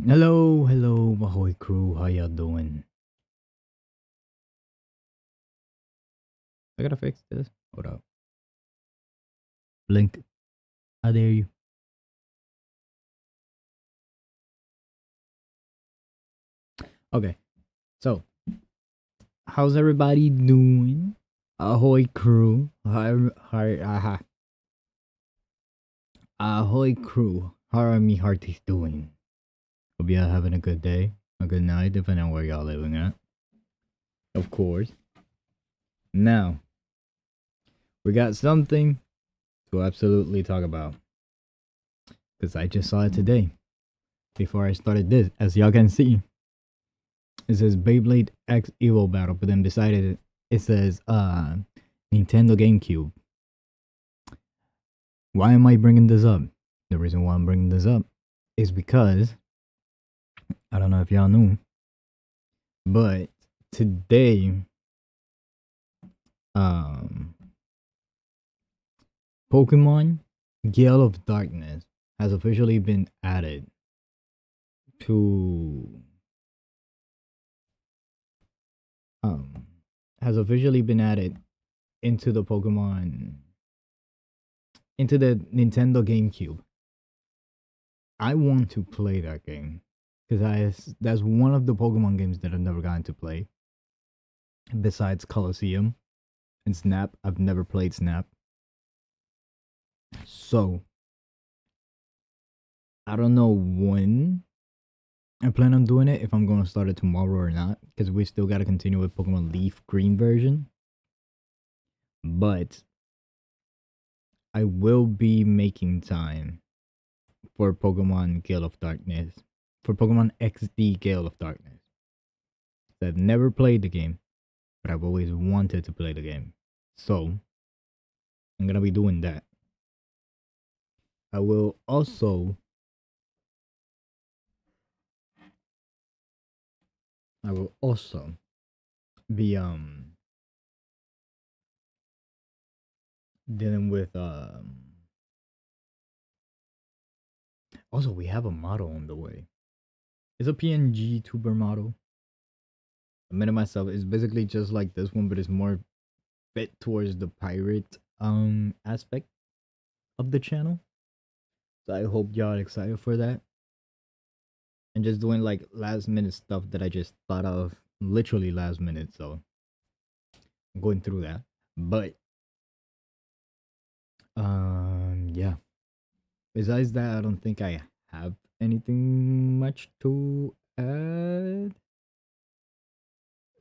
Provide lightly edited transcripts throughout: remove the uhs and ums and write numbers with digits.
Hello, Mahoy crew. How y'all doing? I gotta fix this. Hold up. Blink. How dare you? Okay, so how's everybody doing? Ahoy crew. Hi. Ahoy crew. How are me hearties doing? Hope y'all having a good day, a good night, depending on where y'all living at. Of course. Now, we got something to absolutely talk about. Because I just saw it today. Before I started this, as y'all can see. It says Beyblade X EvoBattle, but then beside it says Nintendo GameCube. Why am I bringing this up? The reason why I'm bringing this up is because I don't know if y'all knew, but today, Pokemon Gale of Darkness has officially been added to into the Nintendo GameCube. I want to play that game because that's one of the Pokemon games that I've never gotten to play. Besides Colosseum and Snap, I've never played Snap. So I don't know when I plan on doing it, if I'm going to start it tomorrow or not, because we still got to continue with Pokemon Leaf Green version. But I will be making time for Pokemon Gale of Darkness, for Pokemon XD Gale of Darkness. I've never played the game, but I've always wanted to play the game. So I'm gonna be doing that. I will also be dealing with also we have a model on the way. It's a PNG tuber model. I made it myself. It's basically just like this one, but it's more fit towards the pirate aspect of the channel. So I hope y'all are excited for that. And just doing like last minute stuff that I just thought of literally last minute. So I'm going through that. But yeah. Besides that, I don't think I have anything much to add.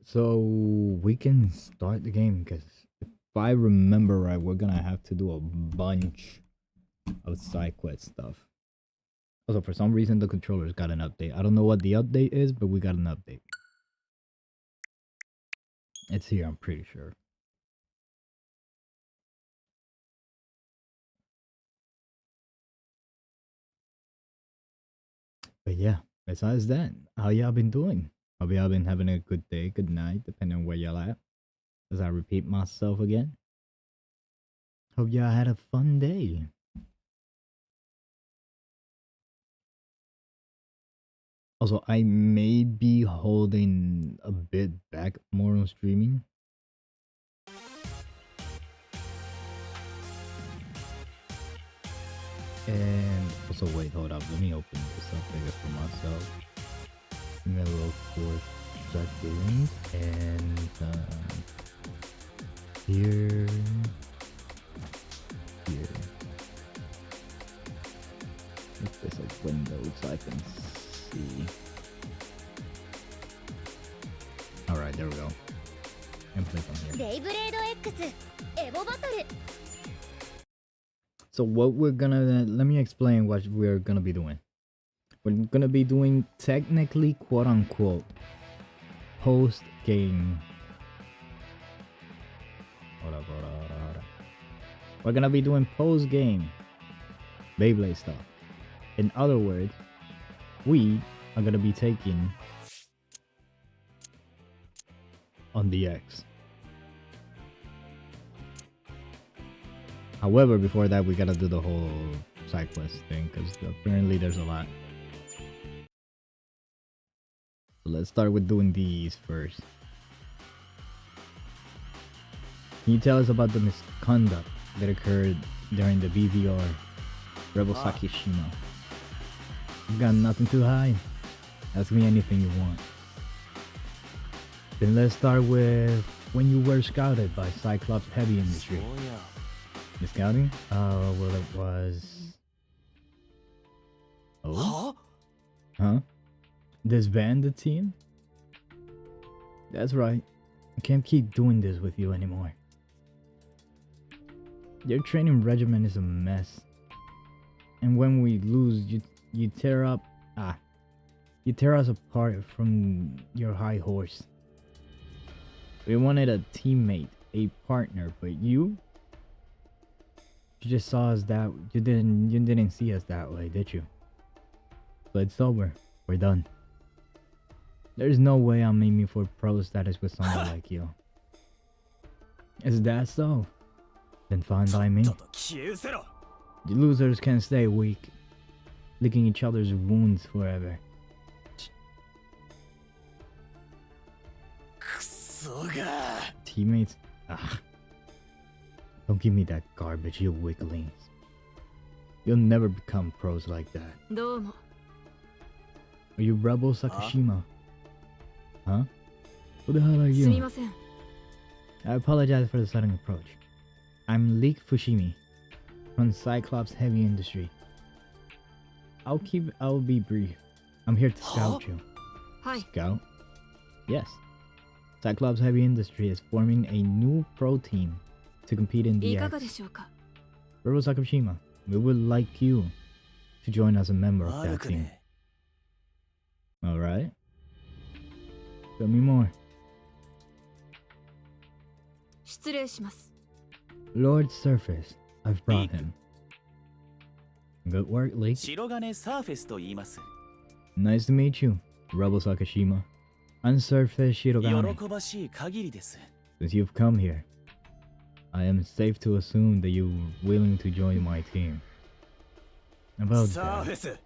So we can start the game because if I remember right, we're gonna have to do a bunch of side quest stuff. Also, for some reason, the controllers got an update. I don't know what the update is, but we got an update. It's here, I'm pretty sure. But yeah, besides that, how y'all been doing? Hope y'all been having a good day, good night, depending on where y'all at. As I repeat myself again. Hope y'all had a fun day. Also, I may be holding a bit back more on streaming. And also, wait, hold up. Let me open this up bigger for myself. I'm gonna look for settings and here. Make this a window so I can see. Alright, there we go. And click on here. Beyblade X EvoBattle. So what we're gonna, let me explain what we're gonna be doing. We're gonna be doing technically quote unquote post game. Hold up. We're gonna be doing post game Beyblade stuff. In other words, we are gonna be taking on the X. However, before that, we gotta do the whole side quest thing because apparently there's a lot. So let's start with doing these first. Can you tell us about the misconduct that occurred during the BVR Rebel Sakishima? You've got nothing to hide. Ask me anything you want. Then let's start with when you were scouted by Cyclops Heavy Industry. The scouting? Well, it was... Oh? Huh? Disband the team? That's right. I can't keep doing this with you anymore. Your training regimen is a mess. And when we lose, you tear us apart from your high horse. We wanted a teammate, a partner, but you just saw us that you didn't see us that way, did you? So it's over. We're done. There's no way I'm aiming for pro status with someone like you. Is that so? Then fine by me. You losers can't stay weak, licking each other's wounds forever. Teammates? Ah. Don't give me that garbage, you weaklings. You'll never become pros like that. Are you Rebel Sakashima? Huh? Who the hell are you? I apologize for the sudden approach. I'm Leek Fushimi from Cyclops Heavy Industry. I'll be brief. I'm here to scout you. Hi. Scout? Yes. Cyclops Heavy Industry is forming a new pro team to compete in the Rebel Sakashima, we would like you to join as a member of that team. Alright? Tell me more. Lord Surface, I've brought him. Good work, Lee. Nice to meet you, Rebel Sakashima. I'm Surface Shirogane. Since you've come here, I am safe to assume that you're willing to join my team. About that,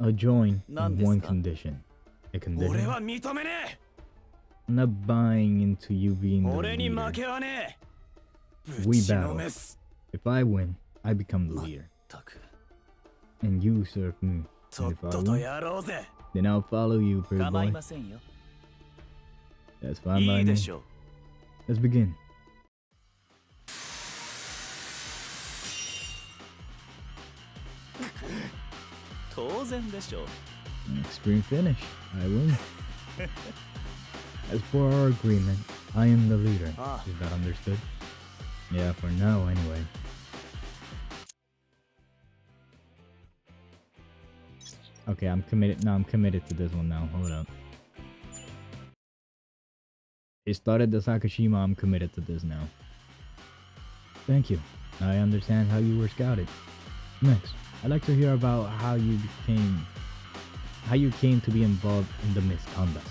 I'll join on one condition. A condition? I'm not buying into you being the leader. We battle. If I win, I become the leader. And you serve me. And if I win, then I'll follow you, pretty boy. That's fine by me. Let's begin. Extreme finish. I win. As for our agreement, I am the leader. Is that understood? Yeah, for now anyway. Okay, I'm committed. No, I'm committed to this one now. Hold up. It started the Sakashima. I'm committed to this now. Thank you. I understand how you were scouted. Next, I'd like to hear about how you came to be involved in the misconduct.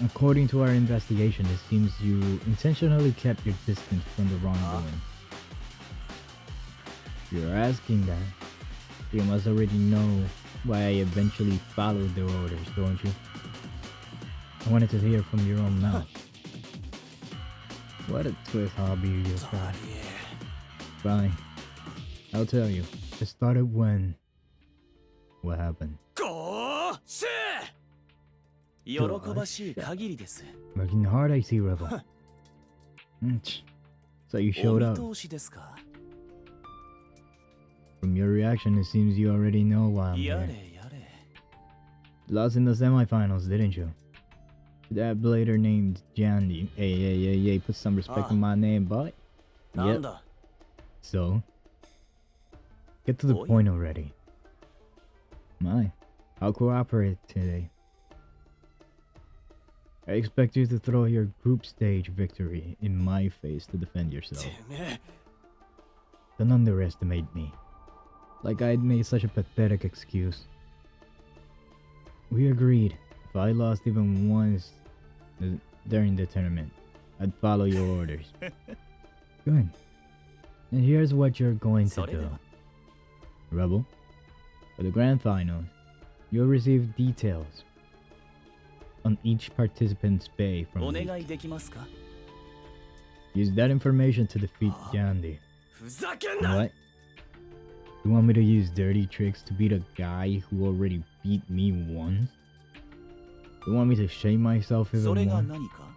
According to our investigation, it seems you intentionally kept your distance from the wrongdoing. If you're asking that, you must already know why I eventually followed their orders, don't you? I wanted to hear from your own mouth. What a twist hobby you've got. Fine. I'll tell you. It started when... What happened? Working hard, I see, Rebel. So you showed up. From your reaction, it seems you already know why I'm here. Lost in the semifinals, didn't you? That blader named Jandy. Hey, put some respect on my name, boy. Yep. So? Get to the point already. I'll cooperate today. I expect you to throw your group stage victory in my face to defend yourself. Don't underestimate me. Like I'd made such a pathetic excuse. We agreed. If I lost even once during the tournament, I'd follow your orders. Good. And here's what you're going to do. Rebel, for the grand finals, you'll receive details on each participant's bay from お leak. 願いできますか Use that information to defeat Gandhi. ふざけんな What? You want me to use dirty tricks to beat a guy who already beat me once? You want me to shame myself そ even れが more? 何か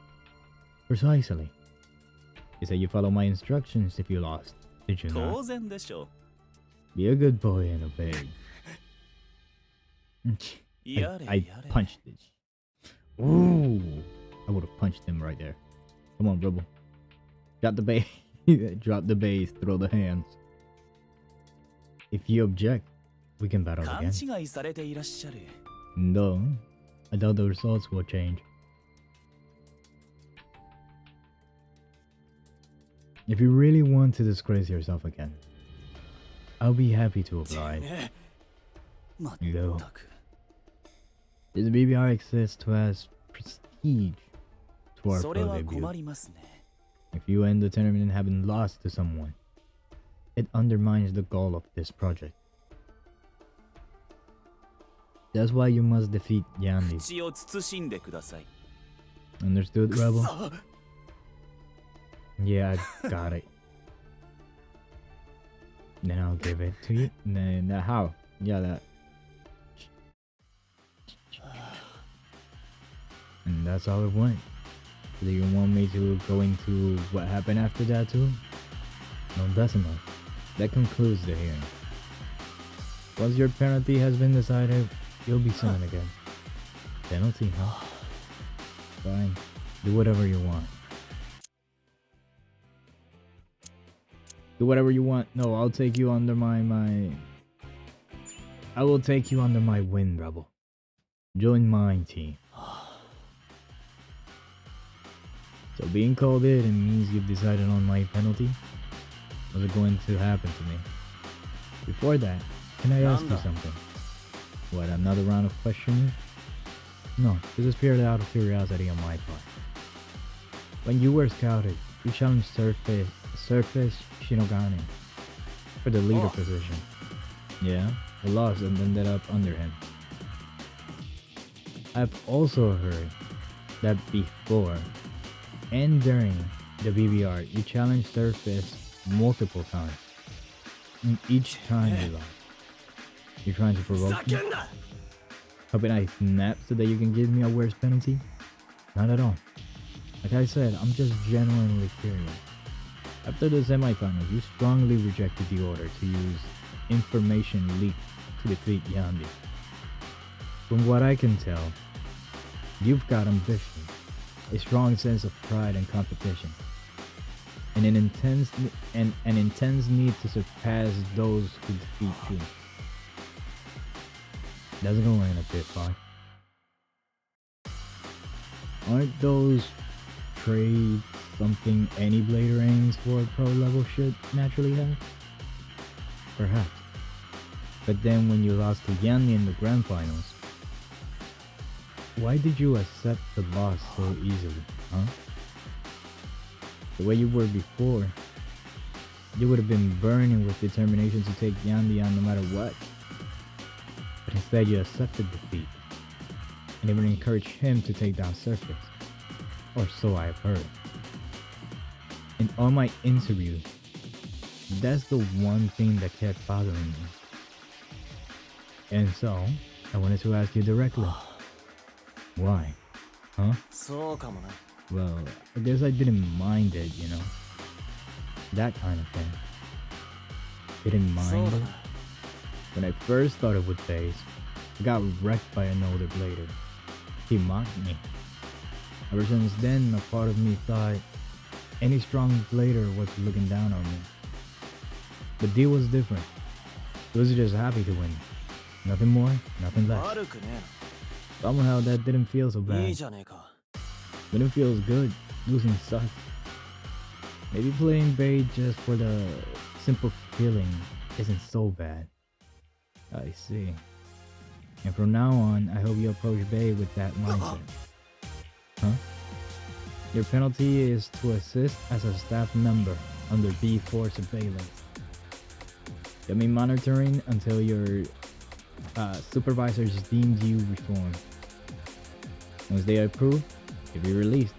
Precisely. You said you follow my instructions if you lost, did you 当 not? 然でしょ Be a good boy and obey. うやれ I やれ punched it. Ooh! I would have punched him right there. Come on, Rebel. Got the base. Drop the base, throw the hands. If you object, we can battle 勘 again. 違いされていらっしゃる No, I doubt the results will change. If you really want to disgrace yourself again, I'll be happy to て oblige. めえまっ No. たく This BBR exists to add prestige to our それ pro は debut. 困りますね If you end the tournament having lost to someone, it undermines the goal of this project. That's why you must defeat Yanni. 口を慎んでください Understood, く Rebel? そ Yeah, I got it. Then I'll give it to you. Then how? Yeah, that. And that's how it went. Do you want me to go into what happened after that too? No, that's enough. That concludes the hearing. Once your penalty has been decided, you'll be summoned again. Penalty, huh? Fine. Do whatever you want. Do whatever you want. No, I'll take you under my I will take you under my wing, Rebel. Join my team. So being called in means you've decided on my penalty? What's it going to happen to me? Before that, can I ask you Nanda. something? What, another round of questioning? No, this is purely out of curiosity on my part. When you were scouted, you challenged Surface Shinogane for the leader Oh. position. Yeah, you lost and ended up under him. I've also heard that before and during the BBR, you challenged Surface multiple times. And each time you lost. You're trying to ふ provoke ざ me? けんな Hoping I snap so that you can give me a worse penalty? Not at all. Like I said, I'm just genuinely curious. After the semifinals, you strongly rejected the order to use information leaked to defeat Yandi. From what I can tell, you've got ambition, a strong sense of pride and competition, and an intense need to surpass those who defeat you. That's going a bit far. Aren't those trades something any blader aims for pro level should naturally have? Perhaps. But then when you lost to Yanni in the grand finals, why did you accept the loss so easily, huh? The way you were before, you would have been burning with determination to take Yanni on no matter what. But instead you accepted defeat, and even encouraged him to take down Surface. Or so I've heard. In all my interviews, that's the one thing that kept bothering me. And so, I wanted to ask you directly. Why? Huh? そうかもな Well, I guess I didn't mind it, you know? That kind of thing. Didn't そう mind だ it? な When I first started with bass, I got wrecked by an older blader. He mocked me. Ever since then, a part of me thought any strong blader was looking down on me. But D was different. He was just happy to win. Nothing more, nothing less. 悪くね Somehow that didn't feel so えないい bad. じゃねえか But it feels good. Losing sucks. Maybe playing Bay just for the simple feeling isn't so bad. I see. And from now on, I hope you approach Bay with that mindset. Huh? Your penalty is to assist as a staff member under B4 surveillance. Get me monitoring until your supervisors deemed you reformed. Once they approve, you'll be released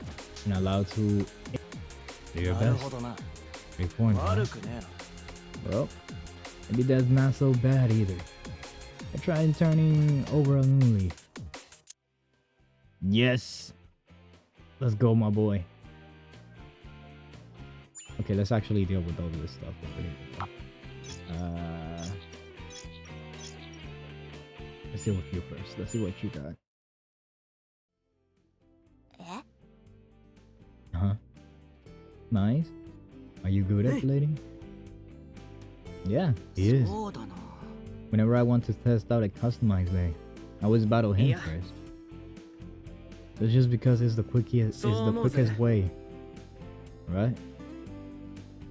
and allowed to do your なる best. ほどな Reform, huh? 悪くねえな Well, maybe that's not so bad either. I tried turning over a new leaf. Yes! Let's go, my boy. Okay, let's actually deal with all this stuff over here. Let's deal with you first. Let's see what you got. え Uh-huh. Nice. Are you good at blading? Yeah, he is. そうだな Whenever I want to test out a customized way, I always battle him Yeah. first. It's just because it's the quickest way. Right?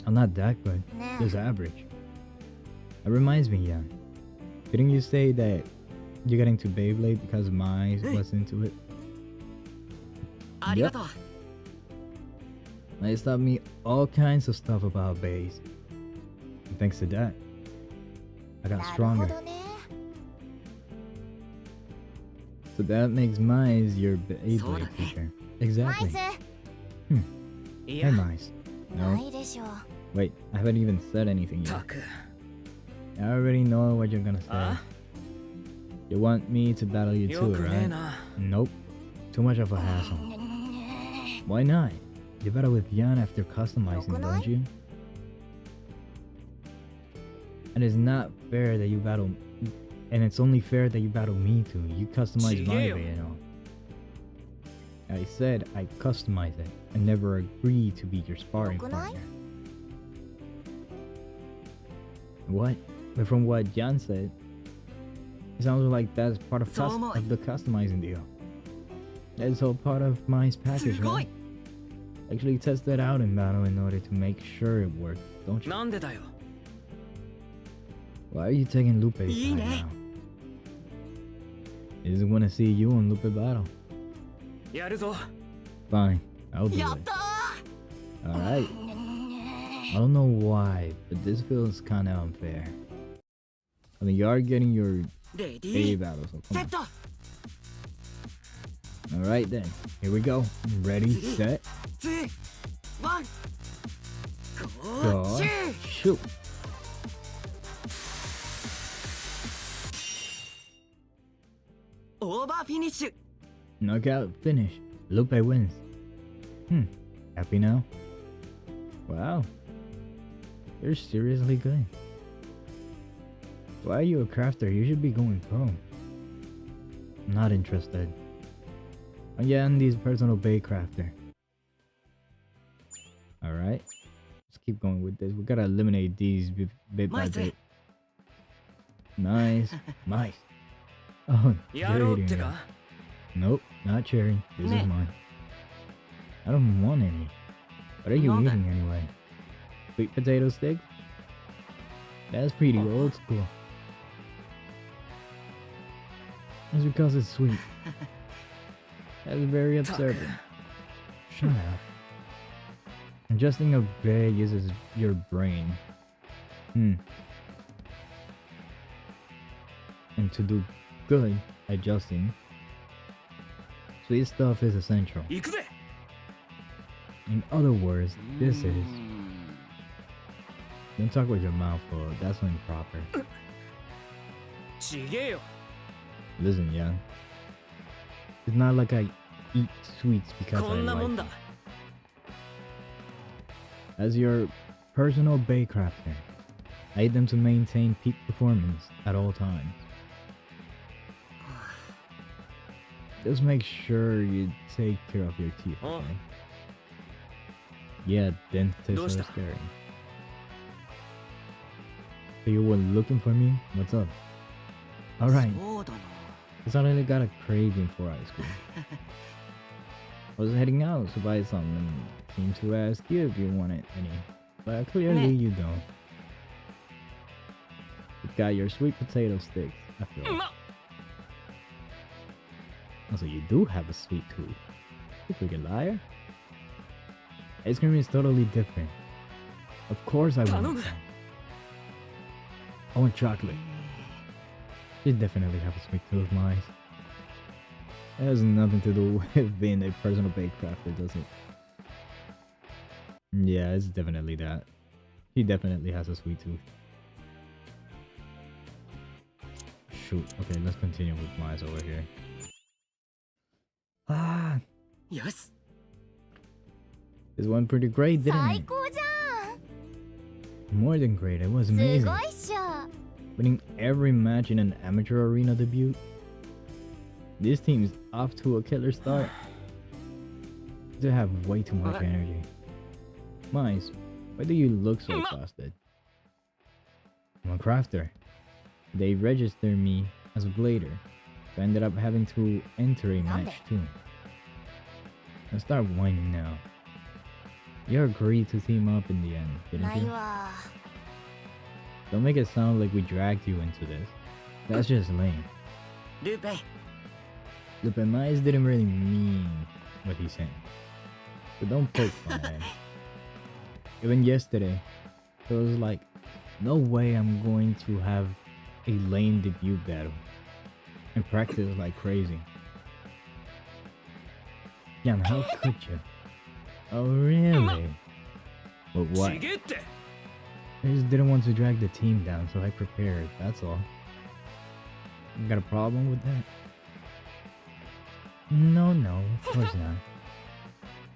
I'm not that good. ね Just average. That reminds me, yeah. Didn't you say that you got into Beyblade because Mai was into it? ありがとう It taught me all kinds of stuff about Bays. And thanks to that, I な got るほ stronger. どね So that makes Mize your So Beyblade that- teacher. ナイ Exactly. ス い Hey, や Mize. な No, いでしょう wait, I haven't even said anything た yet. く I already know what you're gonna say. あ You want me to battle you よ too, くねえ right? な Nope. Too much of a hassle. Why not? You battle with Yan after customizing, don't you? And it's not fair that you battle, and it's only fair that you battle me too. You customize my Shigeo. way and all. I said I customize it. I never agreed to be your sparring Yokunai? partner. What? But from what Jan said, it sounds like that's part of, So am I. of the customizing deal. That's all part of my package, すごい right? Actually test that out in battle in order to make sure it works, don't you? なんでだよ Why are you taking Lupe's side いいね now? He doesn't want to see you and Lupe battle. やるぞ Fine, I'll do やっ it. た Alright. I don't know why, but this feels kinda unfair. I mean, you are getting your ーレデ A ィー battle, so セ come ット on. Alright then, here we go. Ready, set, 3ワン go, ゴーシ shoot.オーバーフィニッシュ Knockout finish. Lupe wins. Happy now? Wow. You're seriously good. Why are you a crafter? You should be going pro. I'm not interested. Oh yeah, Andy's personal bay crafter. Alright. Let's keep going with this. We gotta eliminate these bit by Nice. bit. Nice. Nice. Oh, やろう you're って eating it. か Nope, not cherry. This is Meh. mine. I don't want any. What are you Not that- eating anyway? Sweet potato sticks? That's pretty old school. It's because it's sweet. That's very たく absurd. Shut up. Adjusting a bay uses your brain. And to do good adjusting, sweet stuff is essential. 行くぜ In other words, this is. うーん Don't talk with your mouth full. That's improper. ちげえよ Listen, young. It's not like I eat sweets because こ I んなもん like だ it. As your personal bay crafter, I eat them to maintain peak performance at all times. Just make sure you take care of your teeth, Oh. okay? Yeah, dentists are どうした scary. So you were looking for me? What's up? Alright, そうだな I suddenly got a craving for ice cream. I was heading out to buy some and came to ask you if you wanted any. But clearly Meh. you don't. You've got your sweet potato sticks, after う all. まっ Also, you do have a sweet tooth. You freaking liar. Ice cream is totally different. Of course I want Tanum. some. I want chocolate. You definitely have a sweet tooth, Mice. It has nothing to do with being a personal bake crafter, does it? Yeah, it's definitely that. He definitely has a sweet tooth. Shoot. Okay, let's continue with Miles over here. Ah, よし this went pretty great, didn't 最 it? 高じゃん More than great. It was す amazing. ごいっしょ Winning every match in an amateur arena debut. This team's off to a killer start. They have way too much energy. Miles, why do you look so exhausted? I'm a crafter. They registered me as a blader, so I ended up having to enter a match too. Now start whining now. You agreed to team up in the end, な didn't い you? わ Don't make it sound like we dragged you into this. That's just lame. ルーペ Lupe Miles didn't really mean what he's saying. So don't poke fun at him. Even yesterday, it was like, no way I'm going to have a lame debut battle and practice like crazy. Jan, how could you? Oh really? But what? ちげえって I just didn't want to drag the team down, so I prepared, that's all. You got a problem with that? No, of course not.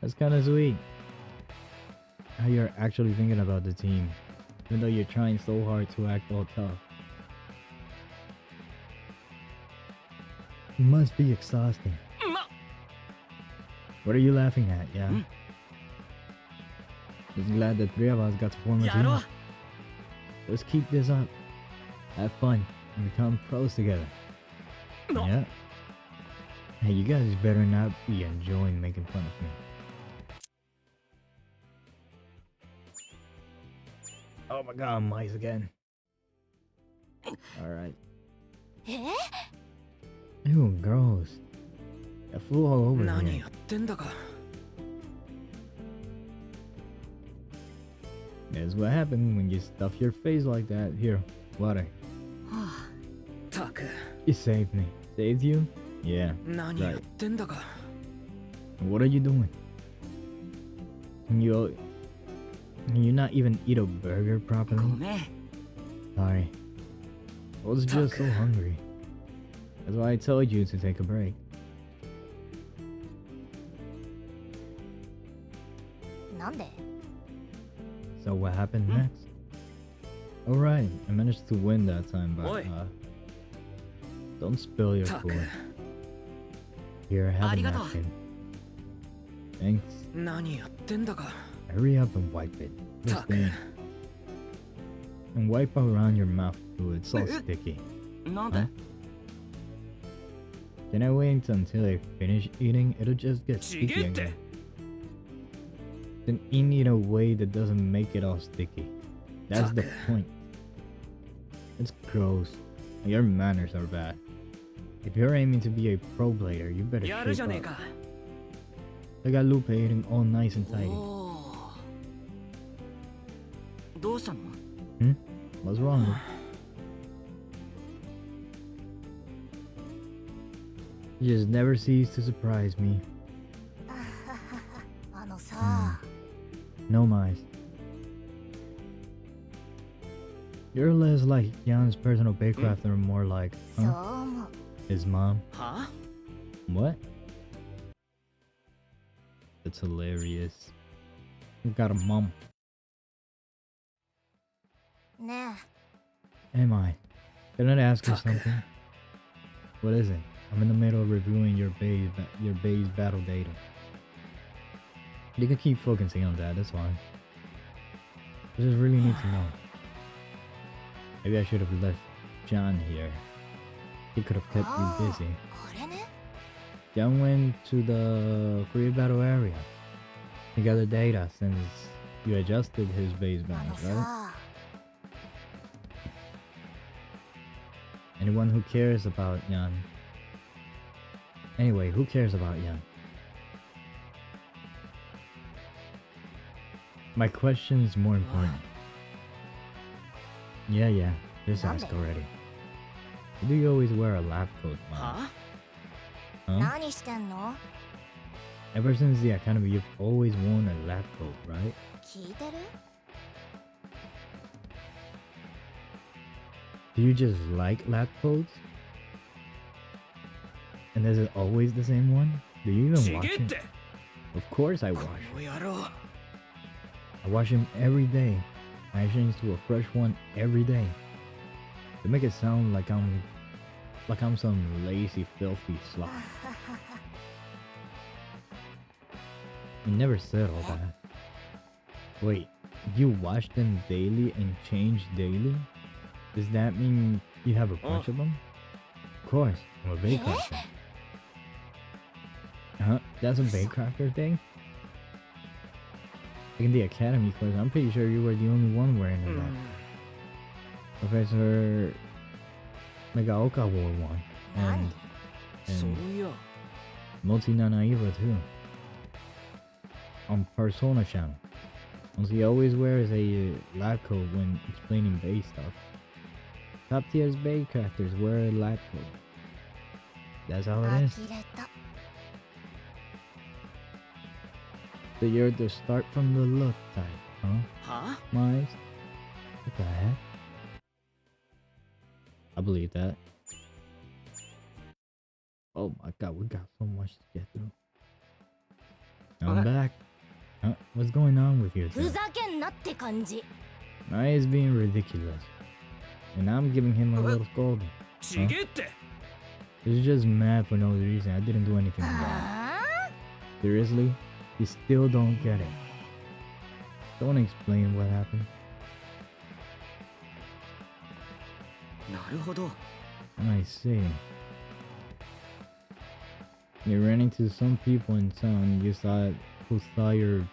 That's kinda sweet. How you're actually thinking about the team, even though you're trying so hard to act all tough. It must be exhausting. ま What are you laughing at, yeah? Just glad the three of us got to form a やろう team. Let's keep this up. Have fun and become pros together. No. Yeah. Hey, you guys better not be enjoying making fun of me. Oh my god, mice again. Alright. え Ew, gross. I flew all over 何 here. やってんだか That's what happened when you stuff your face like that. Here, water. たく You saved me. Saved you? Yeah. 何やってんだか What are you doing? Can you not even eat a burger ご properly? めん Sorry. I was just so hungry. That's why I told you to take a break. なんで So what happened next? Alright, I managed to win that time, but Oi. don't spill your Tuck. food. Here, have a Arigato. napkin. Thanks. 何やってんだか Hurry up and wipe it. This Tuck. thing. And wipe around your mouth too, it's all sticky. なんで Huh? Can I wait until I finish eating? It'll just get ちげ sticky えって again. Then eat it in a way that doesn't make it all sticky. That's the Tuck. point. It's gross. Your manners are bad. If you're aiming to be a pro blader, you better やるじ shape ゃねえ up. か I got Lupe eating all nice and tidy. おーどうしたの What's wrong? You just never cease to surprise me. あのさ No mice. You're less like Jan's personal bakecraft and more like, そう huh? 思う His mom? は What? That's hilarious. You got a mom. ね Am I? Did I ask you Tuck. something? What is it? I'm in the middle of reviewing your base battle data. You can keep focusing on that, that's fine. I just really need to know. Maybe I should have left John here. He could have kept you busy. あれね John went to the free battle area. He gathered data since you adjusted his base あの balance, right? さ Anyone who cares about Yan. Anyway, who cares about Yan? My question's more important. Yeah, just asked already. Do you always wear a lab coat, Mom? は Huh? 何してんの？ Ever since the academy, you've always worn a lab coat, right? 聞いてる？ Do you just like lab coats? And is it always the same one? Do you even ち wash げえっ it? て Of course I こ wash. の野郎 I wash them every day. I change to a fresh one every day. They make it sound like I'm some lazy, filthy slob. I never said all that. Wait, you wash them daily and change daily? Does that mean you have a bunch of them? Of course, I'm a bake crafter. Huh? That's a bake crafter thing? Like in the academy course, I'm pretty sure you were the only one wearing it. うん Professor Megaoka wore one. 何？ そう And いや Multi-Nanaiva too. On Persona channel. He always wears a lab coat when explaining base stuff. Top tier's base crafters wear a lab coat. That's how it is. 呆れた。 So you're the start from the look type, huh? は Miles? What the heck? I believe that. Oh my god, we got so much to get through. I'm Okay. back. Huh? What's going on with you ふ two? ざけんなって感じ。 Maya is being ridiculous. And I'm giving him a little scolding. ちげえって He's just mad for no reason. I didn't do anything wrong. あ Seriously? You still don't get it. Don't explain what happened. なるほど I see. You ran into some people in town who saw your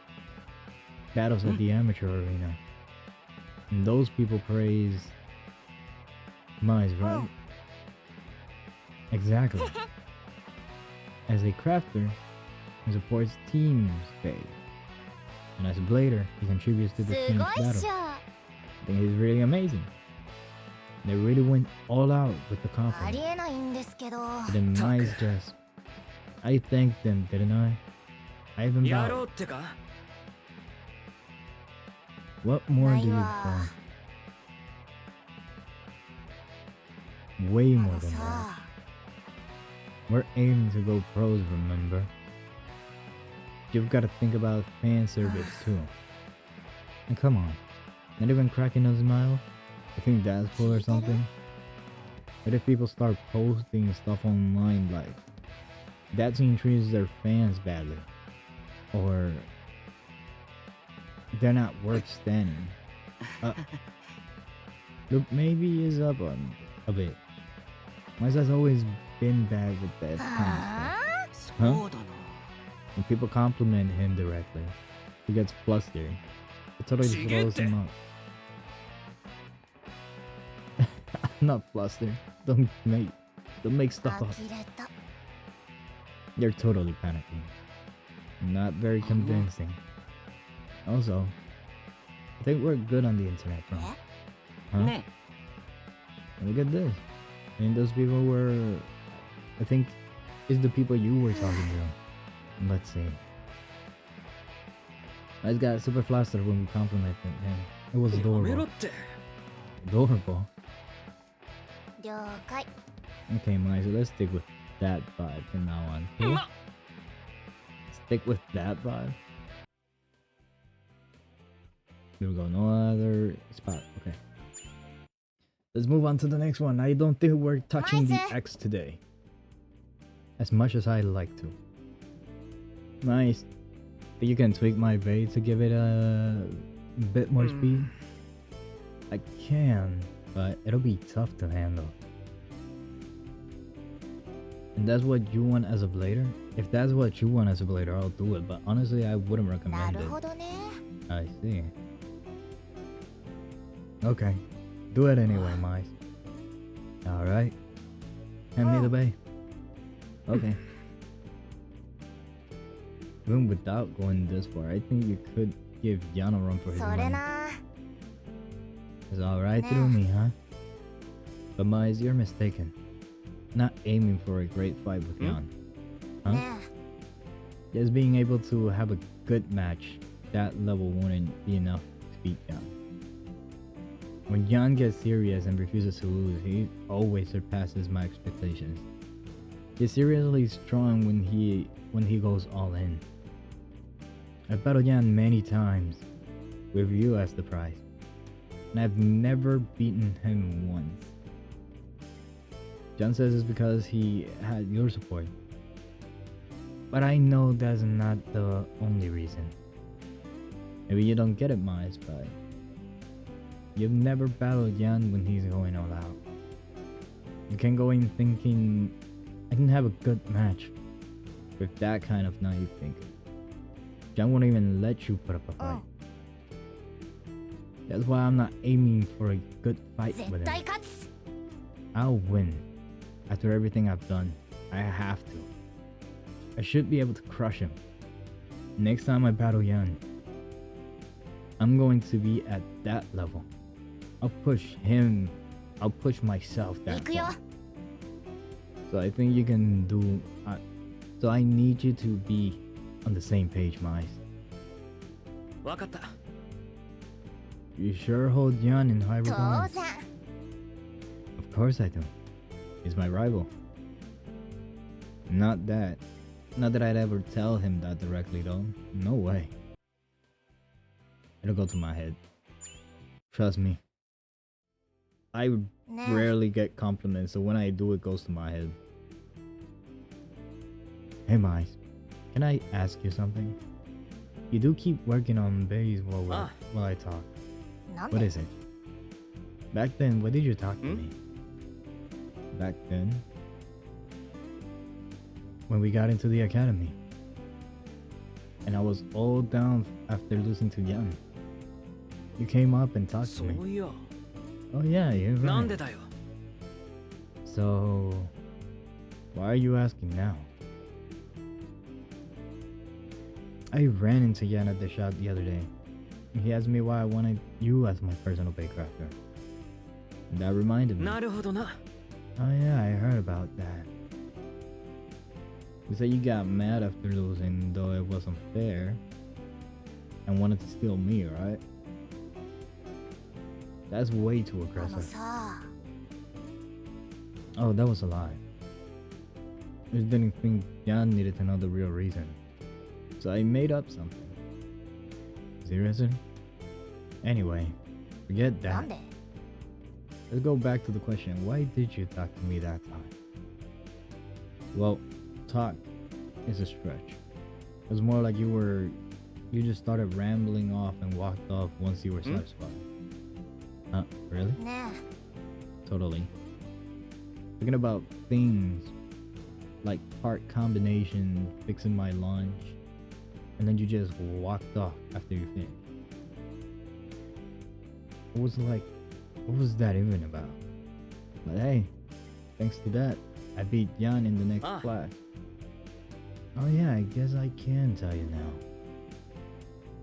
battles at the amateur arena. And those people praised Mize, right? Exactly. As a crafter, he supports teams phase. And as a blader, he contributes to す the ご team's いっ battle. しょ。 I think he's really amazing. They really went all out with the あり compliment. えないんですけど。 But then Mize just... I thanked them, didn't I? I even や bowed. ろうってか What more な do い you わ。 want? Way あ more の than that. さ、 We're aiming to go pros, remember? You've got to think about fan service too. And come on, not even cracking a smile? You think that's cool or something? What if people start posting stuff online like that team treats their fans badly? Or they're not worth standing? Look, maybe is up on a bit. Mine's has always been bad with that kind of stuff. あそうだな When people compliment him directly, he gets flustered. It totally throws him off. I'm not flustered. Don't make stuff 呆 up. れた。 You're totally panicking. Not very convincing. Also, I think we're good on the internet front. え？ Huh? ね Look at this. And those people were, I think, is the people you were talking to. Let's see. I just got super flustered when we complimented him. It was やめろ adorable. って Adorable. 了解。 Okay, Maya, so let's stick with that vibe from now on. Cool? ま Stick with that vibe. Here we go. No other spot. Okay. Let's move on to the next one. I don't think we're touching the Nice. X today. As much as I'd like to. Nice. Think you can tweak my bait to give it a bit more speed? I can, but it'll be tough to handle. And that's what you want as a blader? If that's what you want as a blader, I'll do it. But honestly, I wouldn't な recommend る it. ほどね。 I see. Okay. Do it anyway, Mice. Alright. Hand me the bay. Okay. Even without going this far, I think you could give Jan a run for his それ money. な。 It's alright through me, huh? But Mice, you're mistaken. Not aiming for a great fight with Jan. Huh? ね Just being able to have a good match, that level wouldn't be enough to beat Jan. When Jan gets serious and refuses to lose, he always surpasses my expectations. He's seriously strong when he goes all in. I've battled Jan many times, with you as the prize, and I've never beaten him once. Jan says it's because he had your support. But I know that's not the only reason. Maybe you don't get it, Miles, but you've never battled Jan when he's going all out. You can go in thinking, I can have a good match with that kind of naive thinking. Jan won't even let you put up a fight. That's why I'm not aiming for a good fight 絶 with 対 him. 勝つ I'll win. After everything I've done, I have to. I should be able to crush him. Next time I battle Yan, I'm going to be at that level. I'll push him. I'll push myself 行 that くよ far. So I think you can do. So I need you to be on the same page, Mice. わかった You sure hold Yan in high 当 regard. 然 Of course I do. He's my rival. Not that I'd ever tell him that directly though. No way. It'll go to my head. Trust me. I ね rarely get compliments, so when I do, it goes to my head. Hey, Mice. Can I ask you something? You do keep working on bass while I talk. なん What で is it? Back then, what did you talk to Hmm? me? Back then? When we got into the academy. And I was all down after losing to Yan. You came up and talked to そ me. ういや Oh yeah, you're なん right. でだよ So, why are you asking now? I ran into Yan at the shop the other day. He asked me why I wanted you as my personal bakecrafter. That reminded me. なるほどな Oh yeah, I heard about that. You said you got mad after losing, though it wasn't fair, and wanted to steal me, right? That's way too あの aggressive. さ Oh, that was a lie. I just didn't think Jan needed to know the real reason. So I made up something. Seriously? Anyway, forget な that. んで Let's go back to the question. Why did you talk to me that time? Well, talk is a stretch. It was more like you just started rambling off and walked off once you were Hmm? satisfied. Huh? Really? ね Totally. Thinking about things like part combination, fixing my lunch, and then you just walked off after you finished. What was that even about? But hey, thanks to that, I beat Jan in the next Ah. class. Oh yeah, I guess I can tell you now.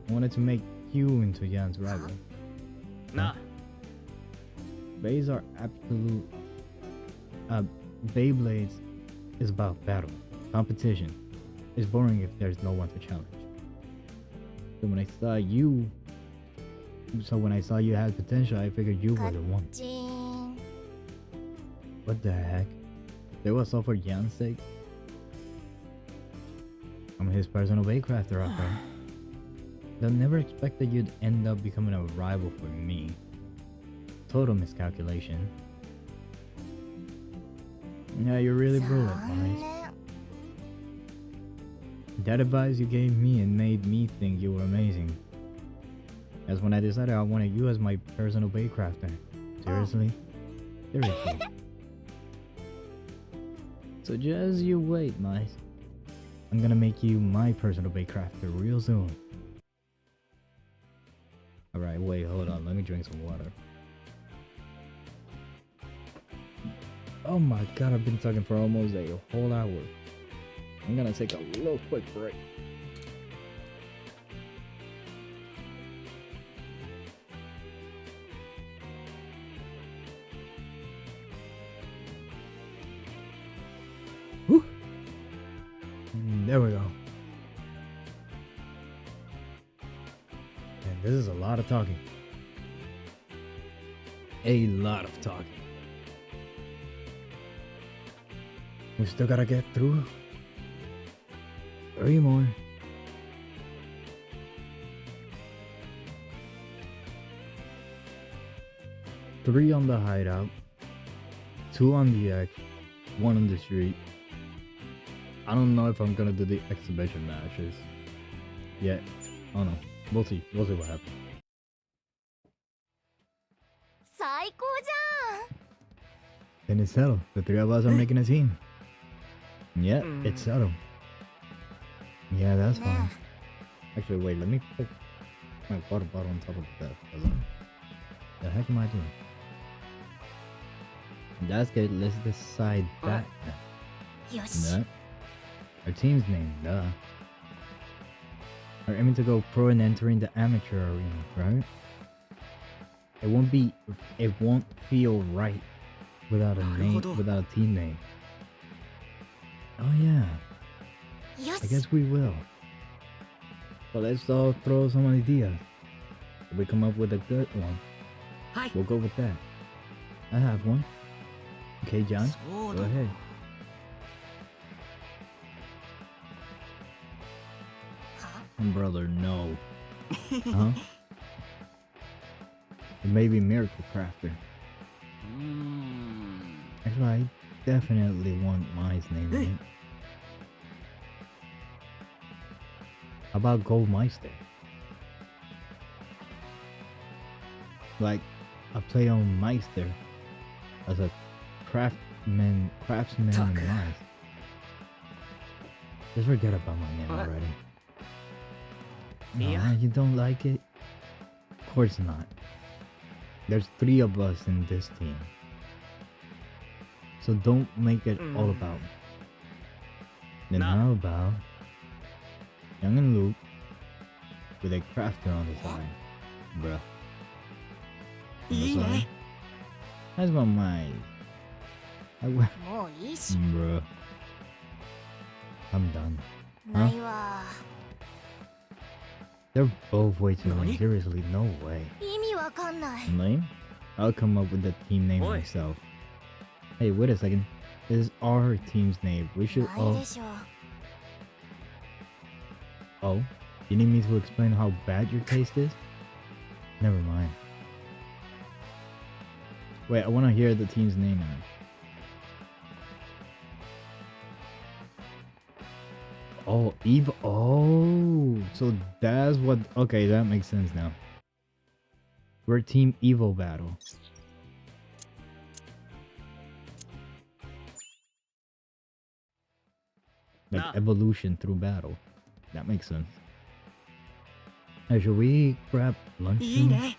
I wanted to make you into Jan's rival. な Bays are absolute. Beyblades is about battle, competition. It's boring if there's no one to challenge. So when I saw you had potential, I figured you were the one. チーン What the heck? They was all for Jan's sake? I'm his personal bakecrafter, okay? They'll never expect that you'd end up becoming a rival for me. Total miscalculation. Yeah, you're really brilliant, 残 Miles. 念 That advice you gave me and made me think you were amazing. That's when I decided I wanted you as my personal bakecrafter. Seriously? Seriously. So just you wait, Mice. I'm gonna make you my personal bakecrafter real soon. Alright, wait, hold on. Let me drink some water. Oh my god, I've been talking for almost a whole hour. I'm gonna take a little quick break. Whew. There we go. And this is a lot of talking. A lot of talking. We still gotta get through 3 more. Three on the hideout, 2 on the X, 1 on the street. I don't know if I'm gonna do the exhibition matches yet. Oh no, we'll see. We'll see what happens. 最高じ Then it's settled. The 3 of us are making a team. Yeah, it's settled. Yeah, that's ゃんね fine. Actually, wait, let me put my water bottle on top of the desk. The heck am I doing? That's good. Let's decide that. よし That. Our team's name, duh. We're aiming to go pro and entering the amateur arena, right? It won't feel right without a name, without a team name. Oh yeah, よ I し guess we will. But let's all throw some ideas. If we come up with a good one, はい we'll go with that. I have one. Okay, John, そう go だ ahead. Brother, no. Huh? Maybe Miracle Crafter. うーん Actually, I definitely want mine's name in it. How about Goldmeister? Like, I play on Meister as a craftsman in Tuck. mice. Just forget about my name What? already. Yeah. Nah, you don't like it? Of course not. There's 3 of us in this team. So don't make it all about me. Then Nah. how about Young and Luke with a crafter on the side? Bruh. On the いい side? ね That's my mind. もういいし Bruh. I'm done. ないわ They're both way too lame. Nani? Seriously, no way. 意味わかんない Lame? I'll come up with the team name Oi. myself. Hey, wait a second. This is our team's name. We should ない all... でしょ Oh? You need me to explain how bad your taste is? Never mind. Wait, I want to hear the team's name now. Oh, Eve. Oh, so that's what. Okay, that makes sense now. We're Team EvoBattle. Like Nah. evolution through battle. That makes sense. Hey, should we grab lunch? いい soon? ね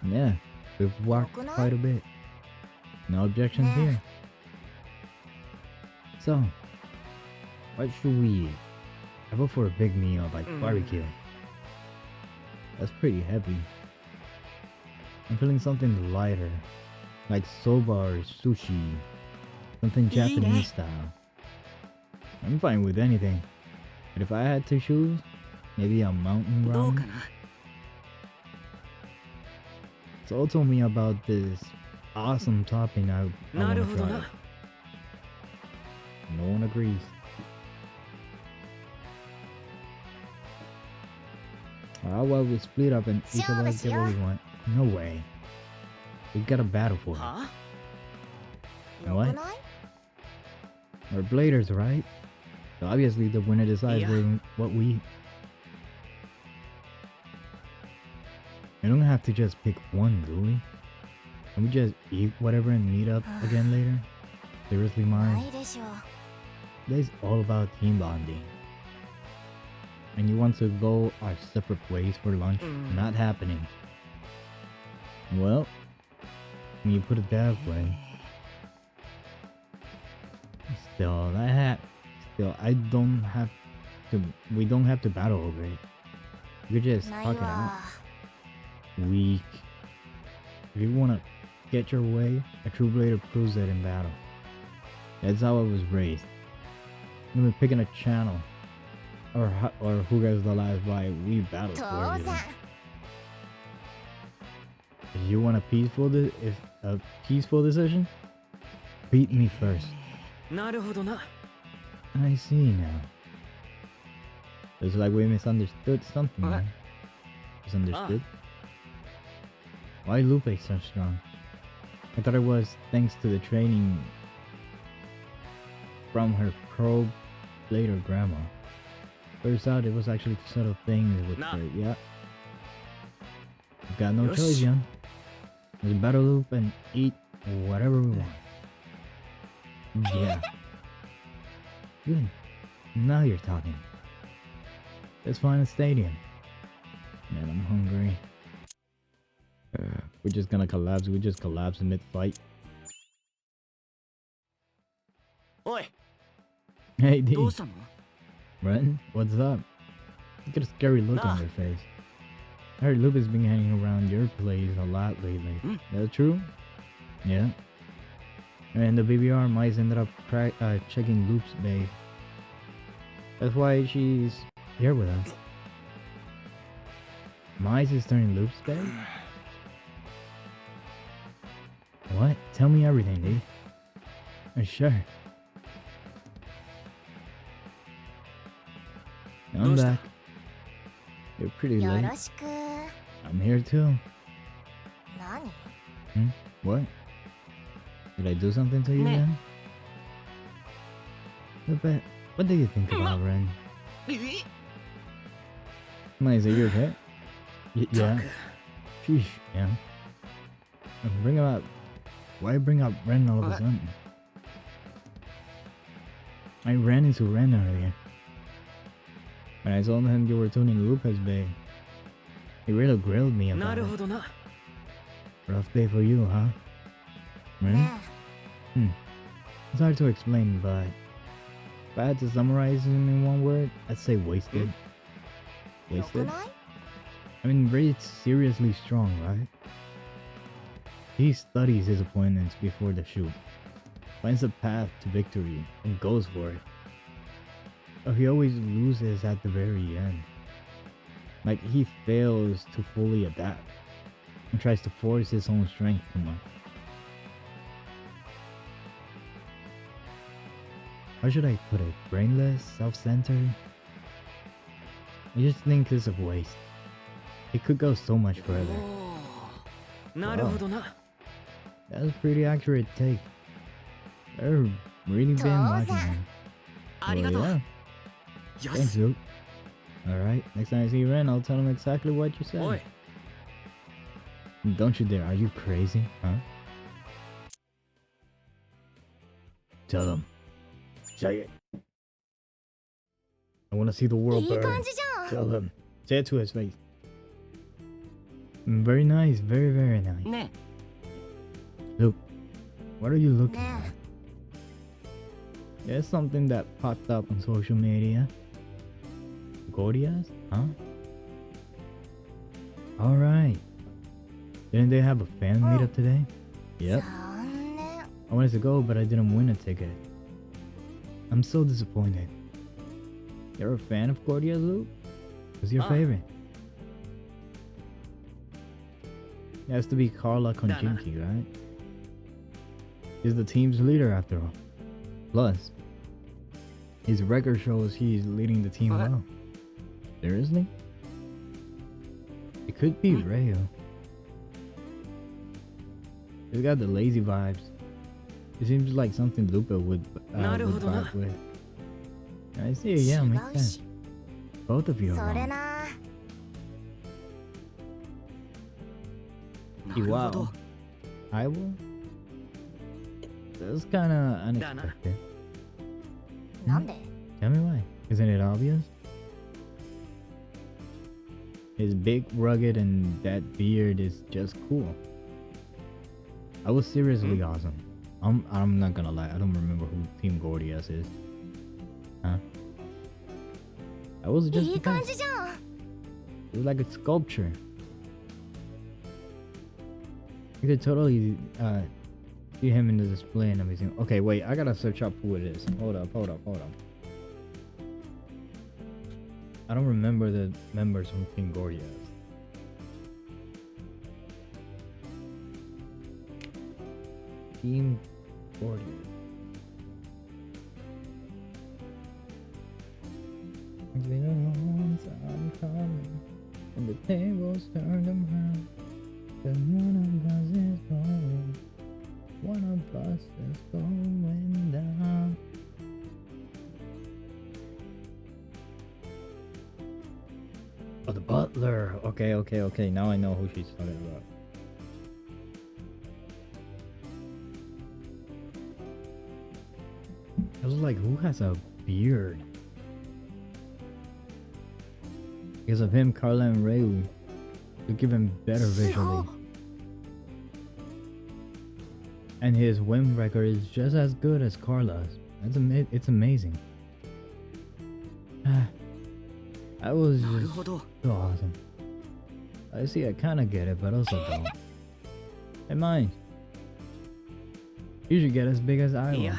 Yeah, we've walked Coconut? quite a bit. No objections Nah. here. So, what should we eat? I vote for a big meal like barbecue. That's pretty heavy. I'm feeling something lighter, like soba or sushi, something Japanese style. I'm fine with anything, but if I had to choose, maybe a mountain どうか ramen. な So told me about this awesome topping I な want る to ほど try. な No one agrees. How about we split up and each of us get what we want? No way. We got a battle for it. は よ What? くない We're bladers, right? So obviously the winner decides Yeah. what we eat. We don't have to just pick one, do we? Can we just eat whatever and meet up again later? Seriously, な Mars? いでしょ This is all about team bonding. And you want to go our separate ways for lunch? Not happening. Well, when you put it that way, still, I don't have to, we don't have to battle over it. You could just な talk い it out. わ Weak. If you want to get your way, a true blader proves that in battle. That's how I was raised. We've been picking a channel. Or who gets the last bite, we battle for 父 everything. さん If you want a peaceful decision, beat me first. なるほどな。 I see now. It's like we misunderstood something, What? man. Misunderstood? Why Lupe so strong? I thought it was thanks to the training from her pro later grandma. Turns out it was actually subtle things with Nah. her. Yeah. We've got no Yosh. choice, young. Let's battle loop and eat whatever we want. Yeah. Good. Now you're talking. Let's find a stadium. Man, I'm hungry. We're just gonna collapse. We just collapse mid-fight. おい、 Hey, D. どうしたの？ Ren, what's up? You got a scary look Nah. on your face. I heard Lupe has been hanging around your place a lot lately. Hmm? That true? Yeah. And the BBR mice ended up checking Lupe's bay. That's why she's here with us. Mice is turning Lupe's bay? What? Tell me everything, D. Sure. I'm Dosta. back. You're pretty よ late. ろしく I'm here too. 何 What? Did I do something to you Meh. then? What do you think about Ren? え Mice, are you okay? Yeah. ったく Sheesh, yeah. Bring him up. Why bring up Ren all of a What? sudden? I ran into Ren earlier. When I told him you were tuning Lupe's bay, he really grilled me な about る it. ほどな。 Rough day for you, huh? ね Ren? It's hard to explain, but if I had to summarize him in one word, I'd say wasted. えよく Wasted? ない I mean, Ray's seriously strong, right? He studies his opponents before the shoot, finds a path to victory, and goes for it. But he always loses at the very end. Like, he fails to fully adapt and tries to force his own strength too much. How should I put it? Brainless? Self-centered? I just think it's a waste. It could go so much お further. ーなるほどな。 That's a pretty accurate take. They're really been watching him. ありがとう。 yeah. よ Thanks, し。 Luke. Alright, next time I see Ren, I'll tell him exactly what you お said. い、 Don't you dare, are you crazy? Huh? Tell him. Say it. I wanna see the い world い burn. 感じじゃん Tell him. Say it to his face. Very nice, very, very nice. ね Luke, what are you looking ね at? It's something that popped up on social media. Gordias? Huh? Alright. Didn't they have a fan meetup today? え Yep. 残念 I wanted to go, but I didn't win a ticket. I'm so disappointed. You're a fan of Gordias, Luke? Who's your Ah. favorite? It has to be Carla Konjinki, right? He's the team's leader after all. Plus, his record shows he's leading the team What? well. Seriously? It could be Rayo. He's got the lazy vibes. It seems like something Lupa would Naruhodo vibe with. I see, yeah, 違 makes う sense. し Both of you そ are れ wrong. ななるほど Wow. I will? That's kinda unexpected. なんで Tell me why. Isn't it obvious? His big, rugged, and that beard is just cool. I was seriously awesome. I'm not gonna lie, I don't remember who Team Gordias is. Huh? I was い just い the 感 best. じじゃん It was like a sculpture. You could totally see him in the display and everything. Okay, wait, I gotta search up who it is. Hold up. I don't remember the members from Team Gorgeous. Team Gorgeous. It's been a long time coming, and the tables turned around. Then one of us is going, one of us is going down. Oh, the butler. Okay. Now I know who she's talking about. I was like, who has a beard? Because of him, Carla and Reu look even better visually. And his win record is just as good as Carla's. It's amazing. That was just so awesome. I see, I kind of get it, but also don't. Hey, mine. You should get as big as I will.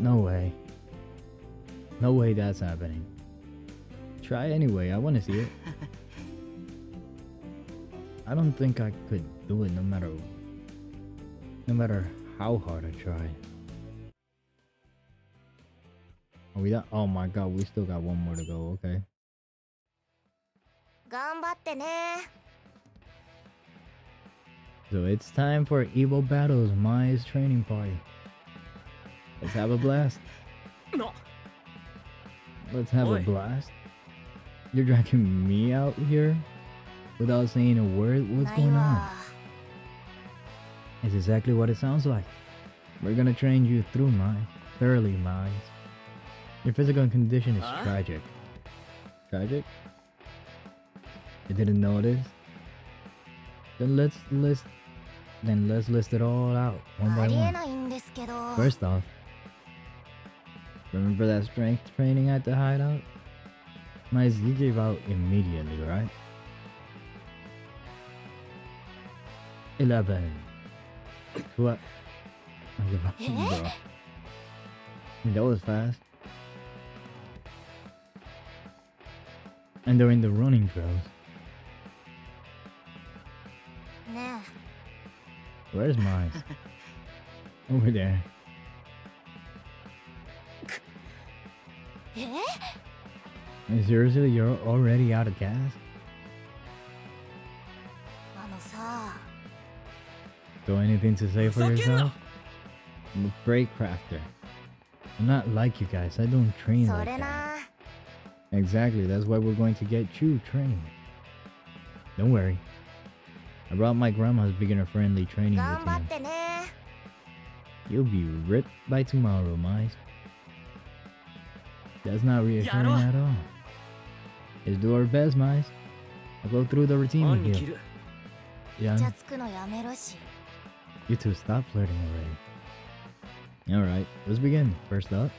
No way. No way that's happening. Try anyway, I want to see it. I don't think I could do it no matter how hard I try. Are we done? Oh my god, we still got one more to go, okay. 頑張ってね。 So it's time for EvoBattle's Mai's training party. Let's have a blast. No. Let's have a Oi. blast. You're dragging me out here without saying a word? What's going on? It's exactly what it sounds like. We're gonna train you through thoroughly, Mai. Your physical condition is Huh? tragic. Tragic? You didn't notice? Then let's list it all out one あ by りえ one. ないんですけど。 First off, remember that strength training at the hideout? Nice, you gave out immediately, right? 11. What? I give up, bro. That was fast. And during the running drills. ね Where's mine? Over there. え。Seriously, you're already out of gas? あのさ。 So anything to say for Fuck you, yourself? I'm a brake crafter. I'm not like you guys. I don't train そ like れ that. な。 Exactly. That's why we're going to get you trained. Don't worry. I brought my grandma's beginner-friendly training 頑張っ routine. てね。 You'll be ripped by tomorrow, Mice. That's not reassuring Yaro. at all. Let's do our best, Mice. I'll go through the routine 恩に with 着 you. る。イチャ Yeah, つくのやめろし。 you two stop flirting already. Alright, let's begin. First up,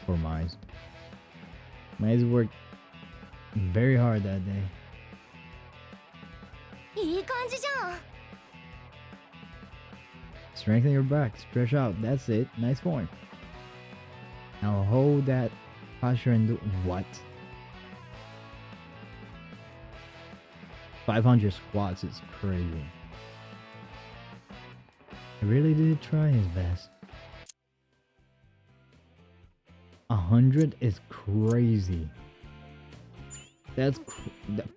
for Mice. Mice worked very hard that day. いい感じじゃん。 Strengthen your back, stretch out. That's it. Nice form. Now hold that posture and do what? 500 squats is crazy. He really did try his best. 100 is crazy. That's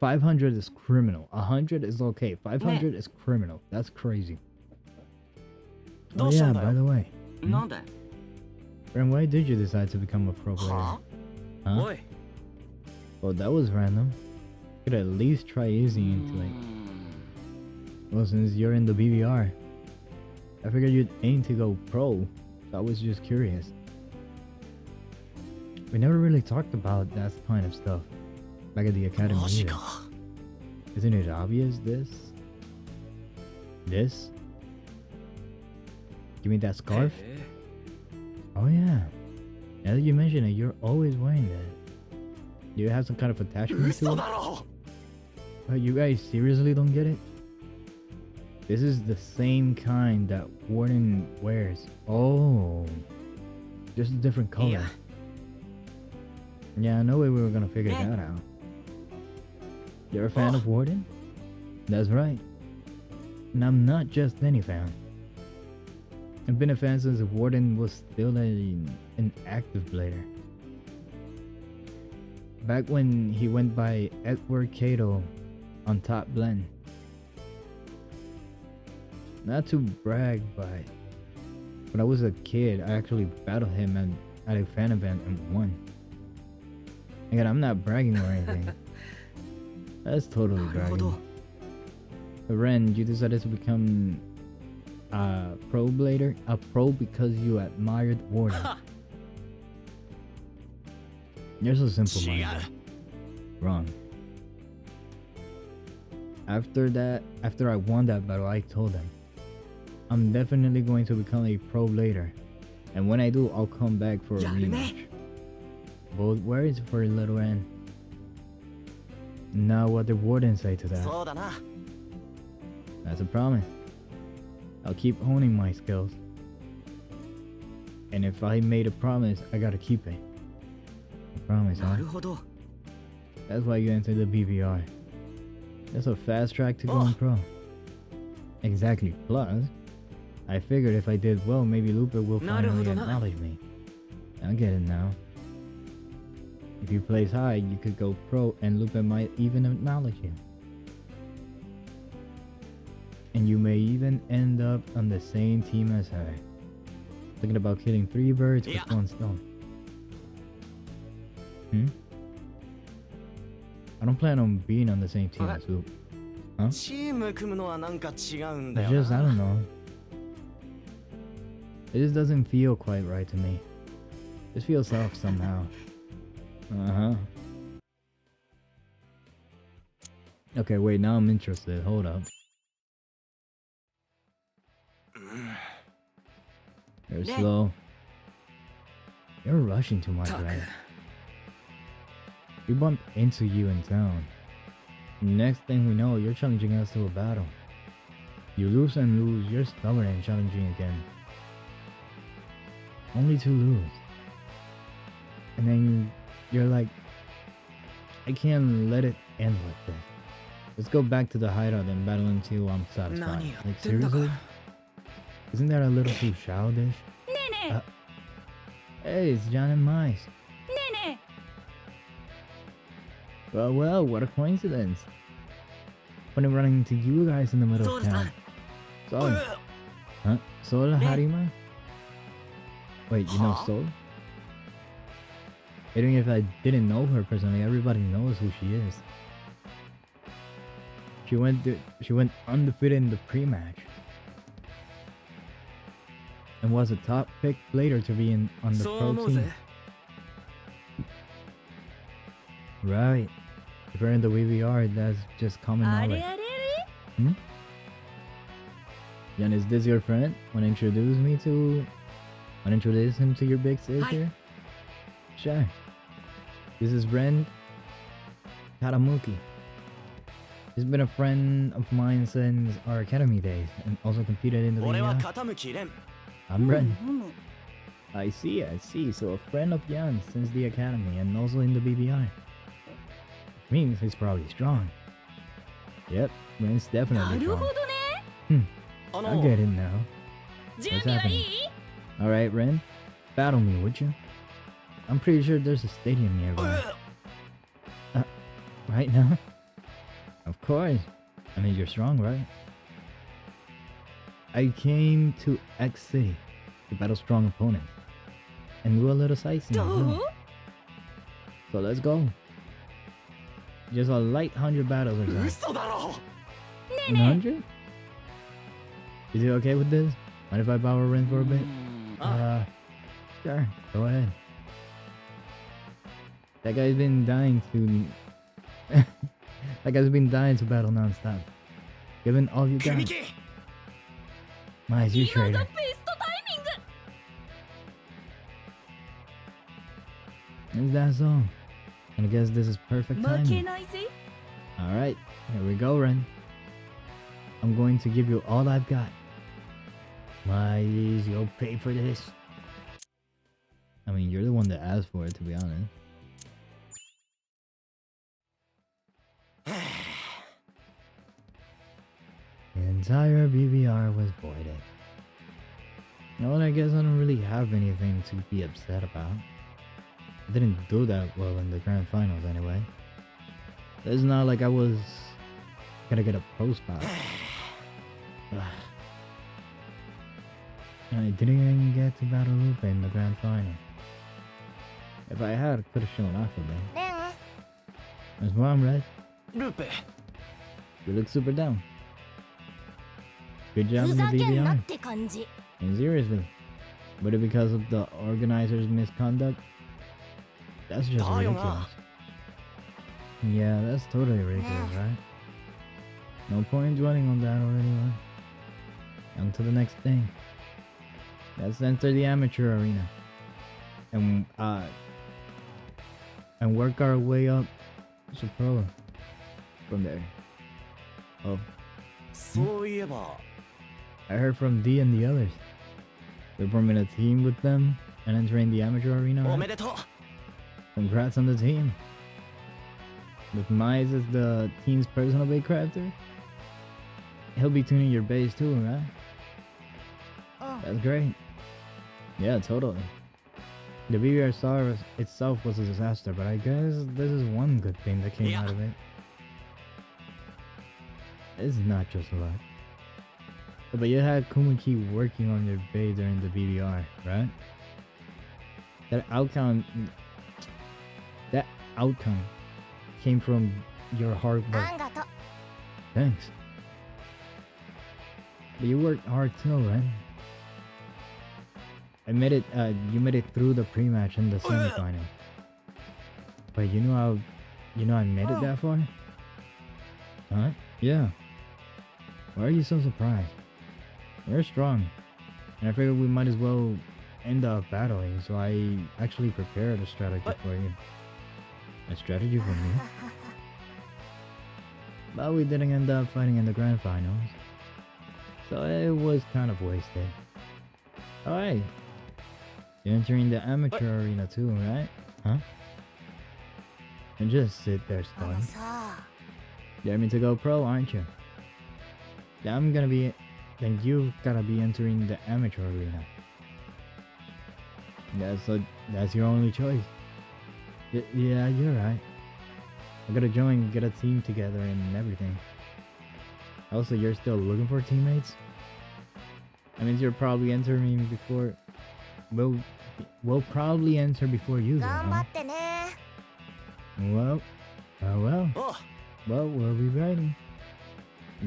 500 is criminal. 100 is okay. 500 is criminal. That's crazy. ど Oh うした yeah, んだ by よ。 the way. なんで Friend, why did you decide to become a pro player? は Huh? おい。 Well, that was random. You could at least try easing into it. Well, since you're in the BBR, I figured you'd aim to go pro, so I was just curious. We never really talked about that kind of stuff back at the academy マジ either. か。 Isn't it obvious this? This? Give me that scarf? へえ Oh yeah. Now that you mention it, you're always wearing that. Do you have some kind of attachment to 嘘 it? だろ。 You guys seriously don't get it? This is the same kind that Warden wears. Oh. Just a different color. Yeah. Yeah, I know we were gonna figure that out. You're a fan of Warden? That's right. And I'm not just any fan. I've been a fan since Warden was still an active blader. Back when he went by Edward Cato on Top Blend. Not to brag, but when I was a kid, I actually battled him at a fan event and won. Again, I'm not bragging or anything. That's totally bragging. But Ren, you decided to become a pro blader? A pro because you admired Warden. You're so simple-minded. Wrong. After I won that battle, I told them, I'm definitely going to become a pro blader. And when I do, I'll come back for a rematch. Bold words for little Ren. Now what did Warden say to that? That's a promise. I'll keep honing my skills. And if I made a promise, I gotta keep it. A promise, huh? That's why you entered the BBR. That's a fast track to going pro. Exactly. Plus, I figured if I did well, maybe Lupe will finally acknowledge me. I get it now. If you place high, you could go pro and Lupe might even acknowledge you. And you may even end up on the same team as her. Thinking about killing 3 birds with 1 stone. I don't plan on being on the same team as Lupe. Huh? It's just, I don't know. It just doesn't feel quite right to me. It feels off somehow. Okay, wait, now I'm interested. Hold up. You're slow. You're rushing too much, right? We bumped into you in town. Next thing we know, you're challenging us to a battle. You lose and lose, you're stubborn and challenging again. Only to lose. And then you're like, I can't let it end like this. Let's go back to the hideout and battle until I'm satisfied. Like, seriously? Isn't that a little too childish? Hey, it's John and Mice. Well, what a coincidence. Funny running into you guys in the middle of town. Sol. Huh? Sol Harima? Wait, you know Sol? Even if I didn't know her personally, everybody knows who she is. She went undefeated in the pre-match. And was a top pick later to be on the pro team. Right. If you're in the VVR, that's just common knowledge. Jan, is this your friend? Wanna introduce him to your big sister? Sure. This is Brent Karamuki. He's been a friend of mine since our academy days and also competed in the VVR. I'm Ren. I see. So a friend of Jan since the academy and also in the BBI. Which means he's probably strong. Yep, Ren's definitely strong. I get it now. What's happening? Alright, Ren. Battle me, would you? I'm pretty sure there's a stadium nearby. Right now? Of course. I mean, you're strong, right? I came to X City to battle strong opponents and do a little sightseeing as well. So let's go. Just a light 100 battles or so. 100? Is he okay with this? Mind if I power Ren for a bit? Sure, go ahead. That guy's been dying to battle non-stop. Give it all you got. Nice, you traitor. Is that so? And I guess this is perfect timing. Alright, here we go, Ren. I'm going to give you all I've got. Nice, you'll pay for this. I mean, you're the one that asked for it, to be honest. entire BBR was voided. Well, I guess I don't really have anything to be upset about. I didn't do that well in the grand finals anyway. It's not like I was gonna get a pro spot. And I didn't even get to battle Lupe in the grand final. If I had, I could have shown off a bit. レン That's why I'm red. ルーペ You look super down. Good job ふ in the ざけんなっ BBR. て感じ And seriously, but it because of the organizers' misconduct? That's just Dial ridiculous. up. Yeah, that's totally ridiculous, right? No point dwelling on that already, man. On to the next thing. Let's enter the amateur arena. And work our way up to pro from there. Oh, そういえば I heard from D and the others. They're forming a team with them and entering the amateur arena. お right? めでとう Congrats on the team. With Mize as the team's personal bait crafter, he'll be tuning your base too, right? うん That's great. Yeah, totally. The BBR star itself was a disaster, but I guess this is one good thing that came Yeah. out of it. It's not just luck. But you had Kumaki working on your bait during the BBR, right? That outcome came from your hard あ work. んがと Thanks. But you worked hard too, right? You made it through the pre-match and the semi-final. But you know I made it that far? Huh? Yeah. Why are you so surprised? You're strong. And I figured we might as well end up battling, so I actually prepared a strategy for you. A strategy for me? But we didn't end up fighting in the grand finals. So it was kind of wasted. Alright. You're entering the amateur arena too, right? Huh? And just sit there あの stalling. さ You're aiming to go pro, aren't you? Then you've gotta be entering the amateur arena. That's your only choice. Yeah, you're right. I gotta join and get a team together and everything. Also, you're still looking for teammates? That means you're probably entering before... We'll probably enter before you, though, 頑張 huh? ってね Well, well. おう Well, we'll be ready.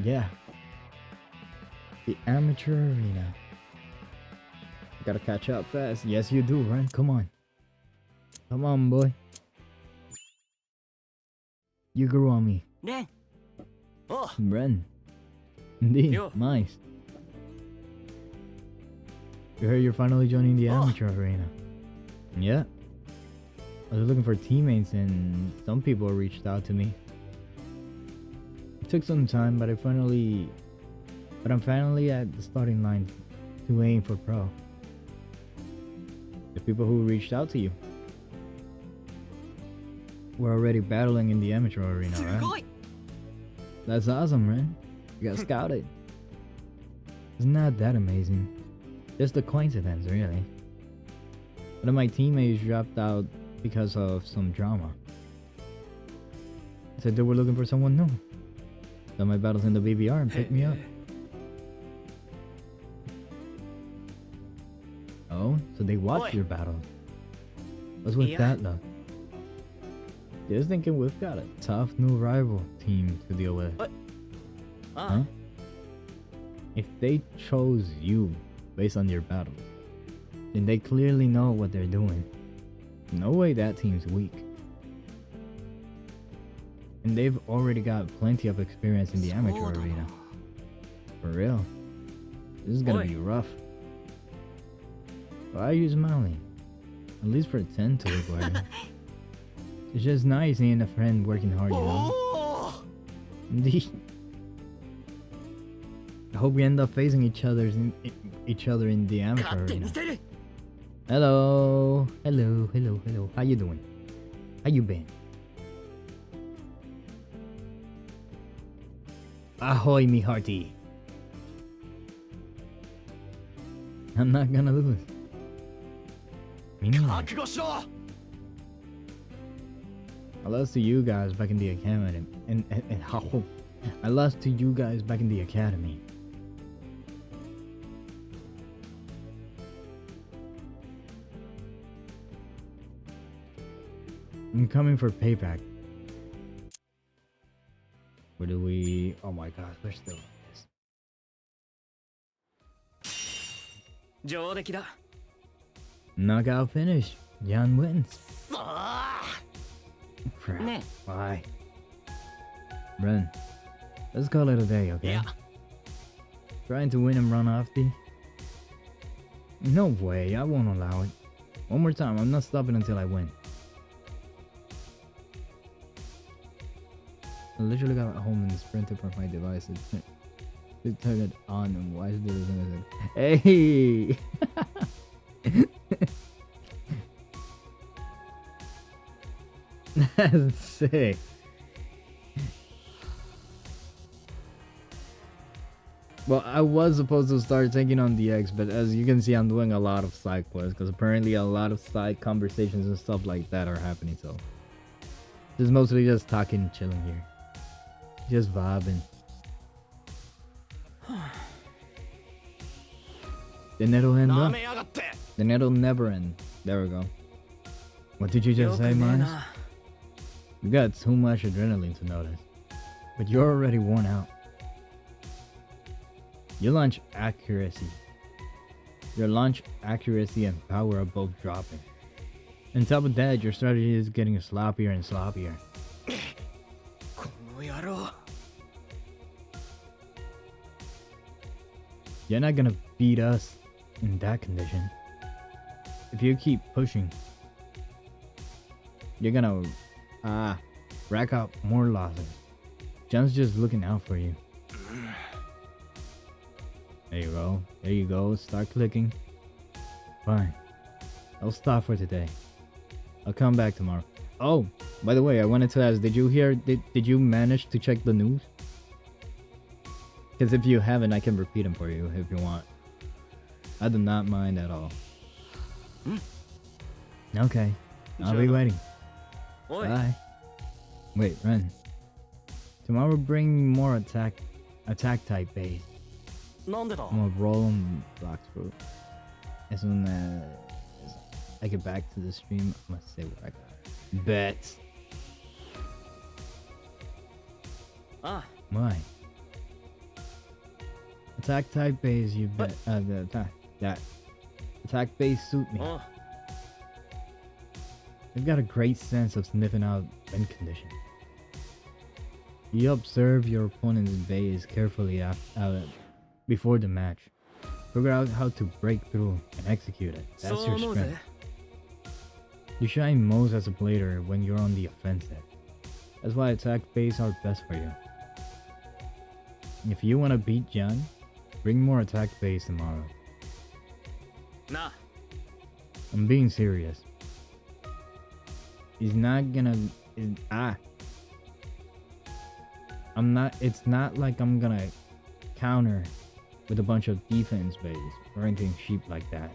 Yeah. The amateur arena. Gotta catch up fast. Yes, you do, Ren. Come on. Come on, boy. You grew on me. レンおう Ren. Indeed. Yo. Nice. You heard you're finally joining the Oh. amateur arena. Yeah. I was looking for teammates and some people reached out to me. It took some time, but I'm finally at the starting line to aim for pro. The people who reached out to you were already battling in the amateur arena, す right? ごい That's awesome, man. You got scouted. It's not that amazing. Just a coincidence, really. One of my teammates dropped out because of some drama. Said they were looking for someone new. Done my battles in the BBR and picked me up. Oh, so they watched Oi. your battles. What's with Yeah. that, though? Just thinking we've got a tough new rival team to deal with. あ Huh? If they chose you based on your battles, then they clearly know what they're doing. No way that team's weak. And they've already got plenty of experience in the amateur そうだな arena. For real. This is gonna Oi. be rough. Why are you smiling? At least pretend to look worried. It's just nice seeing a friend working hard, you know? おお Indeed. I hope we end up facing each other in the amateur 勝ってみ arena. せる Hello. How you doing? How you been? Ahoy, me hearty. I'm not gonna lose. Me neither. 覚悟しろ I lost to you guys back in the academy. And I lost to you guys back in the academy. I'm coming for payback. Where do we... Oh my gosh, we're still on this. 上出来だ Knockout finish. Jan wins. さあ Crap. Ne. Why? Ren, let's call it a day, okay? Yeah. Trying to win and run off the... No way, I won't allow it. One more time, I'm not stopping until I win. I literally got home and sprinted from my device to turn it on, and why is there Hey! That's sick. Well, I was supposed to start taking on DX, but as you can see, I'm doing a lot of side quests because apparently a lot of side conversations and stuff like that are happening. So, this is mostly just talking and chilling here, just vibing. Then it'll end な up. めやがって Then it'll never end. There we go. What did you just say, よくねえ Miles? な You got too much adrenaline to notice, but you're already worn out. Your launch accuracy and power are both dropping. On top of that, your strategy is getting sloppier and sloppier. この野郎 You're not gonna beat us in that condition. If you keep pushing, you're gonna rack up more losses. John's just looking out for you. There you go. There you go. Start clicking. Fine. I'll stop for today. I'll come back tomorrow. Oh, by the way, I wanted to ask, did you hear, did you manage to check the news? Because if you haven't, I can repeat them for you if you want. I do not mind at all. Okay. I'll be waiting. おい Bye. Wait, Ren. Tomorrow bring more attack type base. なんでだ I'm gonna roll them blocks for as soon as I get back to the stream. I'm gonna say what I got. Bet. あ Why? Attack type base, you bet. That attack base suit me. あ They've got a great sense of sniffing out win condition. You observe your opponent's base carefully before the match. Figure out how to break through and execute it. That's そう your 思うぜ strength. You shine most as a blader when you're on the offensive. That's why attack base are best for you. If you want to beat John, bring more attack base tomorrow. な I'm being serious. He's not gonna... It's not like I'm gonna counter with a bunch of defense base or anything cheap like that.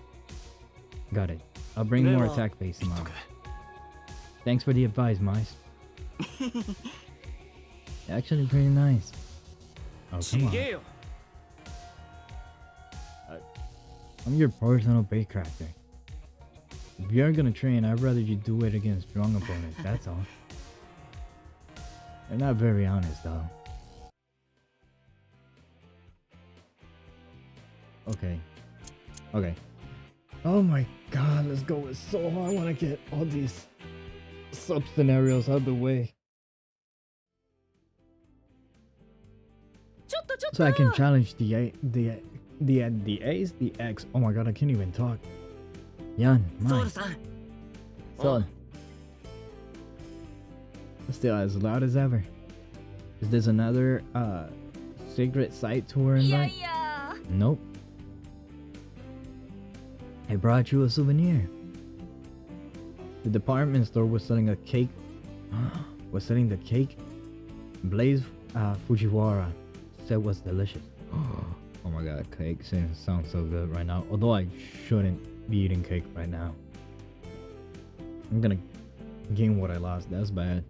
Got it. I'll bring more attack base 言っと tomorrow. く Thanks for the advice, Mice. Actually pretty nice. Oh, ち come げ on. えよ I'm your personal bait crafter. If you're gonna train, I'd rather you do it against strong opponents, that's all. They're not very honest, though. Okay. Okay. Oh my god, let's go with Soul. I want to get all these sub scenarios out of the way. ちょっとちょっ So I can と challenge the A's, the X. Oh my god, I can't even talk. Yan, ソウ mine. ルさん Son. Still as loud as ever. Is this another secret site tour いや invite? いや Nope. I brought you a souvenir. The department store was selling a cake. Was selling the cake. Blaze Fujiwara said was delicious. Oh my god, cake sounds so good right now. Although I shouldn't be eating cake right now. I'm gonna gain what I lost. That's bad.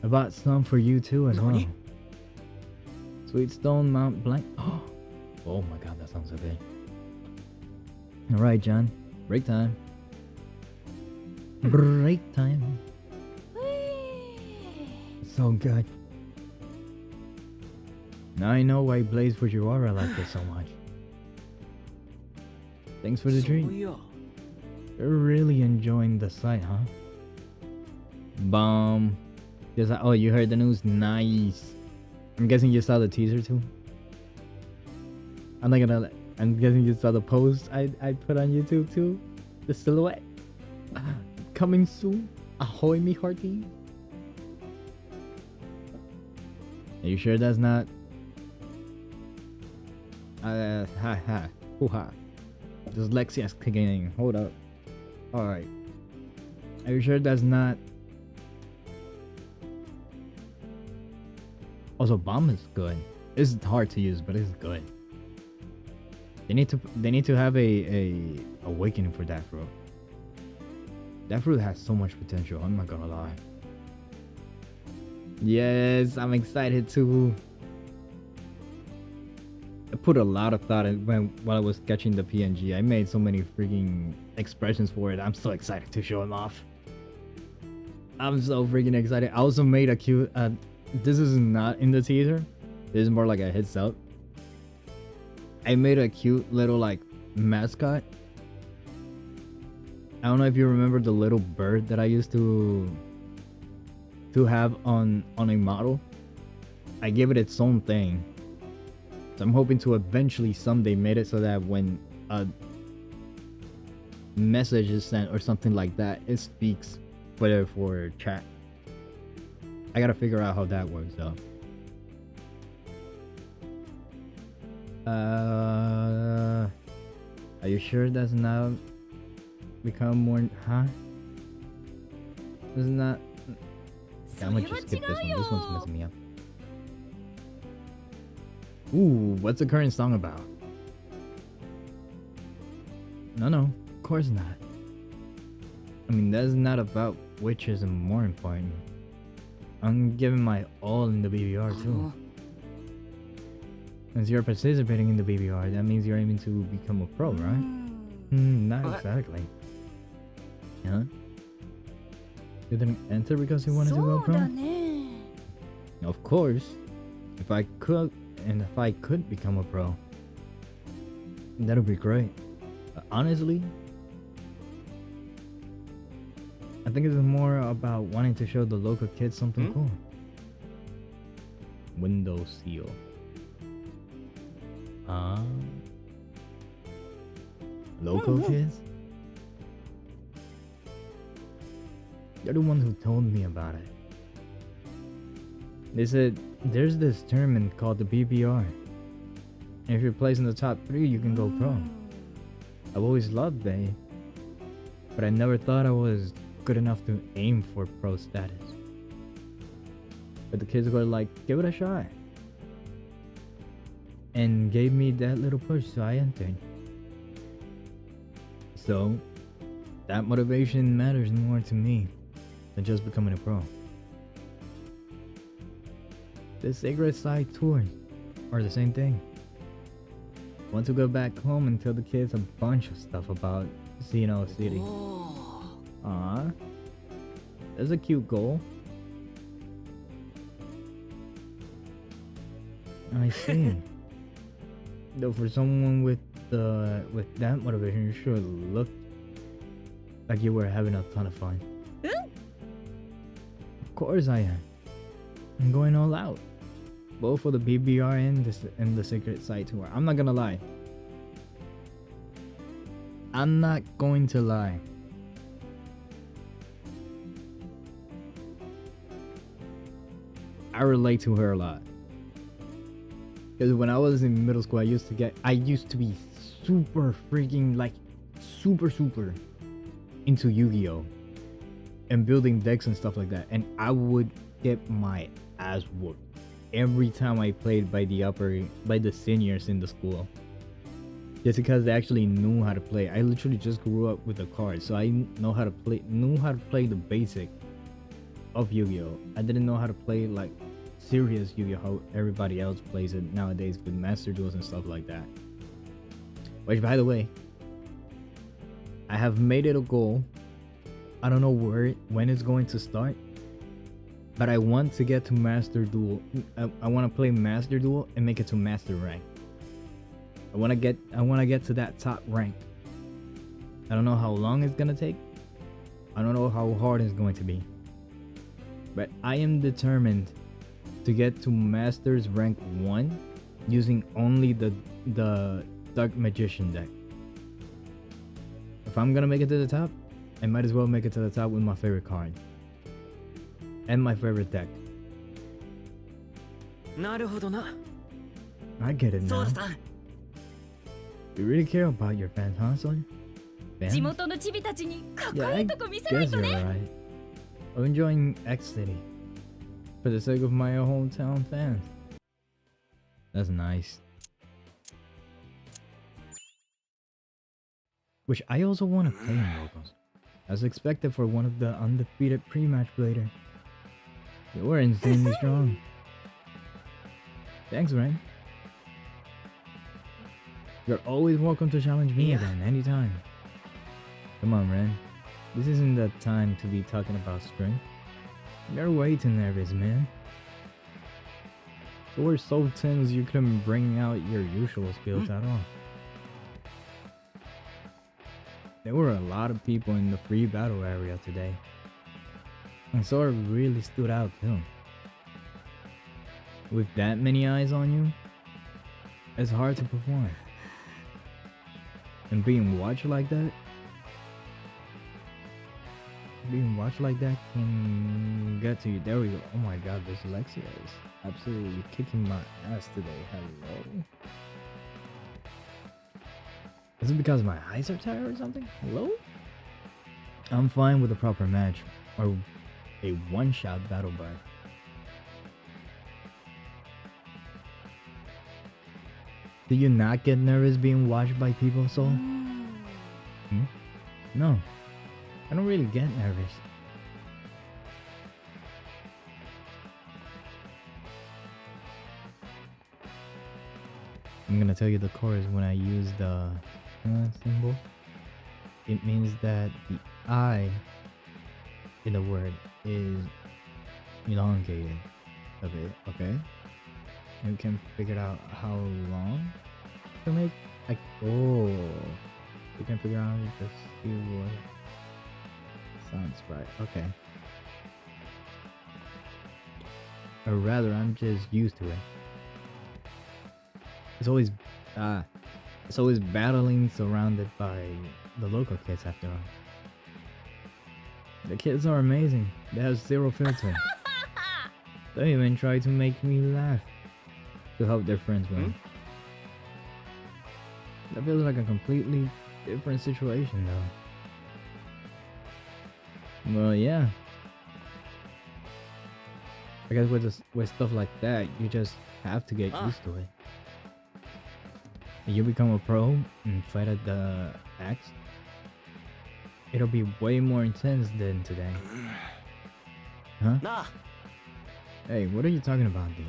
I bought some for you too as well. Nani? Sweet Stone Mount Blanc. Oh my god, that sounds so good. Alright, John. Break time. Break time. So good. Now I know why Blaze Fujiwara liked it so much. Thanks for the treat. そういや You're really enjoying the site, huh? Bomb. Oh, you heard the news? Nice. I'm guessing you saw the teaser too? I'm guessing you saw the post I put on YouTube too? The silhouette. Coming soon. Ahoy me hearty. Are you sure that's not... ha. Hoo-ha. Dyslexia's kicking in. Hold up. Alright. Are you sure that's not... Also, bomb is good. It's hard to use, but it's good. They need to have a awakening for that fruit. That fruit has so much potential, I'm not gonna lie. Yes, I'm excited too. I put a lot of thought in while I was sketching the PNG. I made so many freaking expressions for it. I'm so excited to show them off. I'm so freaking excited. I also made a cute... this is not in the teaser. This is more like a heads up. I made a cute little like mascot. I don't know if you remember the little bird that I used to have on a model. I gave it its own thing. So I'm hoping to eventually someday make it so that when a message is sent or something like that, it speaks for chat. I gotta figure out how that works though. Are you sure that's not become more, huh? This is not... Yeah, I'm gonna just skip this one. This one's messing me up. Ooh, what's the current song about? No, of course not. I mean, that's not about which is more important. I'm giving my all in the BBR too. Since you're participating in the BBR, that means you're aiming to become a pro, right? Not exactly. Huh? You didn't enter because you wanted to go pro? Of course. If I could become a pro, that would be great. Honestly, I think it's more about wanting to show the local kids something cool. Window seal. Local kids? You're the one who told me about it. They said there's this tournament called the BBR. And if you're placed in the top 3, you can go pro. I've always loved Bay, but I never thought I was good enough to aim for pro status. But the kids were like, give it a shot. And gave me that little push, so I entered. So, that motivation matters more to me than just becoming a pro. The Sacred Side tours are the same thing. I want to go back home and tell the kids a bunch of stuff about Xeno City. Aww. That's a cute goal. I see. Though for someone with that motivation, you sure looked like you were having a ton of fun. Of course I am. I'm going all out. Both for the BBR and the Secret Site tour. I'm not gonna lie. I'm not going to lie. I relate to her a lot. Because when I was in middle school, I used to be super freaking, like, super into Yu-Gi-Oh! And building decks and stuff like that. And I would get my ass whooped every time I played by the seniors in the school. Just because they actually knew how to play. I literally just grew up with the cards, so I knew how to play the basic of Yu-Gi-Oh! I didn't know how to play like serious Yu-Gi-Oh! How everybody else plays it nowadays with master duels and stuff like that. Which, by the way, I have made it a goal. I don't know when it's going to start, but I want to get to master duel. I want to play master duel and make it to master rank. I want to get to that top rank. I don't know how long it's gonna take. I don't know how hard it's going to be. But I am determined to get to Masters rank 1 using only the Dark Magician deck. If I'm gonna make it to the top, I might as well make it to the top with my favorite card. And my favorite deck. なるほどな。 I get it そう now. ださ。 You really care about your fans, huh, son? 地 Fans? 元のチビたちにかっこ Yeah, い I いとこ見せない guess と you're ね。 right. I'm enjoying X City for the sake of my hometown fans. That's nice. Which I also want to play in locals, as expected for one of the undefeated pre-match blader. You were insanely strong. Thanks, Ren. You're always welcome to challenge me Yeah. again, anytime. Come on, Ren. This isn't the time to be talking about strength. You're way too nervous, man. You were so tense you couldn't bring out your usual skills at all. There were a lot of people in the free battle area today. And so it really stood out too. With that many eyes on you, it's hard to perform. And being watched like that can get to you. There we go. Oh my god, this Alexia is absolutely kicking my ass today. Hello? Is it because my eyes are tired or something? Hello? I'm fine with a proper match. Or a one-shot battle bar. Do you not get nervous being watched by people, Soul? No. I don't really get nervous. I'm gonna tell you the chorus when I use the symbol. It means that the I in the word is elongated a bit, okay? And we can figure out how long to make. Like, oh, we can figure out just see what sounds right. Okay. Or rather, I'm just used to it. It's always battling surrounded by the local kids after all. The kids are amazing. They have zero filter. They even try to make me laugh to help their friends win. That feels like a completely different situation though. Well, yeah. I guess with stuff like that, you just have to get used to it. When you become a pro and fight at the X, it'll be way more intense than today. Huh? Nah. Hey, what are you talking about, dude?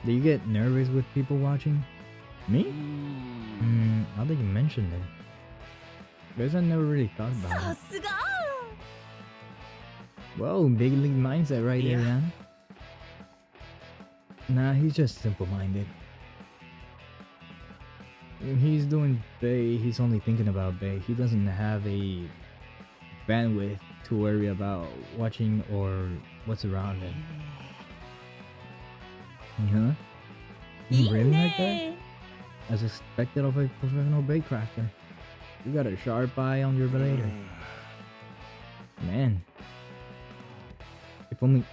Do you get nervous with people watching? Me? Now that you mentioned it. Guess I never really thought about さ it. すが Whoa, big league mindset right there, Yeah. man. Nah, he's just simple-minded. When he's doing Bay, he's only thinking about Bay. He doesn't have a bandwidth to worry about watching or what's around him. Huh? いい Really like that? ね As expected of a professional Bay crafter. You got a sharp eye on your blader. Man. If only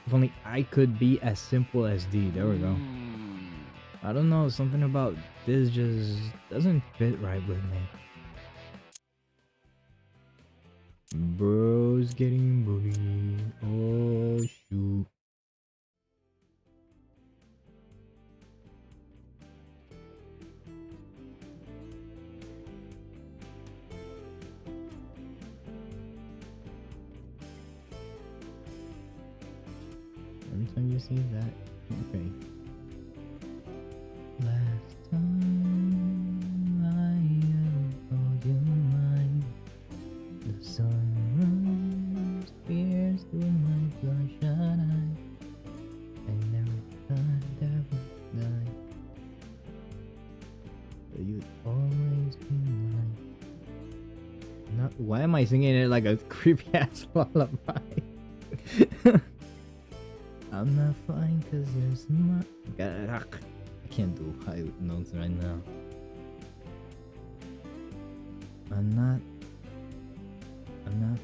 if only I could be as simple as D. There we go. I don't know, something about this just doesn't fit right with me. Bro, Bro's getting bullied. Oh shoot. Every time you see that, okay. Last time I ever called you mine, the sun runs fierce through my bloodshot eye. I never thought that would die, but you'd always be mine. Not, why am I singing it like a creepy ass lullaby? I'm not fine cause you're smart. I can't do high notes right now. I'm not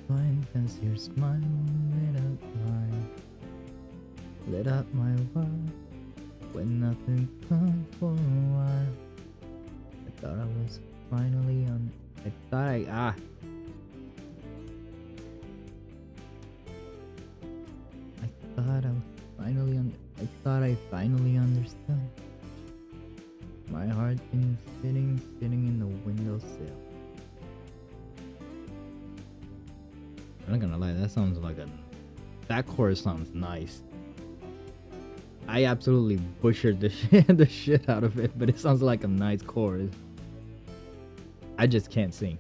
fine cause your smile lit up my world when nothing come for a while. I thought I was finally on. I thought I finally understood. My heart been sitting in the windowsill. I'm not gonna lie, that chorus sounds nice. I absolutely butchered the shit out of it, but it sounds like a nice chorus. I just can't sing.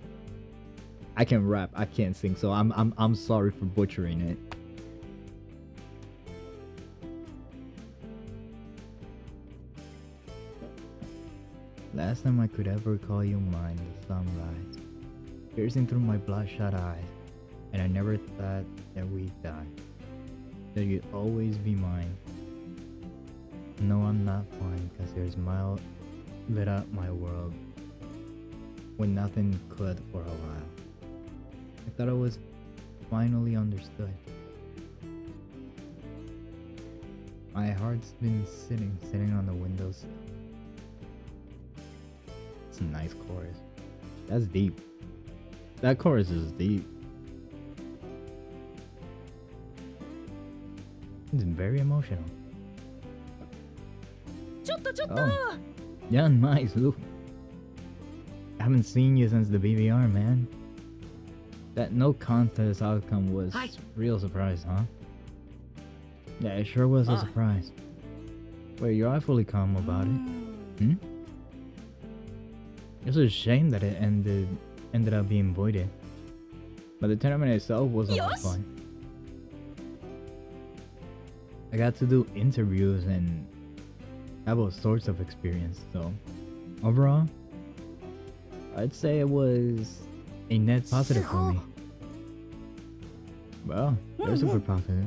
I can rap, I can't sing, so I'm sorry for butchering it. Last time I could ever call you mine, the sunrise, piercing through my bloodshot eyes, and I never thought that we'd die, that you'd always be mine. No, I'm not fine, cause your smile lit up my world when nothing could for a while. I thought I was finally understood. My heart's been sitting on the windowsill. It's a nice chorus. That's deep. That chorus is deep. It's very emotional. Oh. Yeah, nice, Luke. I haven't seen you since the BBR, man. That no contest outcome was real surprise, huh? Yeah, it sure was a surprise. Wait, you're awfully calm about it. It's a shame that it ended up being voided. But the tournament itself was a lot of fun. I got to do interviews and have all sorts of experience, so overall, I'd say it was a net positive for me. Well, they're super positive.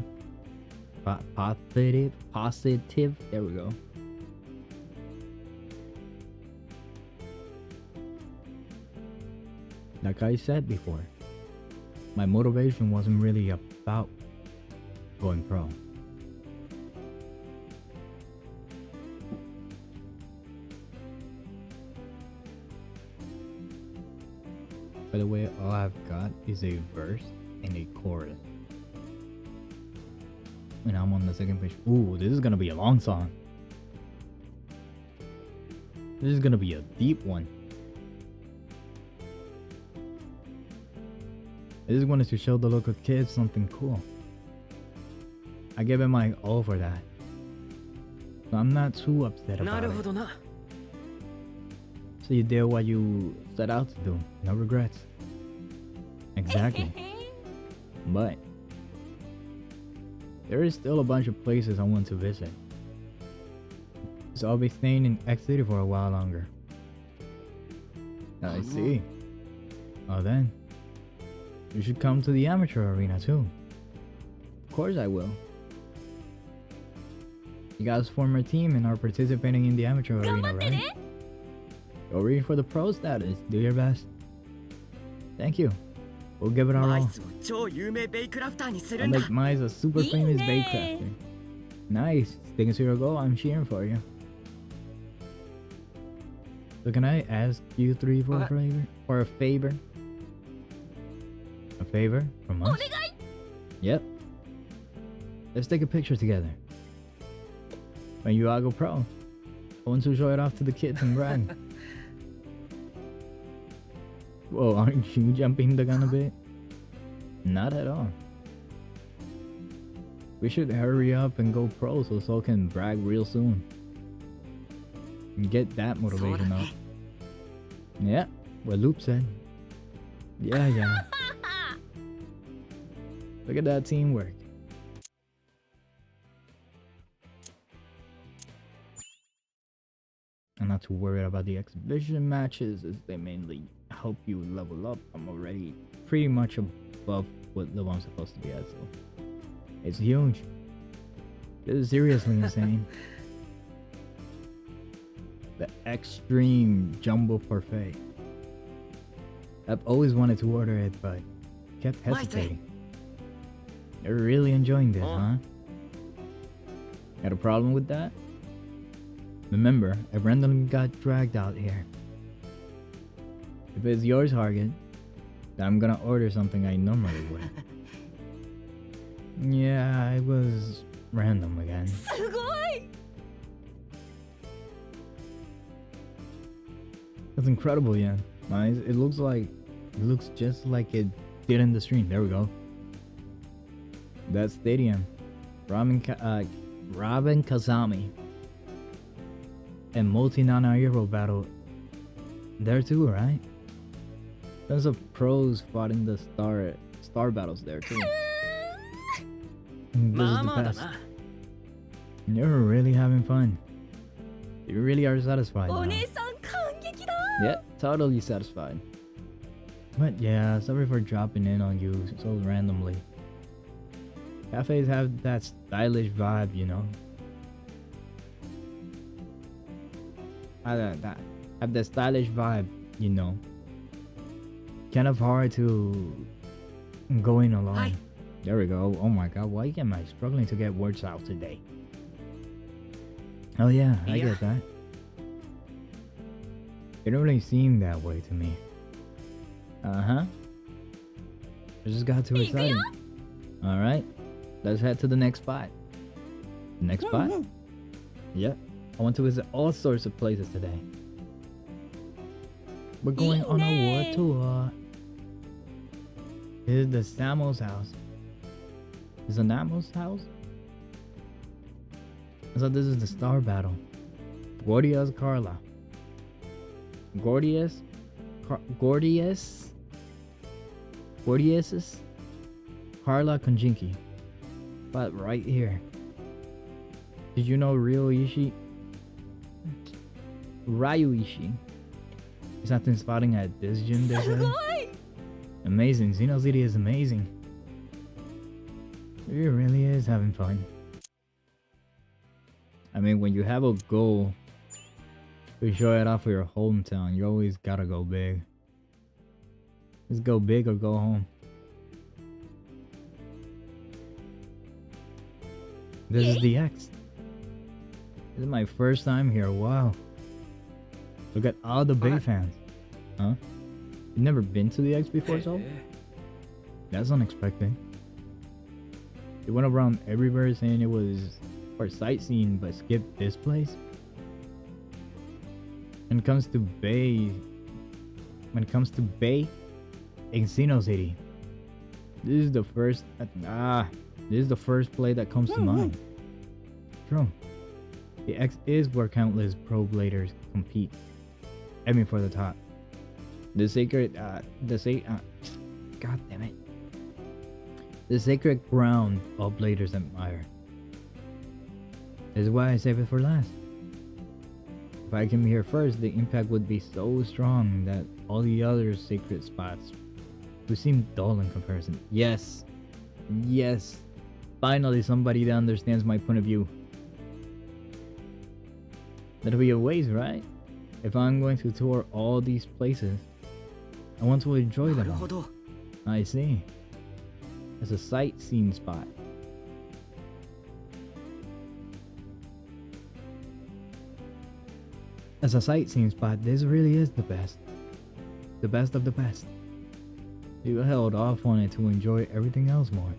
Positive, there we go. Like I said before, my motivation wasn't really about going pro. By the way, all I've got is a verse and a chorus. And I'm on the second page. Ooh, this is gonna be a long song. This is gonna be a deep one. I just wanted to show the local kids something cool. I gave it my all for that. So I'm not too upset about it. So you did what you set out to do. No regrets. Exactly. But there is still a bunch of places I want to visit. So I'll be staying in X City for a while longer. I see. Oh then. You should come to the amateur arena too. Of course I will. You guys form a team and are participating in the amateur arena, right? Go ready for the pro status. Do your best. Thank you. We'll give it our all. I'll make Mize a super famous bake crafter. Nice. Sticking to your goal, I'm cheering for you. So can I ask you three for a favor? A favor from us? Yep. Let's take a picture together. When you all go pro. I want to show it off to the kids and brag. Whoa, aren't you jumping the gun a bit? Not at all. We should hurry up and go pro so Sol can brag real soon. And get that motivation up. Yeah, what Loop said. Yeah. Look at that teamwork. I'm not too worried about the exhibition matches as they mainly help you level up. I'm already pretty much above what level I'm supposed to be at, so it's huge. This is seriously insane. The extreme jumbo parfait. I've always wanted to order it, but kept hesitating. You're really enjoying this, huh? Got a problem with that? Remember, I randomly got dragged out here. If it's your target, then I'm gonna order something I normally would. Yeah, it was random again. すごい That's incredible, yeah. It looks just like it did in the stream. There we go. That stadium. Robin Kazami. And Multi-Nana EvoBattle there too, right? Tons of pros fought in the star battles there too. This is the best. You're really having fun. You really are satisfied now. お姉さん感激だ Yeah, totally satisfied. But yeah, sorry for dropping in on you so randomly. Cafes have that stylish vibe, you know. Have that stylish vibe, you know. Kind of hard to go in alone. Hi. There we go. Oh my god, why am I struggling to get words out today? Oh yeah, I get that. It don't really seem that way to me. I just got too excited. Alright, let's head to the next spot. Next spot? Yep. I want to visit all sorts of places today. We're going on a world tour. This is the Samo's house. Is it Namo's house? So this is the star battle. Gordia's Carla. Gordia's Carla Konjinki. But right here. Did you know Ryu Ishii is nothing spotting at this gym, they す say? ごい Amazing. Xeno City is amazing. It really is having fun. I mean, when you have a goal to show it off for your hometown, you always gotta go big. Just go big or go home. This is the X. This is my first time here. Wow. Look at all the Bay fans. Huh? You've never been to the X before, so? That's unexpected. They went around everywhere saying it was for sightseeing, but skipped this place. When it comes to Bay in Xeno City, this is the first play that comes to mind. True. The X is where countless pro bladers compete, aiming for the top. The sacred ground all bladers admire. This is why I save it for last. If I came here first, the impact would be so strong that all the other sacred spots would seem dull in comparison. Yes. Finally somebody that understands my point of view. That'll be a waste, right? If I'm going to tour all these places, I want to enjoy them all. I see. It's a sightseeing spot. As a sightseeing spot, this really is the best. The best of the best. You held off on it to enjoy everything else more.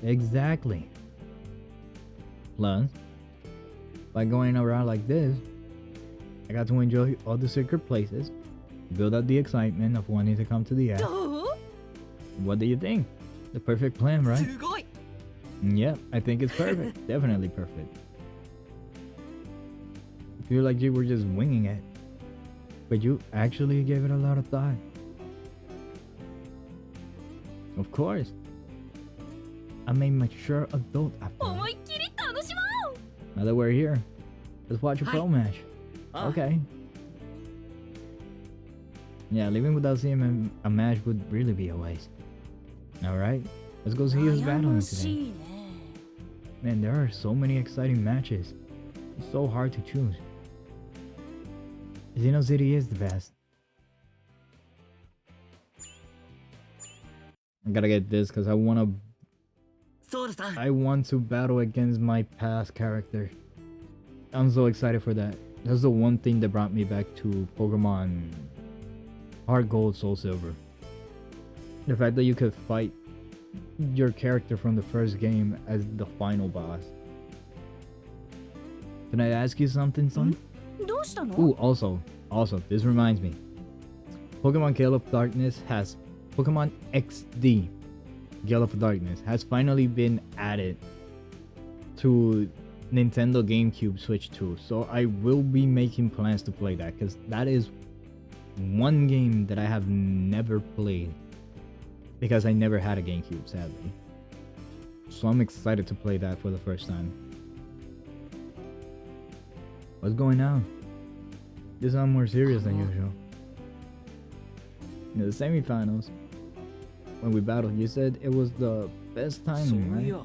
Exactly. Plus, by going around like this, I got to enjoy all the secret places, build up the excitement of wanting to come to the app. どう What do you think? The perfect plan, right? すごい Yeah, I think it's perfect. Definitely perfect. I feel like you were just winging it, but you actually gave it a lot of thought. Of course. I'm a mature adult after all. 思いっきり楽しもう Now that we're here, let's watch a pro match. ああ Okay. Yeah, leaving without seeing a match would really be a waste. Alright, let's go see who's 悩 battling ま today. しいね Man, there are so many exciting matches. It's so hard to choose. Xeno City is the best. I gotta get this because I want ソウルさん to battle against my past character. I'm so excited for that. That's the one thing that brought me back to Pokemon Heart Gold, Soul Silver. The fact that you could fight your character from the first game as the final boss. Can I ask you something, son? どうしたの Ooh, also, this reminds me. Pokemon Gale of Darkness has Pokemon XD Gale of Darkness has finally been added to Nintendo GameCube Switch 2. So I will be making plans to play that because that is one game that I have never played because I never had a GameCube, sadly. So I'm excited to play that for the first time. What's going on? This sounds more serious than usual. In the semifinals, when we battled, you said it was the best そう timing, い right? や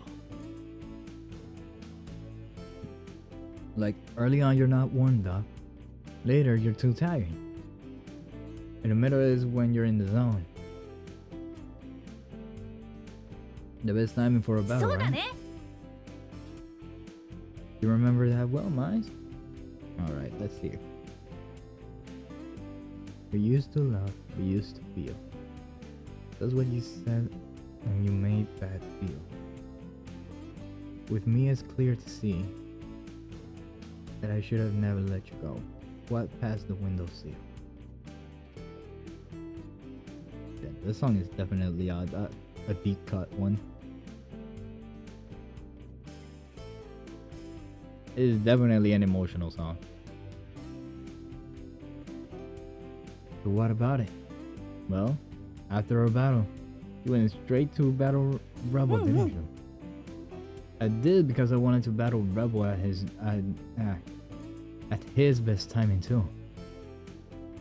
Like early on, you're not warmed up. Later, you're too tired. In the middle is when you're in the zone. The best timing for a そ battle, うだ right? ね You remember that well, Mice? Alright, let's see. We used to love, we used to feel. That's what you said when you made that feel. With me, it's clear to see that I should have never let you go. What past the window sill? Yeah, this song is definitely a deep cut one. It is definitely an emotional song. So what about it? Well, after our battle, you went straight to battle Rebel, didn't you? I did because I wanted to battle Rebel at his best timing too.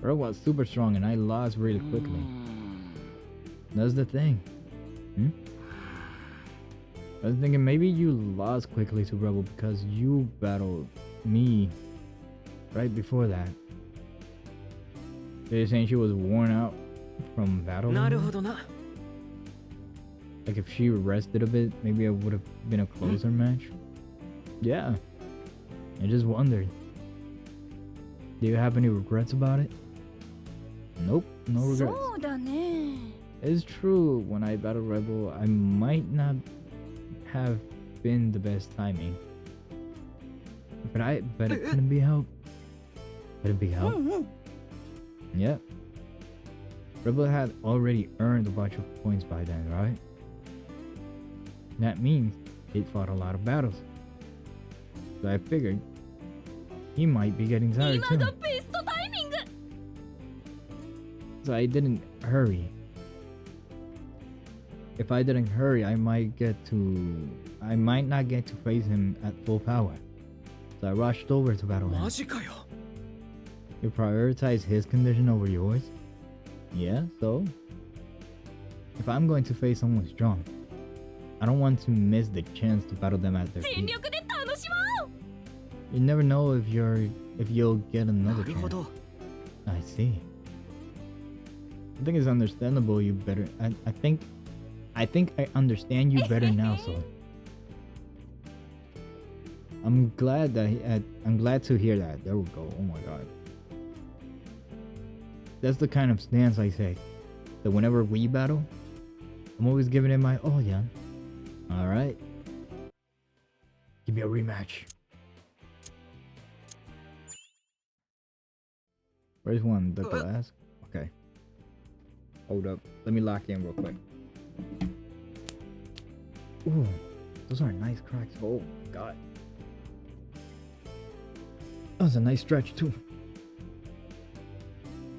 Rebel was super strong and I lost really quickly. That's the thing. I was thinking maybe you lost quickly to Rebel because you battled me right before that. They're saying she was worn out from battling. なるほどな Like if she rested a bit, maybe it would have been a closer match. Yeah. I just wondered. Do you have any regrets about it? Nope, no regrets. そうだね It's true, when I battled Rebel, I might not have been the best timing. But it couldn't be helped. Couldn't be helped. Yep. Rebel had already earned a bunch of points by then, right? That means he fought a lot of battles. So I figured he might be getting tired 今 too. がベストタイミング So I didn't hurry. If I didn't hurry, I might not get to face him at full power. So I rushed over to battle him. マジかよ You prioritize his condition over yours? Yeah, so? If I'm going to face someone strong, I don't want to miss the chance to battle them at their 全 peak. 力で楽しもう You never know if you'll get な another るほ chance. ど I see. I think it's understandable you better I think I understand you better now, so I'm glad to hear that. There we go. Oh my god. That's the kind of stance I take. That whenever we battle, I'm always giving it my all, yeah. Alright. Give me a rematch. Where's one? The glass? Okay. Hold up. Let me lock in real quick. Ooh. Those are nice cracks. Oh my god. That was a nice stretch too.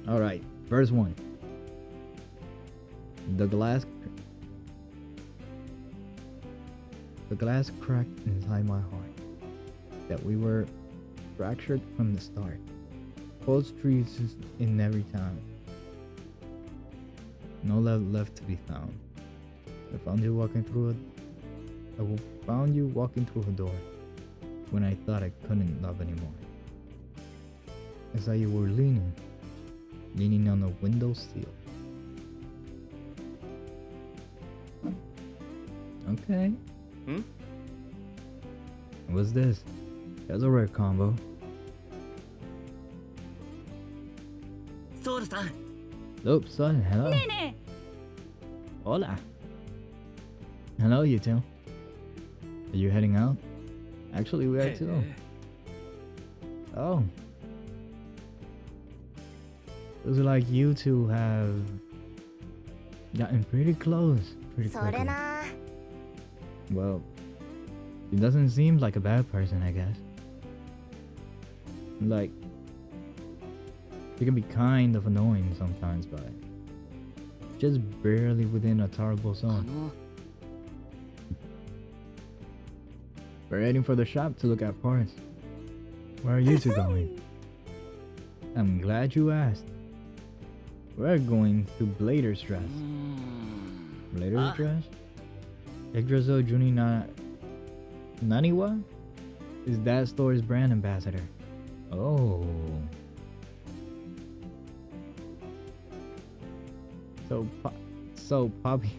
Alright. First one. The glass cracked inside my heart. That we were fractured from the start. Both streets in every town. No love left to be found. I found you walking through a door when I thought I couldn't love anymore. I saw you were leaning on a window sill. Okay. What's this? That's a rare combo. ソウルさん Oops, son, hello. ねえね Hola. Hello, you two. Are you heading out? Actually, we are too. Oh. Looks like you two have gotten pretty close pretty それ quickly. な Well, he doesn't seem like a bad person, I guess. Like, he can be kind of annoying sometimes, but just barely within a tolerable あ zone. の We're heading for the shop to look at parts. Where are you two going? I'm glad you asked. We're going to Blader's dress. うーん Blader's Ah. dress? Yggdrasil Juni Naniwa is that store's brand ambassador. Oh. So Poppy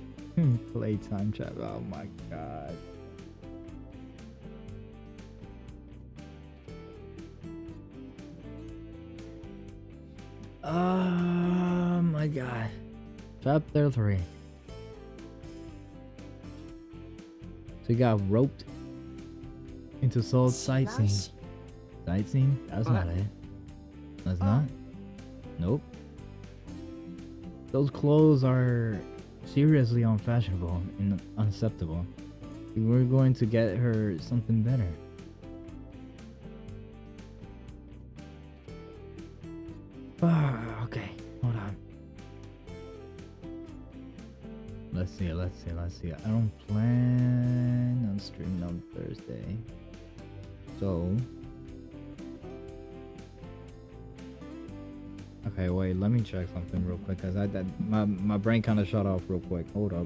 playtime chat. Oh my god. Oh my god. Chapter 3. So he got roped into Seoul's sightseeing. 違うし Sightseeing? That's not it. That's not? Nope. Those clothes are seriously unfashionable and unacceptable. We're going to get her something better. Ah, okay, hold on. Let's see. I don't plan on streaming on Thursday. So... Okay, wait, let me check something real quick, cause my brain kind of shut off real quick. Hold up.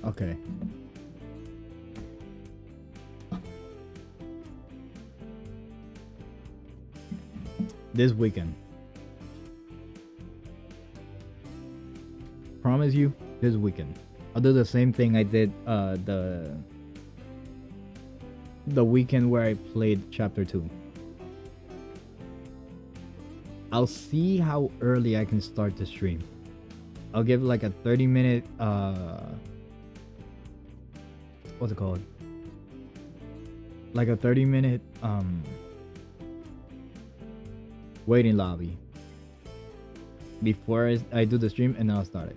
Okay. This weekend. Promise you, this weekend. I'll do the same thing I did the weekend where I played chapter 2. I'll see how early I can start the stream. I'll give like a 30-minute what's it called? Like a 30-minute waiting lobby before I do the stream, and then I'll start it.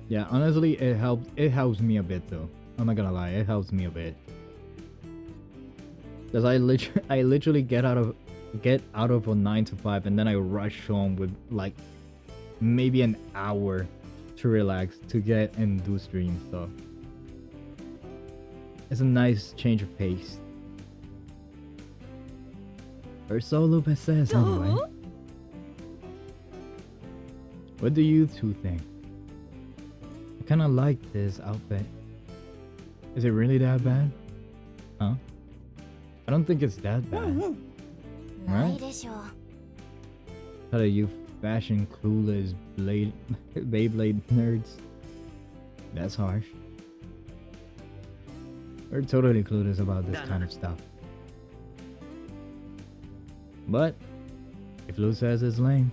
Yeah, honestly, it helps me a bit though. I'm not gonna lie, it helps me a bit. Cause I literally get out of a 9 to 5 and then I rush home with like maybe an hour to relax to get and do streams, so it's a nice change of pace. Or so Lopez says anyway. What do you two think? I kinda like this outfit. Is it really that bad? Huh? I don't think it's that bad. ないでしょう。 How are you fashion clueless Beyblade nerds? That's harsh. We're totally clueless about this kind of stuff. But if Lou says it's lame,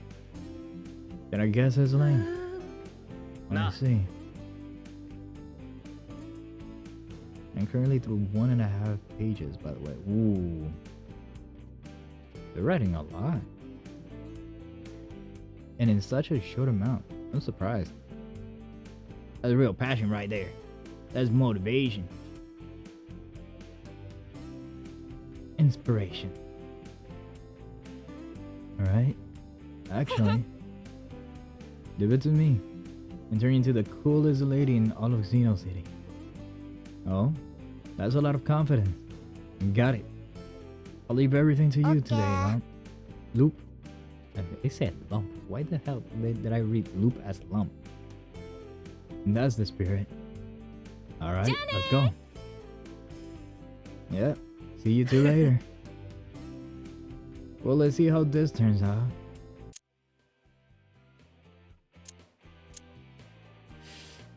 then I guess it's lame. Let me see. I'm currently through 1.5 pages, by the way. Ooh. They're writing a lot. And in such a short amount. I'm surprised. That's real passion right there. That's motivation. Inspiration. Alright. Actually, give it to me. And turn into the coolest lady in all of Xeno City. Oh, that's a lot of confidence. Got it. I'll leave everything to you today, Lump. Loop. They said Lump. Why the hell did I read Loop as Lump? And that's the spirit. Alright, let's go. Yep. See you two later. Well, let's see how this turns out.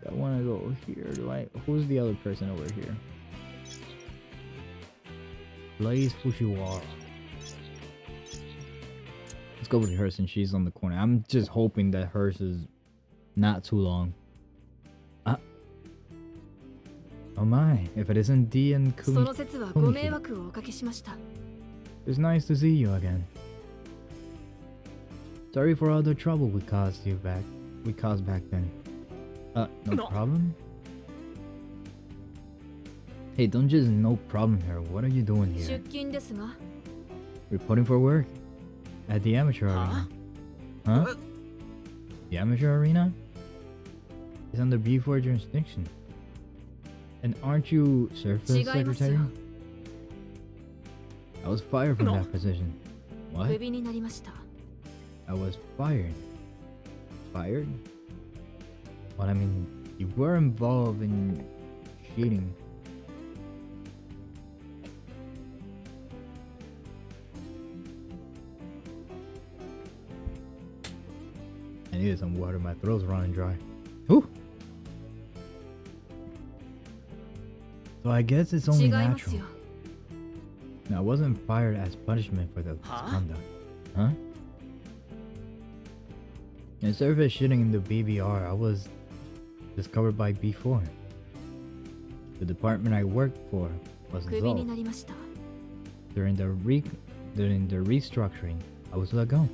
I want to go here. Who's the other person over here? Blaze Fujiwara. Let's go with her since she's on the corner. I'm just hoping that hers is not too long. Oh my, if it isn't D and Kumi. It's nice to see you again. Sorry for all the trouble we caused back then. No problem? Hey, don't just no problem here. What are you doing here? Reporting for work. At the amateur arena. Huh? The amateur arena? It's under B4 jurisdiction. And aren't you surface secretary? I was fired from that position. What? I was fired. Fired? Well, I mean, you were involved in cheating. I needed some water. My throat's running dry. Whew. So I guess it's only natural. Now, I wasn't fired as punishment for the misconduct. Huh? Instead of shooting in the BBR, I was discovered by B4. The department I worked for was dissolved. During the restructuring, I was let go.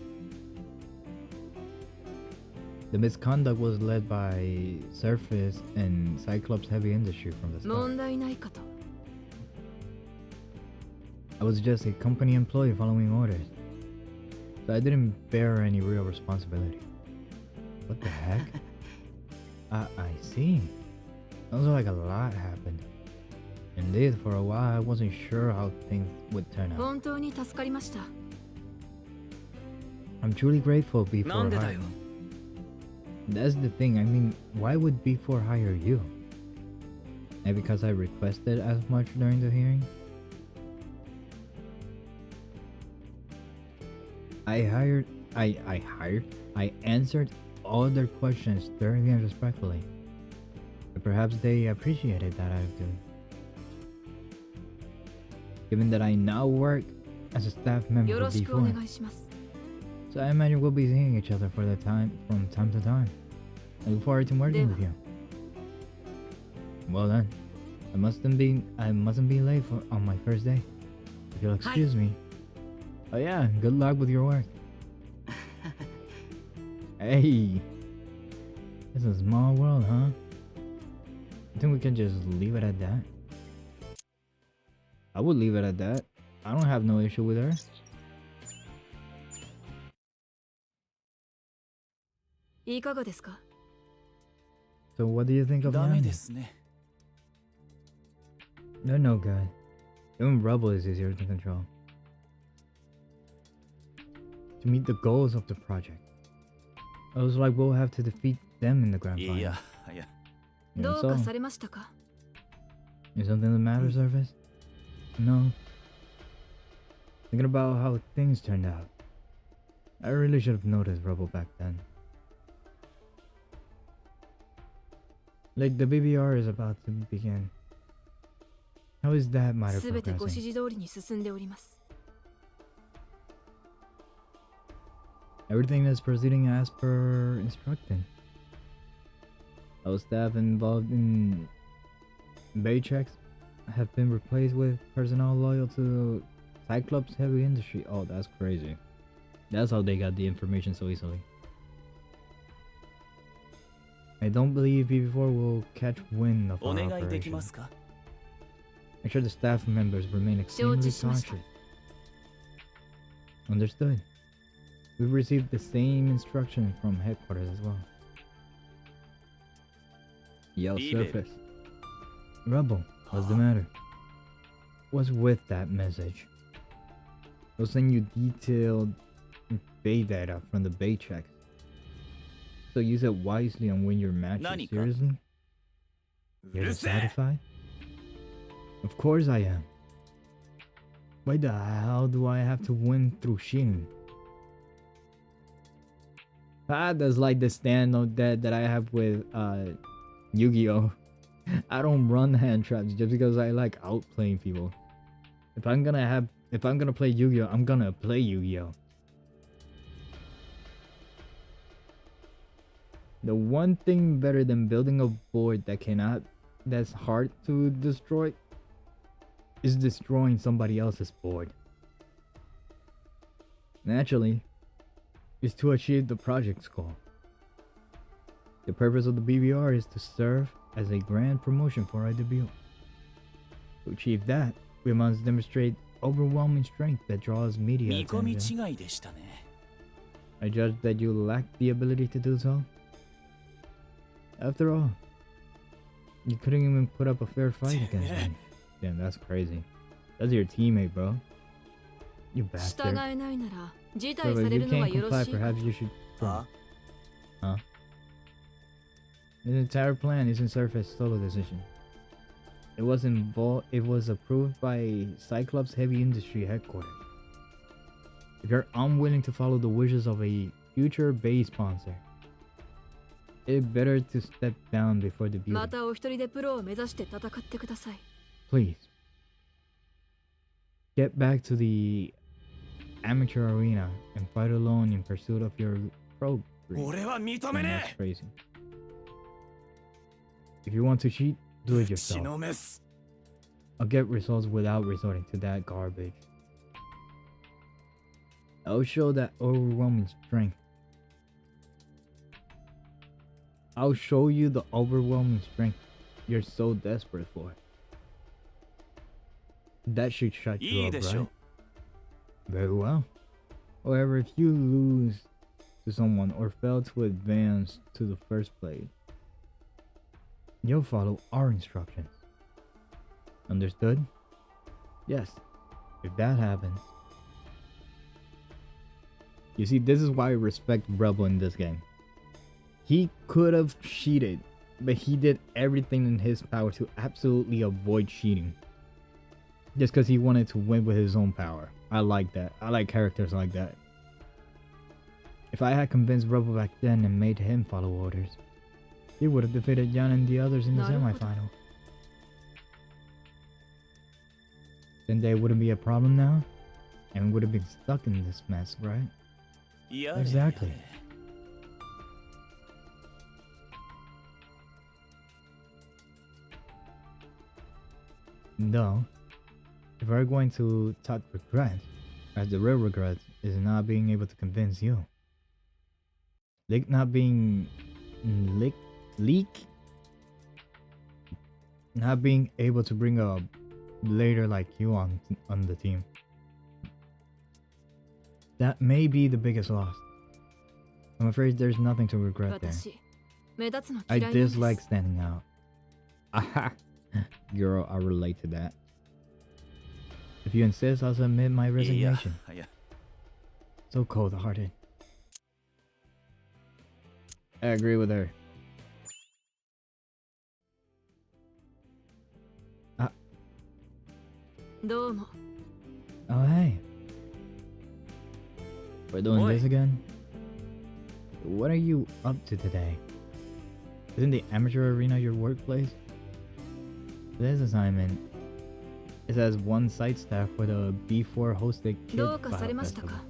The misconduct was led by Surface and Cyclops Heavy Industry from the start. I was just a company employee following orders, so I didn't bear any real responsibility. What the heck? I see. Sounds like a lot happened. Indeed, for a while I wasn't sure how things would turn out. I'm truly grateful B4 hired me. That's the thing, I mean, why would B4 hire you? Maybe because I requested as much during the hearing? I answered all their questions thoroughly and respectfully. But perhaps they appreciated that attitude. Given that I now work as a staff member for B4. So I imagine we'll be seeing each other from time to time. I look forward to working with you. Well then, I mustn't be late on my first day. If you'll excuse me. Oh yeah, good luck with your work. Hey, it's a small world, huh? I think we can just leave it at that. I would leave it at that. I don't have no issue with her. So what do you think of them? They're no good. Even rubble is easier to control. To meet the goals of the project, I was like, we'll have to defeat them in the grand final. Yeah. So, is something the matter, Surface? No. Thinking about how things turned out. I really should have noticed Rebel back then. Like, the BBR is about to begin. How is that matter すべてご指 progressing? 示通りに進んでおります。 Everything is proceeding as per instructed. All staff involved in bay checks have been replaced with personnel loyal to Cyclops heavy industry. Oh, that's crazy. That's how they got the information so easily. I don't believe BB4 will catch wind of our お願いでき operation. ますか Make sure the staff members remain extremely 承知しました。 cautious. Understood. We've received the same instruction from headquarters as well. Yo, Beyblade. surface. Rebel, what's the matter? What's with that message? They'll send you detailed bay data from the bay checks. So use it wisely and win your matches. 何か Seriously? う You're るせえ satisfied? Of course I am. Why the hell do I have to win through cheating? That's like the standout that I have with Yu-Gi-Oh! I don't run hand traps just because I like outplaying people. If I'm gonna play Yu-Gi-Oh! I'm gonna play Yu-Gi-Oh! The one thing better than building a board that's hard to destroy is destroying somebody else's board. Naturally, is to achieve the project's goal. The purpose of the BBR is to serve as a grand promotion for our debut. To achieve that, we must demonstrate overwhelming strength that draws media 見込み attention. 違いでしたね I judge that you lack the ability to do so. After all, you couldn't even put up a fair fight against me. Damn, that's crazy. That's your teammate, bro. You 従 bastard. えないなら辞退 Bro, さ if れ you るのが can't よろ comply, しいか perhaps you should. は The entire plan isn't Surface's solo decision. It was approved by Cyclops Heavy Industry headquarters. If you're unwilling to follow the wishes of a future base sponsor, it's better to step down before the ま beauty. たお一人でプロを目指して戦ってください Please. Get back to the amateur arena and fight alone in pursuit of your pro dream. 俺は認 Man, めね that's crazy. If you want to cheat, do it え血 yourself. のメス I'll get results without resorting to that garbage. I'll show that overwhelming strength. I'll show you the overwhelming strength you're so desperate for. That should shut い you い up, でしょ right? Very well. However, if you lose to someone or fail to advance to the first place, you'll follow our instructions. Understood? Yes. If that happens. You see, this is why I respect Rebel in this game. He could have cheated, but he did everything in his power to absolutely avoid cheating. Just because he wanted to win with his own power. I like that. I like characters like that. If I had convinced Rebel back then and made him follow orders, he would have defeated Jan and the others in the なるほど。 semifinal. Then there wouldn't be a problem now, and we would have been stuck in this mess, right? やれやれ Exactly. Though, if we're going to talk regret, as the real regret is not being able to convince you. Not being able to bring a leader like you on the team. That may be the biggest loss. I'm afraid there's nothing to regret there. 私目立つの I 嫌いなんです dislike standing out. Aha! Girl, I relate to that. If you insist, I'll submit my いや resignation. いや So cold-hearted. I agree with her. どうも Oh, hey. We're doing Oi. this again? What are you up to today? Isn't the amateur arena your workplace? This assignment is as one site staff for the B4 hosted Kid どうかさ File れました Festival. か？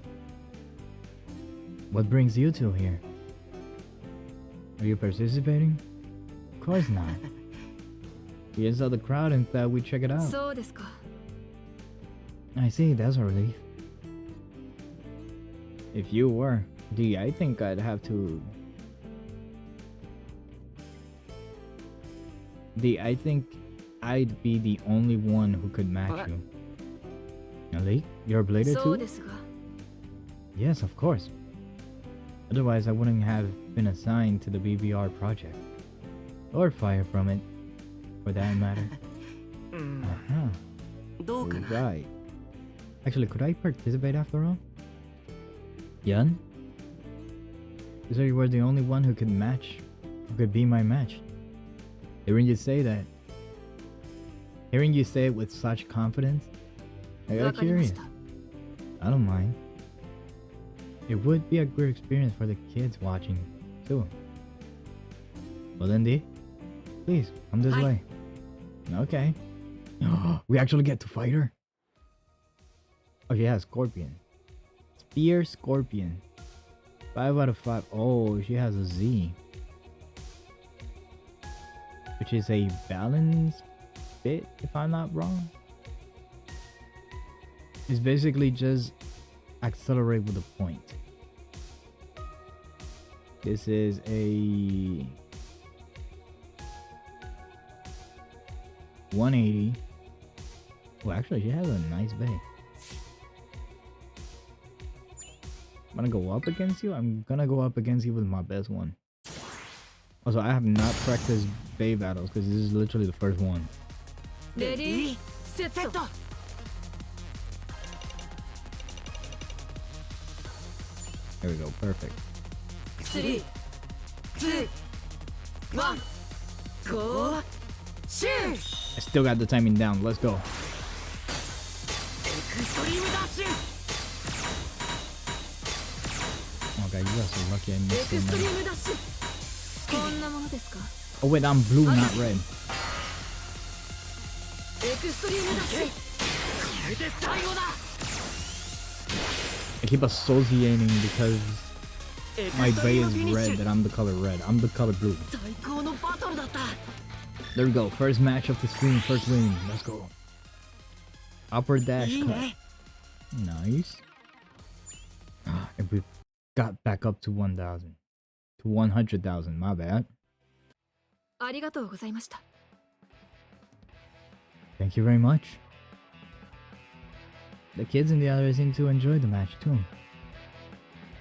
What brings you two here? Are you participating? Of course not. We just saw the crowd and thought we'd check it out. そうですか。 I see, that's a relief. If you were, D, I think I'd have to... D, I think I'd be the only one who could match What? you. Ali, you're a blader そう too? ですが。 Yes, of course. Otherwise, I wouldn't have been assigned to the BBR project. Or fired from it, for that matter. うん Uh-huh. どうかな Right. Actually, could I participate after all? Yun? You said you were the only one who could be my match. Hearing you say it with such confidence, I わ got かりまし curious. た。 I don't mind. It would be a good experience for the kids watching, too. Well then, D, please, come this Hi. way. Okay. We actually get to fight her? Oh, she has Scorpion. Spear Scorpion. 5 out of 5. Oh, she has a Z. Which is a balance bit, if I'm not wrong. It's basically just accelerate with a point. This is a 180. Well, actually, she has a nice bay. I'm gonna go up against you. I'm gonna go up against you with my best one. Also, I have not practiced bay battles because this is literally the first one. レディーセット。 There we go. Perfect. 3、2、1、ゴー、シュー I still got the timing down. Let's go. エクストリームダッシュ Oh god, you got so lucky I エ missed ク so ストリ many. ームダッシュ。こんなものですか？ Oh wait, I'm blue, not red. エクストリームダッシュ。これで最後だ I keep associating because エク my ストリ bay ーム is フィニッシ red ュ that I'm the color red. I'm the color blue. 最高のバトルだった There we go. First match of the stream. First win. Let's go. Upper dash いい cut. ね Nice. And we got back up to 1,000. To 100,000. My bad. ありがとうございました。 Thank you very much. The kids in the other seem to enjoy the match too.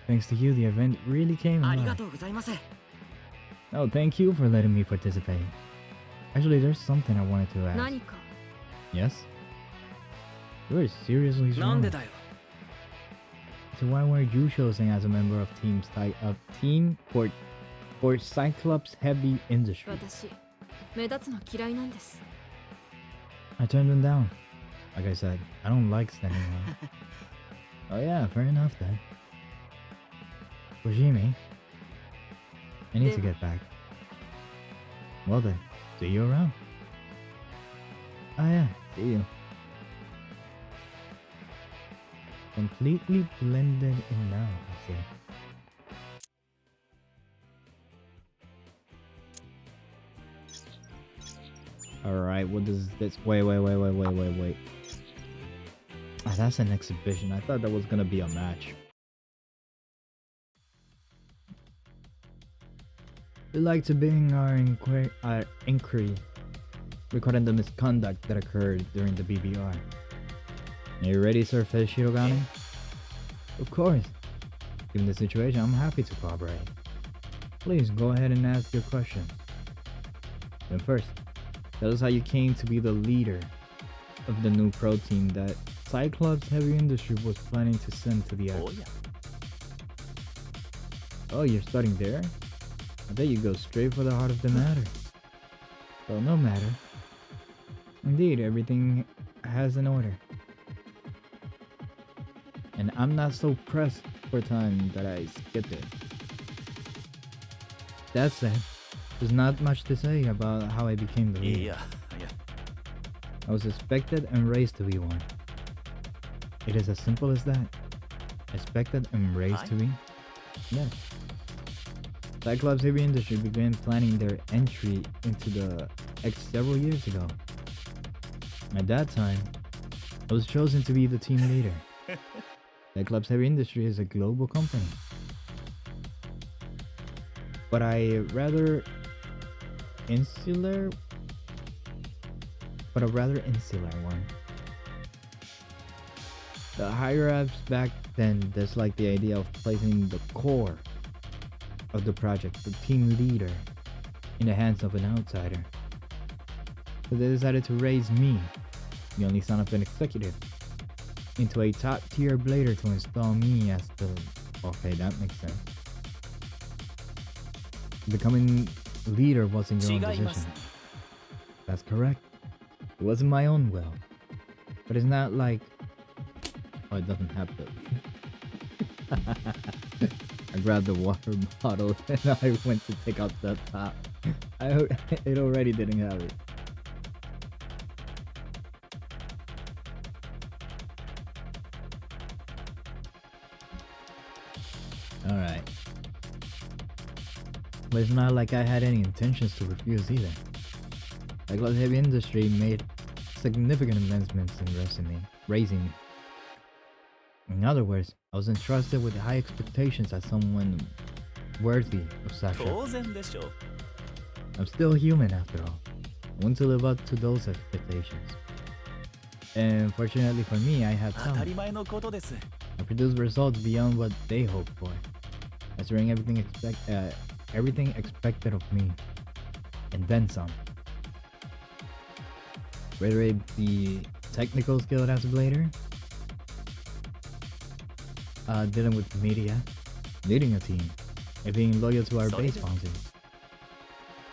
Thanks to you, the event really came ありが alive. とうございます Oh, thank you for letting me participate. Actually, there's something I wanted to ask. 何か？ Yes? You are seriously なん strong. でだよ So why weren't you chosen as a member of team for Cyclops Heavy Industry? 私、目立つの嫌いなんです。 I turned them down. Like I said, I don't like standing around. Oh yeah, fair enough then. Fujimi, I need to get back. Well then, see you around. Oh yeah, see you. Completely blended in now, I see. Alright, what does this... Wait. Ah, that's an exhibition. I thought that was gonna be a match. We'd like to begin our inquiry regarding the misconduct that occurred during the BBR. Are you ready, Sir Shirogane? Of course. Given the situation, I'm happy to cooperate. Please go ahead and ask your question. Then first, tell us how you came to be the leader of the new pro team that Cyclops Heavy Industry was planning to send to the X. おや Oh, you're starting there? I thought you go straight for the heart of the matter. Well, no matter. Indeed, everything has an order. And I'm not so pressed for time that I skipped it. That said, there's not much to say about how I became the い leader. やいや I was expected and raised to be one. It is as simple as that. Expected and raised to be? Yes. Cyclops Heavy Industry began planning their entry into the X several years ago. At that time, I was chosen to be the team leader. Cyclops Heavy Industry is a global company, but a rather insular one. The higher ups back then disliked the idea of placing the core of the project, the team leader, in the hands of an outsider. So they decided to raise me, the only son of an executive, into a top tier blader to install me as the... Okay, that makes sense. Becoming leader wasn't your own 違います decision. That's correct. It wasn't my own will. But it's not like... Oh, it doesn't have to. I grabbed the water bottle and I went to take out the top. It already didn't have it. Alright. But it's not like I had any intentions to refuse either. Cyclops Heavy Industry made significant investments in raising me. In other words, I was entrusted with high expectations as someone worthy of such. 当然でしょう I'm still human after all. I want to live up to those expectations. And fortunately for me, I had 当た some. り前のことです I produced results beyond what they hoped for, answering everything expected of me, and then some. Whether it be technical skill as a blader, dealing with media, leading a team, and being loyal to our base sponsors.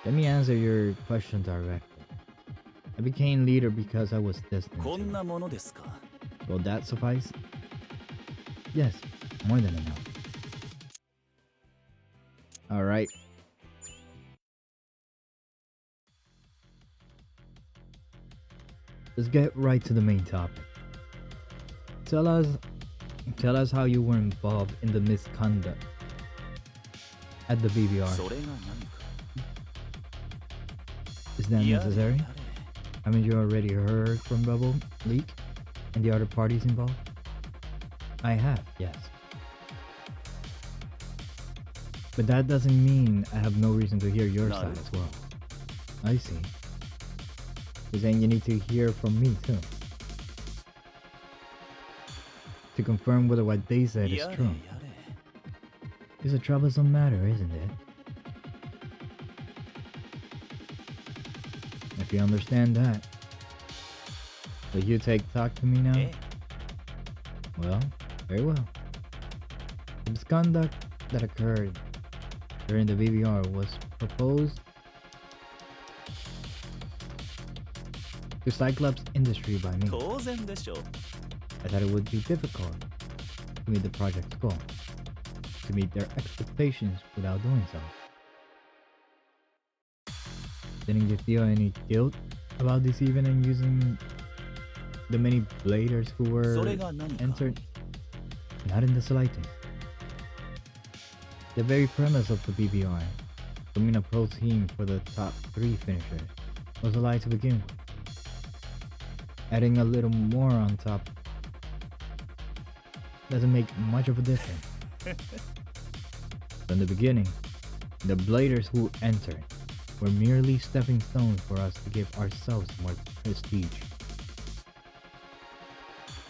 Let me answer your question directly. I became leader because I was destined こん to. なものですか Will that suffice? Yes, more than enough. Alright. Let's get right to the main topic. Tell us how you were involved in the misconduct at the BBR. それが何か Is that いや necessary? やれ Haven't you already heard from Bubble, Leak, and the other parties involved? I have, yes. But that doesn't mean I have no reason to hear your No. side as well. I see. You're saying you need to hear from me too. To confirm whether what they said is やれ true. やれ It's a troublesome matter, isn't it? If you understand that. Will you talk to me now? え Well, very well. The misconduct that occurred during the BBR was proposed to Cyclops Industry by me. 当然でしょう I thought it would be difficult to meet the project's goal, to meet their expectations without doing so. Didn't you feel any guilt about deceiving and using the many bladers who そ were れが何か entered? Not in the slightest. The very premise of the BBR, forming a pro team for the top 3 finishers, was a lie to begin with. Adding a little more on top doesn't make much of a difference. From the beginning, the bladers who entered were merely stepping stones for us to give ourselves more prestige.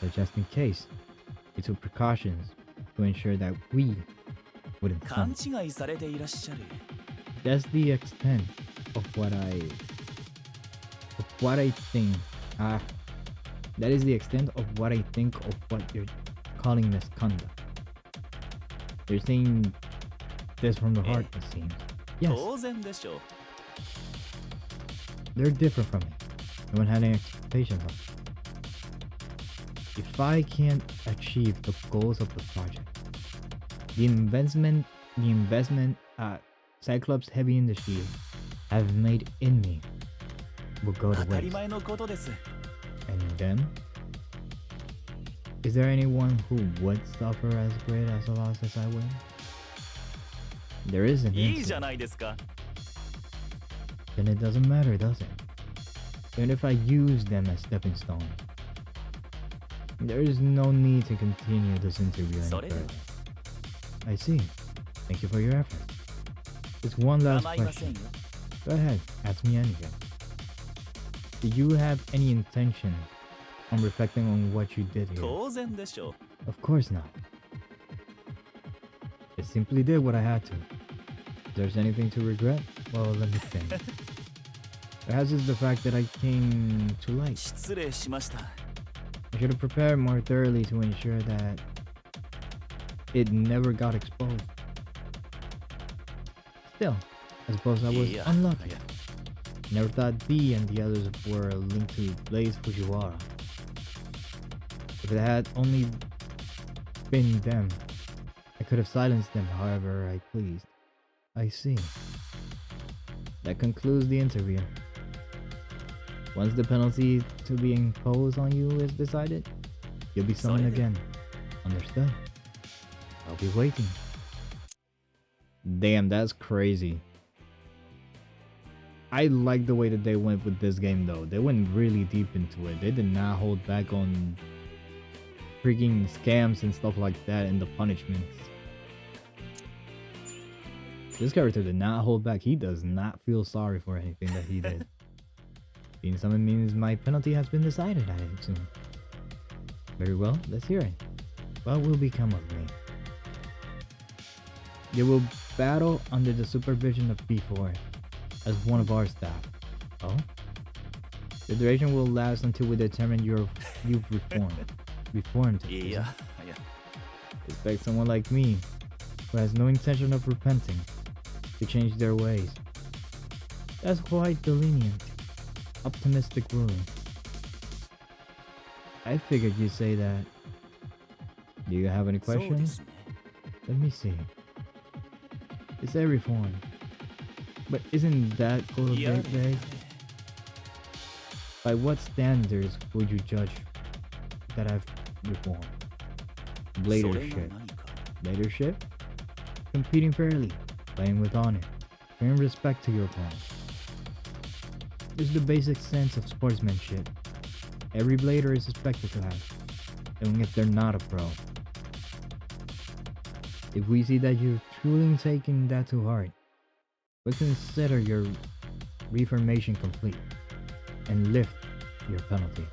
But just in case, we took precautions to ensure that we wouldn't 勘 stumble. 違いされていらっしゃる That's the extent of what I think. That is the extent of what I think of what you're calling misconduct. You're saying this from the heart, it seems. Yes, 当然でしょう they're different from me. No one had any expectations of me. If I can't achieve the goals of the project, the investment Cyclops Heavy Industries have made in me will go to 当たり waste. 前のことです And then, is there anyone who would suffer as great as a loss as I will? There isn't. いい is じゃ there? ないですか Then it doesn't matter, does it? Even if I use them as stepping stones, there is no need to continue this interview any それで further. I see. Thank you for your effort. Just one last 構いません question. よ Go ahead, ask me anything. Do you have any intention on reflecting on what you did here? 当然でしょ Of course not. I simply did what I had to. If there's anything to regret, well, let me think. Perhaps it's the fact that I came too う late. 失礼しました I should have prepared more thoroughly to ensure that it never got exposed. Still, I suppose I was いや unlucky. いや Never thought Dee and the others were linked to Blaze Fujiwara. If it had only been them, I could have silenced them however I pleased. I see. That concludes the interview. Once the penalty to be imposed on you is decided, you'll be summoned Sorry. again. Understood? I'll be waiting. Damn, that's crazy. I like the way that they went with this game though. They went really deep into it. They did not hold back on freaking scams and stuff like that and the punishments. This character did not hold back. He does not feel sorry for anything that he did. Being summoned means my penalty has been decided, I assume. Very well, let's hear it. What will become of me? You will battle under the supervision of B4 as one of our staff. Oh? The duration will last until we determine you've reformed. Reformed. い is や it? いや Expect someone like me, who has no intention of repenting, to change their ways. That's quite the lenient, optimistic ruling. I figured you'd say that. Do you have any そうで questions? すね Let me see. It's a reform. But isn't that a little いや bit vague? By what standards would you judge that I've reformed? それが Bladership. 何か Leadership? Competing fairly, playing with honor, showing respect to your opponent. It's the basic sense of sportsmanship every blader is expected to have, even if they're not a pro. If we see that you've truly taken that to heart, we'll consider your reformation complete and lift your penalty.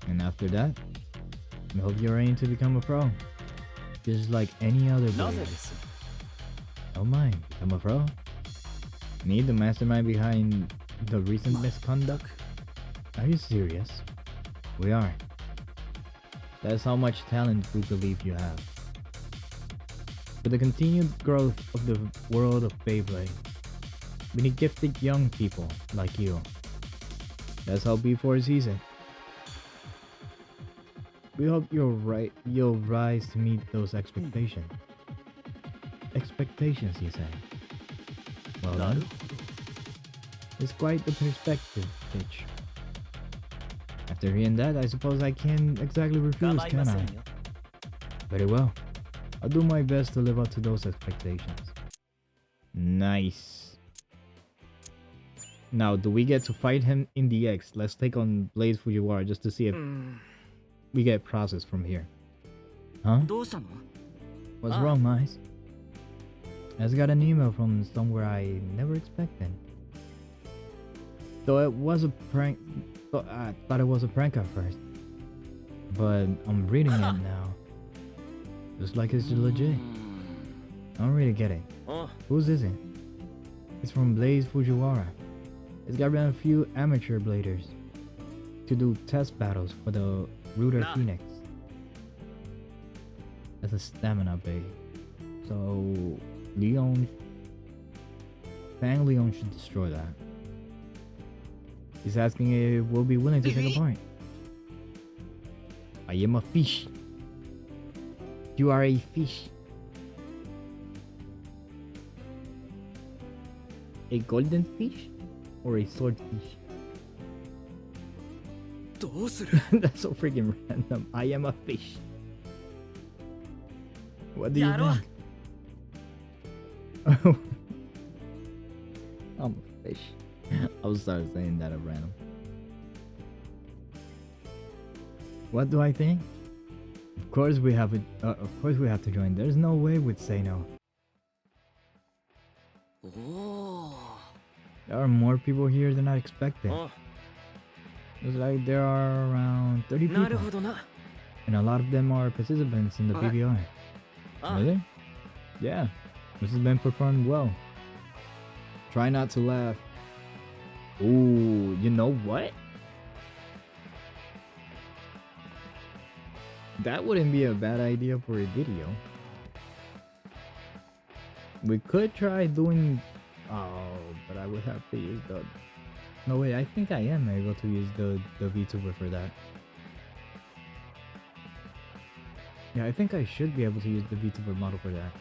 And after that, we hope you're aiming to become a pro, just like any other なぜ blader. です Oh my, become a pro? Me, the mastermind behind the recent misconduct? Are you serious? We are. That's how much talent we believe you have. With the continued growth of the world of Beyblade, we need gifted young people like you. That's how B4 sees it. We hope you'll rise to meet those expectations. Expectations, you say? Well なる then, it's quite the perspective pitch. After hearing that, I suppose I can't exactly ほど refuse, 構いま can せん I? よ Very well. I'll do my best to live up to those expectations. Nice. Now, do we get to fight him in the X? Let's take on Blaze Fujiwara just to see if うん we get processed from here. Huh? どうしたの What's Ah. wrong, Mice? I just got an email from somewhere I never expected. Though it was a prank, I thought it was a prank at first. But I'm reading it now. Looks like it's legit. I don't really get it. あ Whose is it? It's from Blaze Fujiwara. It's got around a few amateur bladers to do test battles for the Rooter Nah. Phoenix. That's a stamina bait. So Fang Leon should destroy that. He's asking if we'll be willing to take a part. I am a fish. You are a fish. A golden fish or a swordfish? どうする That's so freaking random. I am a fish. What do you やろう think? I'm a fish. I'll start saying that at random. What do I think? Of course we have to join. There's no way we'd say no. おお There are more people here than I expected. あ It's like there are around 30なる people, ほどな and a lot of them are participants in the Alright. PBR. あ Really? Yeah, this has been performed well. Try not to laugh. Ooh, you know what? That wouldn't be a bad idea for a video. We could try doing... Oh, but I would have to use the... No, wait, I think I am able to use the VTuber for that. Yeah, I think I should be able to use the VTuber model for that.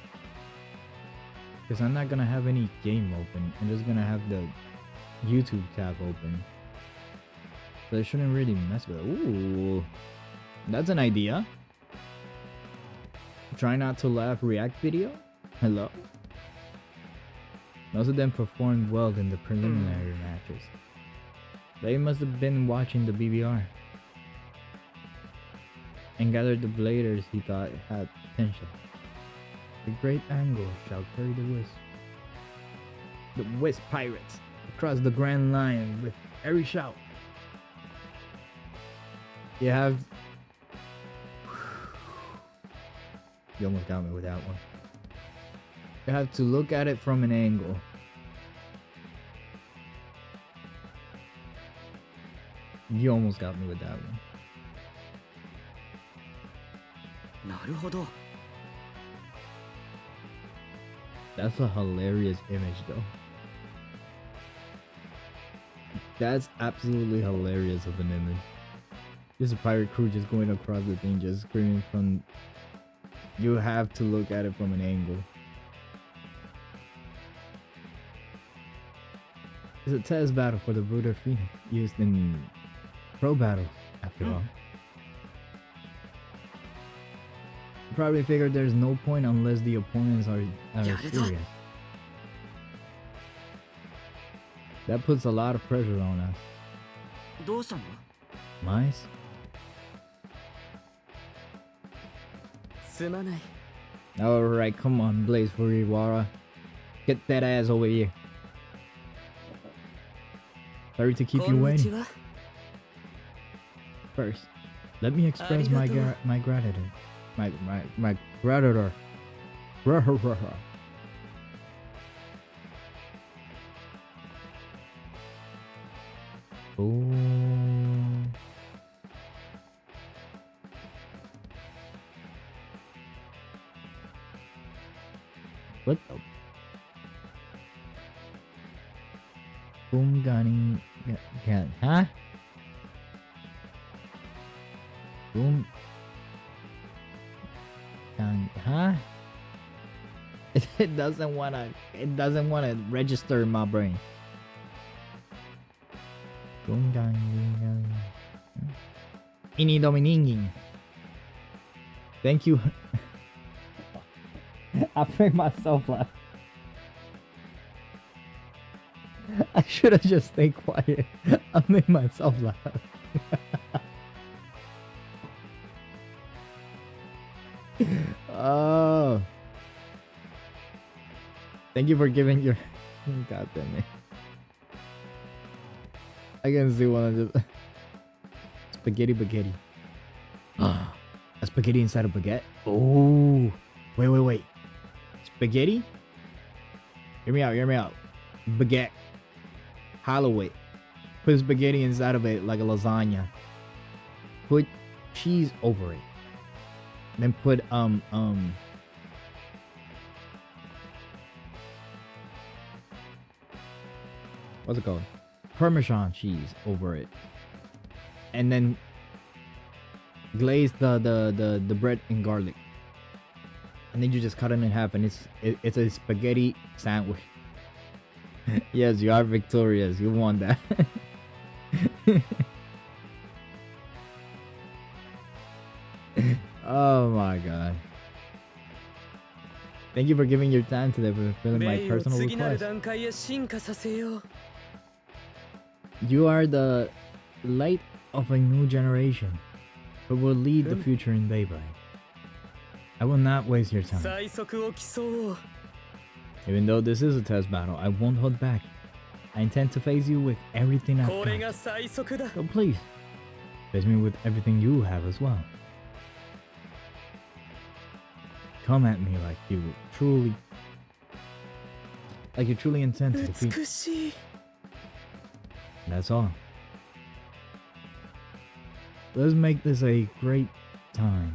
Because I'm not gonna have any game open. I'm just gonna have the YouTube tab open. So I shouldn't really mess with it. Ooh, that's an idea. Try not to laugh react video? Hello? Most of them performed well in the preliminary matches. They must have been watching the BBR and gathered the bladers he thought had potential. The great angle shall carry the wisp. The wisp pirates across the grand line with every shout. You have... You almost got me with that one. You have to look at it from an angle. You almost got me with that one. なるほど That's a hilarious image though. That's absolutely hilarious of an image. Just a pirate crew just going across the thing, just screaming from... You have to look at it from an angle. It's a test battle for the Bruder Phoenix used in pro battles, after all. Probably figured there's no point unless the opponents are serious. That puts a lot of pressure on us. どうしたの Mice? すまない Alright, come on, Blaze Fujiwara. Get that ass over here. Sorry to keep you こんにち waiting. は First, let me express my Arigato. my gratitude. My gratitude. Oh. What the? Boom gunning. Huh? Boom. Huh? It doesn't wanna register in my brain. Boom gun. Ini domininging. Thank you. I made myself laugh. I should have just stayed quiet. I made myself laugh. Oh. Thank you for giving your... God damn it. I can see one of the... Spaghetti. A spaghetti inside a baguette? Oh. Wait. Spaghetti? Hear me out. Baguette. Hollow it. Put spaghetti inside of it like a lasagna. Put cheese over it. Then put what's it called? Parmesan cheese over it. And then glaze the bread in garlic. And then you just cut it in half and it's a spaghetti sandwich. Yes, you are victorious. You won that. Oh my god. Thank you for giving your time today for fulfilling my ベイを personal 次なる request. 段階へ進化させよう。 You are the light of a new generation who will lead the Hmm. future in Beyblade. I will not waste your time. 最速を競おう。 Even though this is a test battle, I won't hold back. I intend to face you with everything I've これが got. 最速だ。 So please, face me with everything you have as well. Come at me like you truly intend to defeat. 美しい。 That's all. Let's make this a great time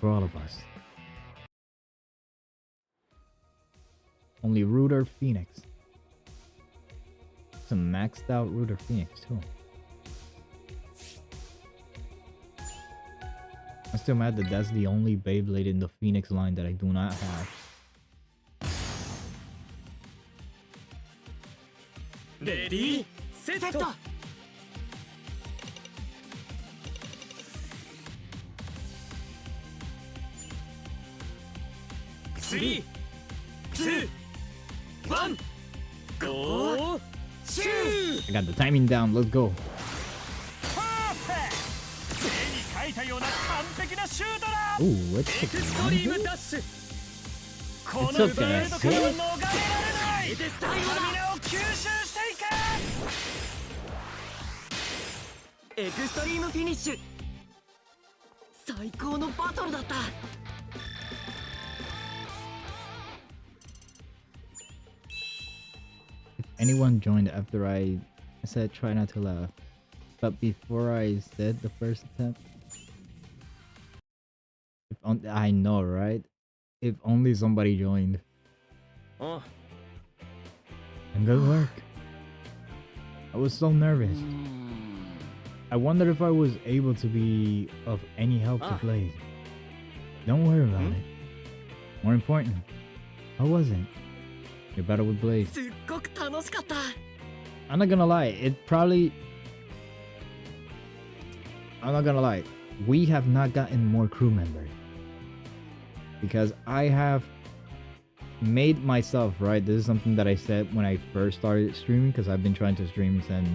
for all of us. Only Rooter Phoenix. It's a maxed out Rooter Phoenix too. I'm still mad that that's the only Beyblade in the Phoenix line that I do not have. レディーセット。 3、2、1、ゴーシュー。 I got the timing down. Let's go. パーフェクト。絵に描いたような完璧なシュートだ。 Ooh, let's エ take クストリー it. ムダッシュ。こ It's の okay. ブレードからは逃れられない。スタミナを吸収していけ。エクストリームフィニッシュ。最高のバトルだった。 Anyone joined after I said try not to laugh, but before I said the first attempt? I know, right? If only somebody joined. あ And good work. I was so nervous. I wondered if I was able to be of any help to Ah. Blaze. Don't worry about it. More important, how was it? Your battle with Blaze. すっごく楽しかった。 I'm not gonna lie, I'm not gonna lie, we have not gotten more crew members. Because I have made myself, right? This is something that I said when I first started streaming, because I've been trying to stream since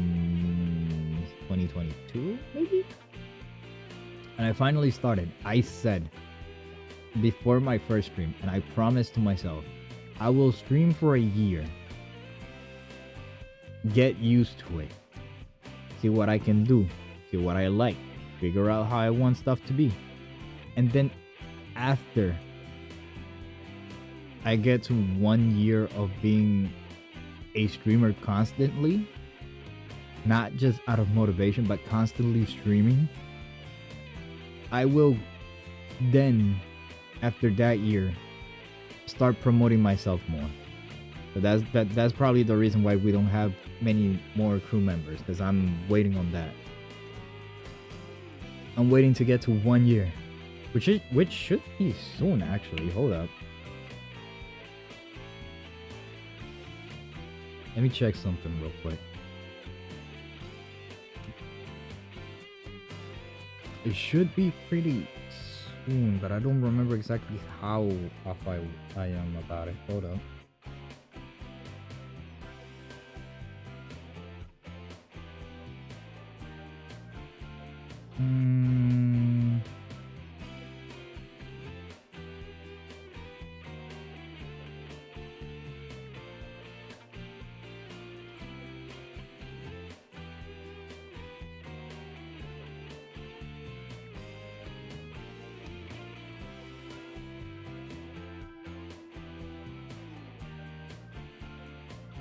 2022, maybe? And I finally started. I said before my first stream, and I promised to myself, I will stream for a year. Get used to it. See what I can do. See what I like. Figure out how I want stuff to be. And then after I get to 1 year of being a streamer constantly, not just out of motivation, but constantly streaming, I will then, after that year, start promoting myself more. So that's probably the reason why we don't have many more crew members, because I'm waiting on that. I'm waiting to get to 1 year, which should be soon actually. Hold up. Let me check something real quick. It should be pretty soon, but I don't remember exactly how off I am about it. Hold up.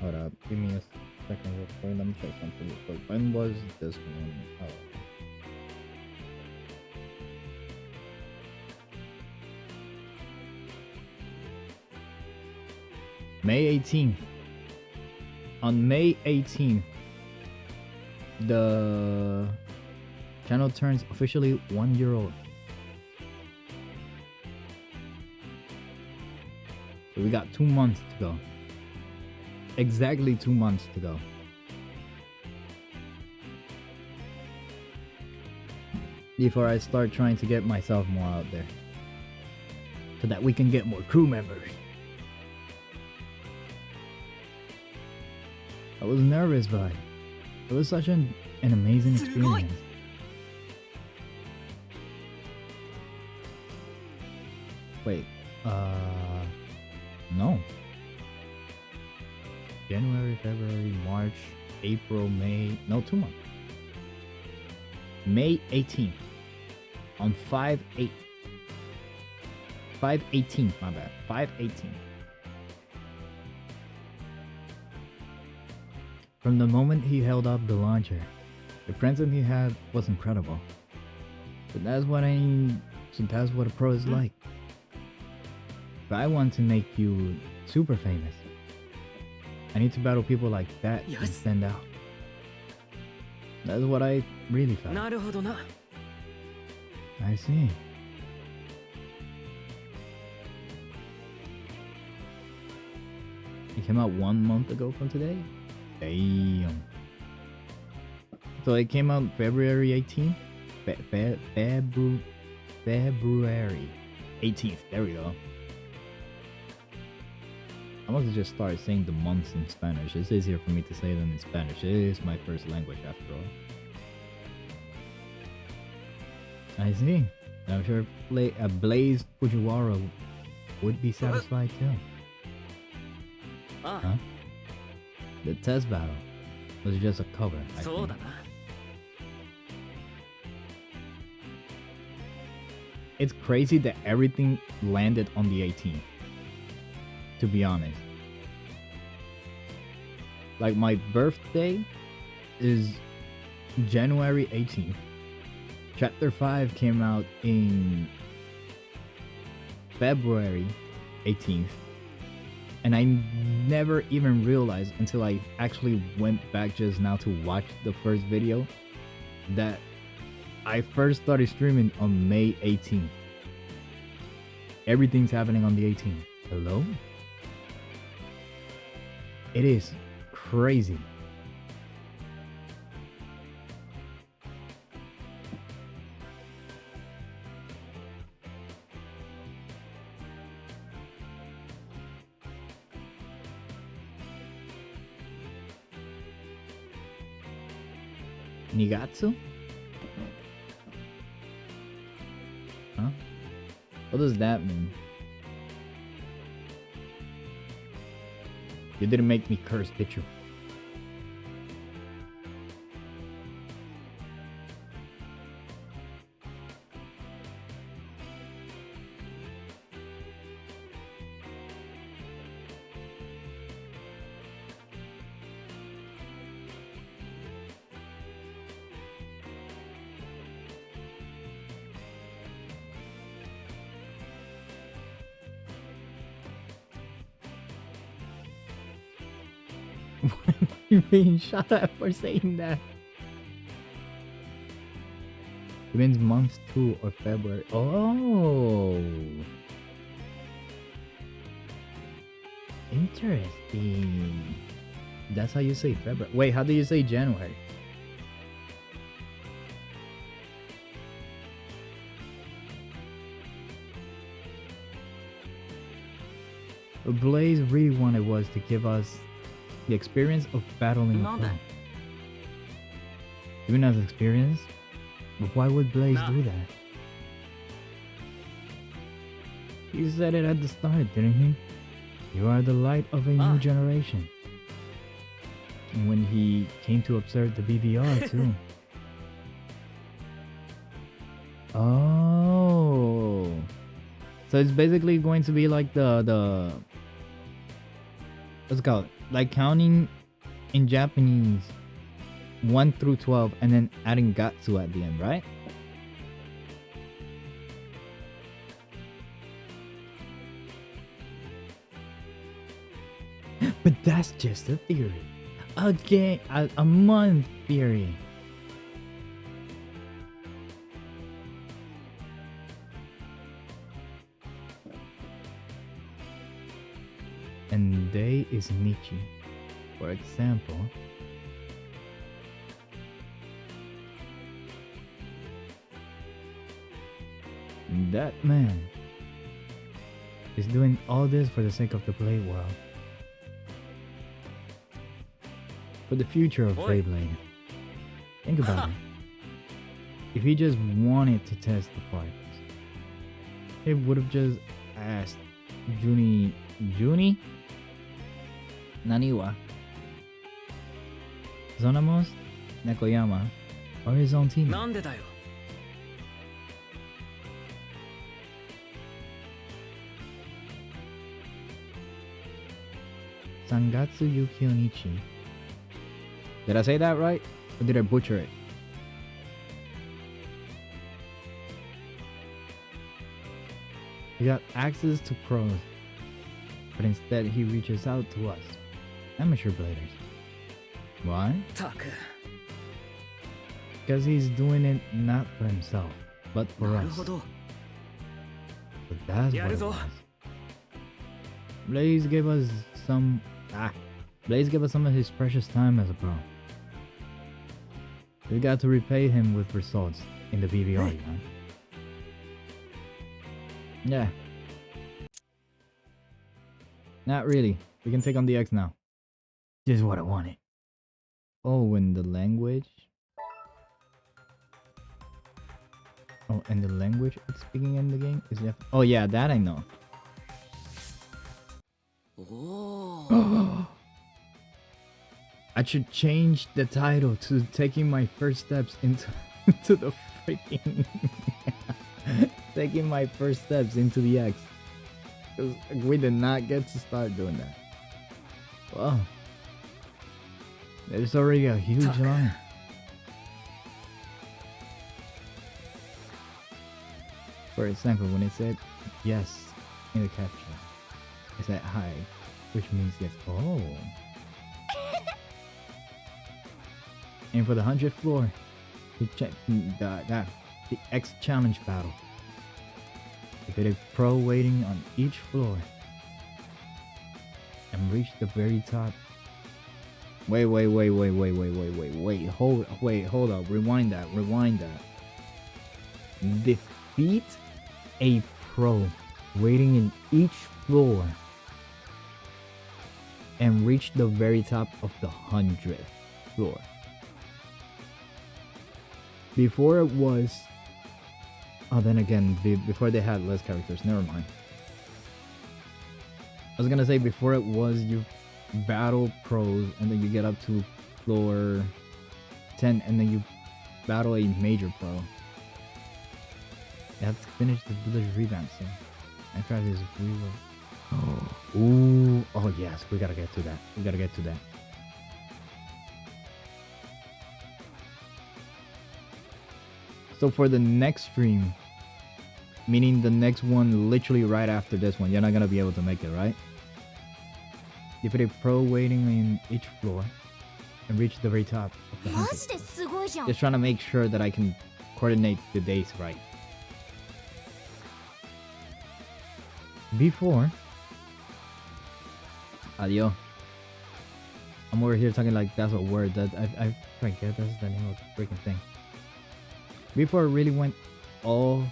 Hold up, give me a second real quick. Let me check something real quick. When was this one? Oh. May 18th. On May 18th, the channel turns officially 1 year old. So we got 2 months to go. exactly 2 months to go. Before I start trying to get myself more out there. So that we can get more crew members. I was nervous, but it was such an amazing experience. Wait, no. January, February, March, April, May, no, 2 months. May 18th. On 5/8. 5/18, my bad. 5/18. From the moment he held up the launcher, the presence he had was incredible. So that's what a pro is like. If I want to make you super famous, I need to battle people like that and Yes. stand out. That's what I really felt. なるほどな。 I see. It came out 1 month ago from today? Damn. So it came out February 18th? February 18th. There we go. I must just start saying the months in Spanish. It's easier for me to say them in Spanish. It is my first language after all. I see. I'm sure Blaze Fujiwara would be satisfied too. Ah, Huh? The test battle was just a cover, I そうだ think. な。 It's crazy that everything landed on the 18th. To be honest. Like my birthday is January 18th. Chapter 5 came out in February 18th. And I never even realized until I actually went back just now to watch the first video that I first started streaming on May 18th. Everything's happening on the 18th. Hello? It is crazy. Nigatsu? Huh? What does that mean? You didn't make me curse, did you? You're being shot at for saying that. It means months 2 or February. Oh, interesting. That's how you say February. Wait, how do you say January? What Blaze really wanted was to give us the experience of battling a Not pro. that. Giving us experience? But why would Blaze Nah. do that? He said it at the start, didn't he? You are the light of a Ah. new generation. And when he came to observe the BVR too. Oh. So it's basically going to be like the what's it called? Like counting in Japanese 1 through 12 and then adding Gatsu at the end, right? But that's just a theory. Again, a month theory. And day is Nichi. For example, that man is doing all this for the sake of the Blade world. For the future of Oi. Beyblade. Think about it. If he just wanted to test the parts, he would have just asked Juni. Naniwa? Zonamos? Nekoyama? Or his own team? なんでだよ。 Sangatsu Yukio Nichi. Did I say that right? Or did I butcher it? He got access to pros, but instead he reaches out to us, amateur bladers. Why? たく。 Because he's doing it not for himself, but for なる us. ほど。 So that's what it Yaruzo. was. Blaze gave us some... Blaze gave us some of his precious time as a pro. We got to repay him with results in the BBR, you know? Yeah. Not really. We can take on the X now. This is what I wanted. Oh, and the language. Oh, and the language it's speaking in the game is oh yeah, that I know. おお。 I should change the title to taking my first steps into into the freaking taking my first steps into the X. 'Cause we did not get to start doing that. Wow. There's already a huge line. For example, when it said yes in the caption, it said hi, which means yes. Oh. And for the 100th floor, we check the X challenge battle. If it is pro waiting on each floor and reach the very top. Wait, hold up, rewind that. Defeat a pro waiting in each floor and reach the very top of the 100th floor. Before it was... Oh, then again, before they had less characters, never mind. I was gonna say before it was you battle pros and then you get up to floor 10 and then you battle a major pro. You have to finish the village revamp soon. I tried this reload. Oh, ooh, oh yes, we gotta get to that. So for the next stream, meaning the next one literally right after this one, you're not gonna be able to make it, right? You put a pro waiting in each floor and reach the very top of the マ 100. ジですごいじゃん。 Just trying to make sure that I can coordinate the days right. Before, adios. I'm over here talking like that's a word that I forget that's the name of the freaking thing. Before it really went all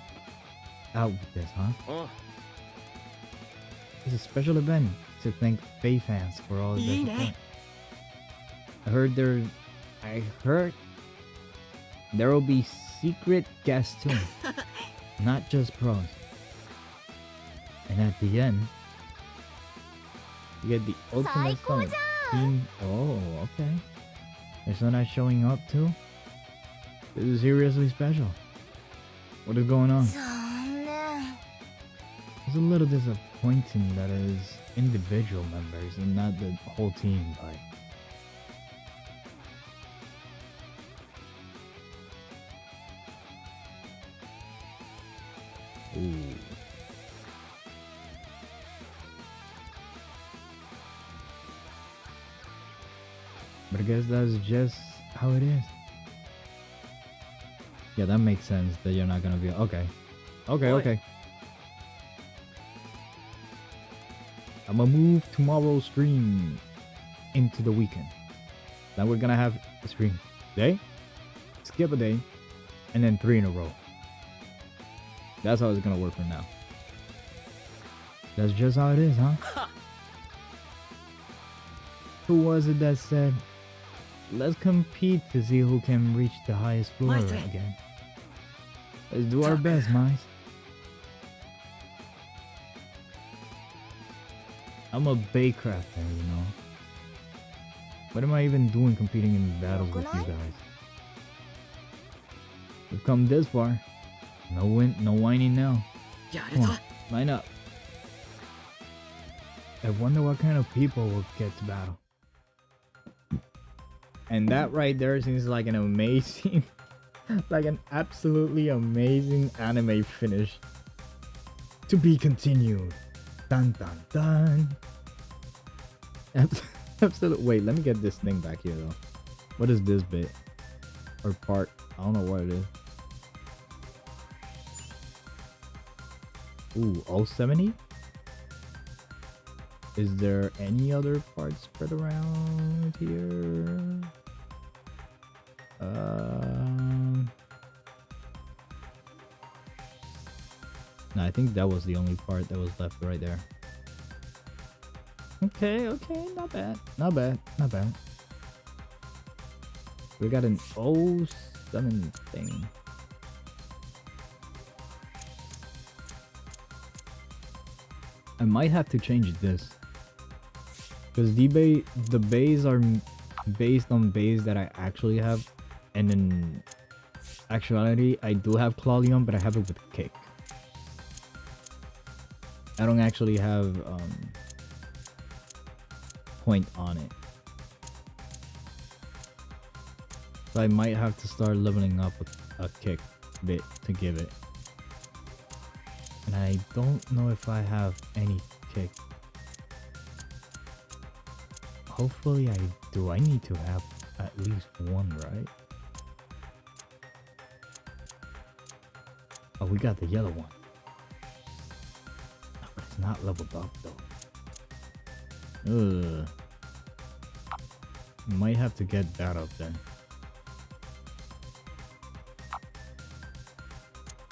out with this, huh? お。 It's a special event to thank Faye fans for all their Yine. support. I heard there will be secret guests too, not just pros. And at the end, you get the ultimate summit team. Oh, okay. There's one not showing up too. This is seriously special. What is going on? 残念。 It's a little disappointing that it is individual members and not the whole team, but ooh. But I guess that's just how it is. Yeah, that makes sense that you're not gonna be okay. Okay. I'ma move tomorrow's stream into the weekend. Then we're gonna have a stream day, skip a day, and then 3 in a row. That's how it's gonna work for now. That's just how it is, huh? Who was it that said, let's compete to see who can reach the highest floor Mice. again? Let's do our best, mice. I'm a Baycrafter, you know. What am I even doing competing in battles with you guys? We've come this far. No whining now. やる Come ぞ on, line up. I wonder what kind of people will get to battle. And that right there seems like an amazing, like an absolutely amazing anime finish. To be continued. Dun dun dun. Absolute. Wait, let me get this thing back here though. What is this bit? Or part? I don't know what it is. Ooh, all 70? Is there any other parts spread around here? No, I think that was the only part that was left right there. Okay, not bad. Not bad. We got an 07 thing. I might have to change this. Because the bays are based on bays that I actually have. And in actuality, I do have Claudion, but I have it with kick. I don't actually have point on it. So I might have to start leveling up a kick bit to give it. And I don't know if I have any kick. Hopefully I do. I need to have at least one, right? Oh, we got the yellow one. Oh, but it's not leveled up though. Ugh. Might have to get that up then.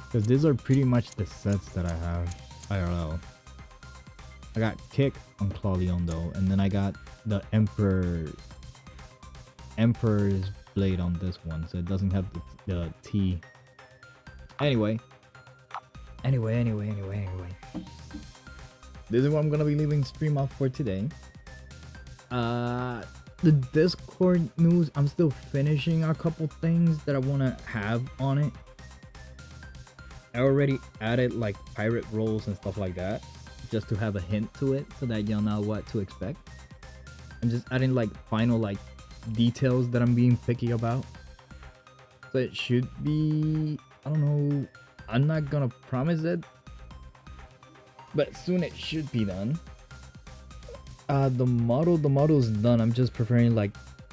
Because these are pretty much the sets that I have IRL. I got kick on Claudion though, and then I got the Emperor's blade on this one, so it doesn't have the T. Anyway. This is what I'm gonna be leaving stream off for today. The Discord news, I'm still finishing a couple things that I wanna have on it. I already added like pirate rolls and stuff like that, just to have a hint to it so that y'all know what to expect. I'm just adding like final like details that I'm being picky about. So it should be, I don't know, I'm not gonna promise it, but soon it should be done. The model's done. I'm just preferring like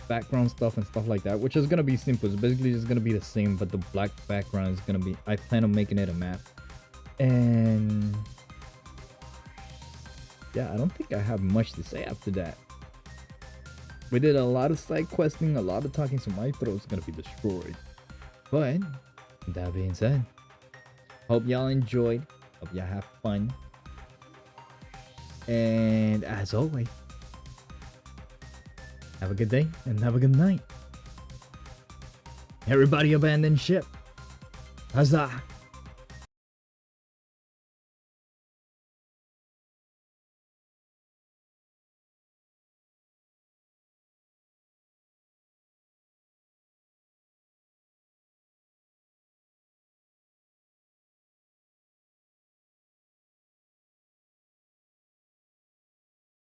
background stuff and stuff like that, which is gonna be simple. It's basically just gonna be the same, but the black background is gonna be, I plan on making it a map. And yeah, I don't think I have much to say after that. We did a lot of side questing, a lot of talking, so my throat's gonna be destroyed. But that being said, hope y'all enjoyed, hope y'all have fun, and as always, have a good day and have a good night. Everybody abandon ship. Huzzah!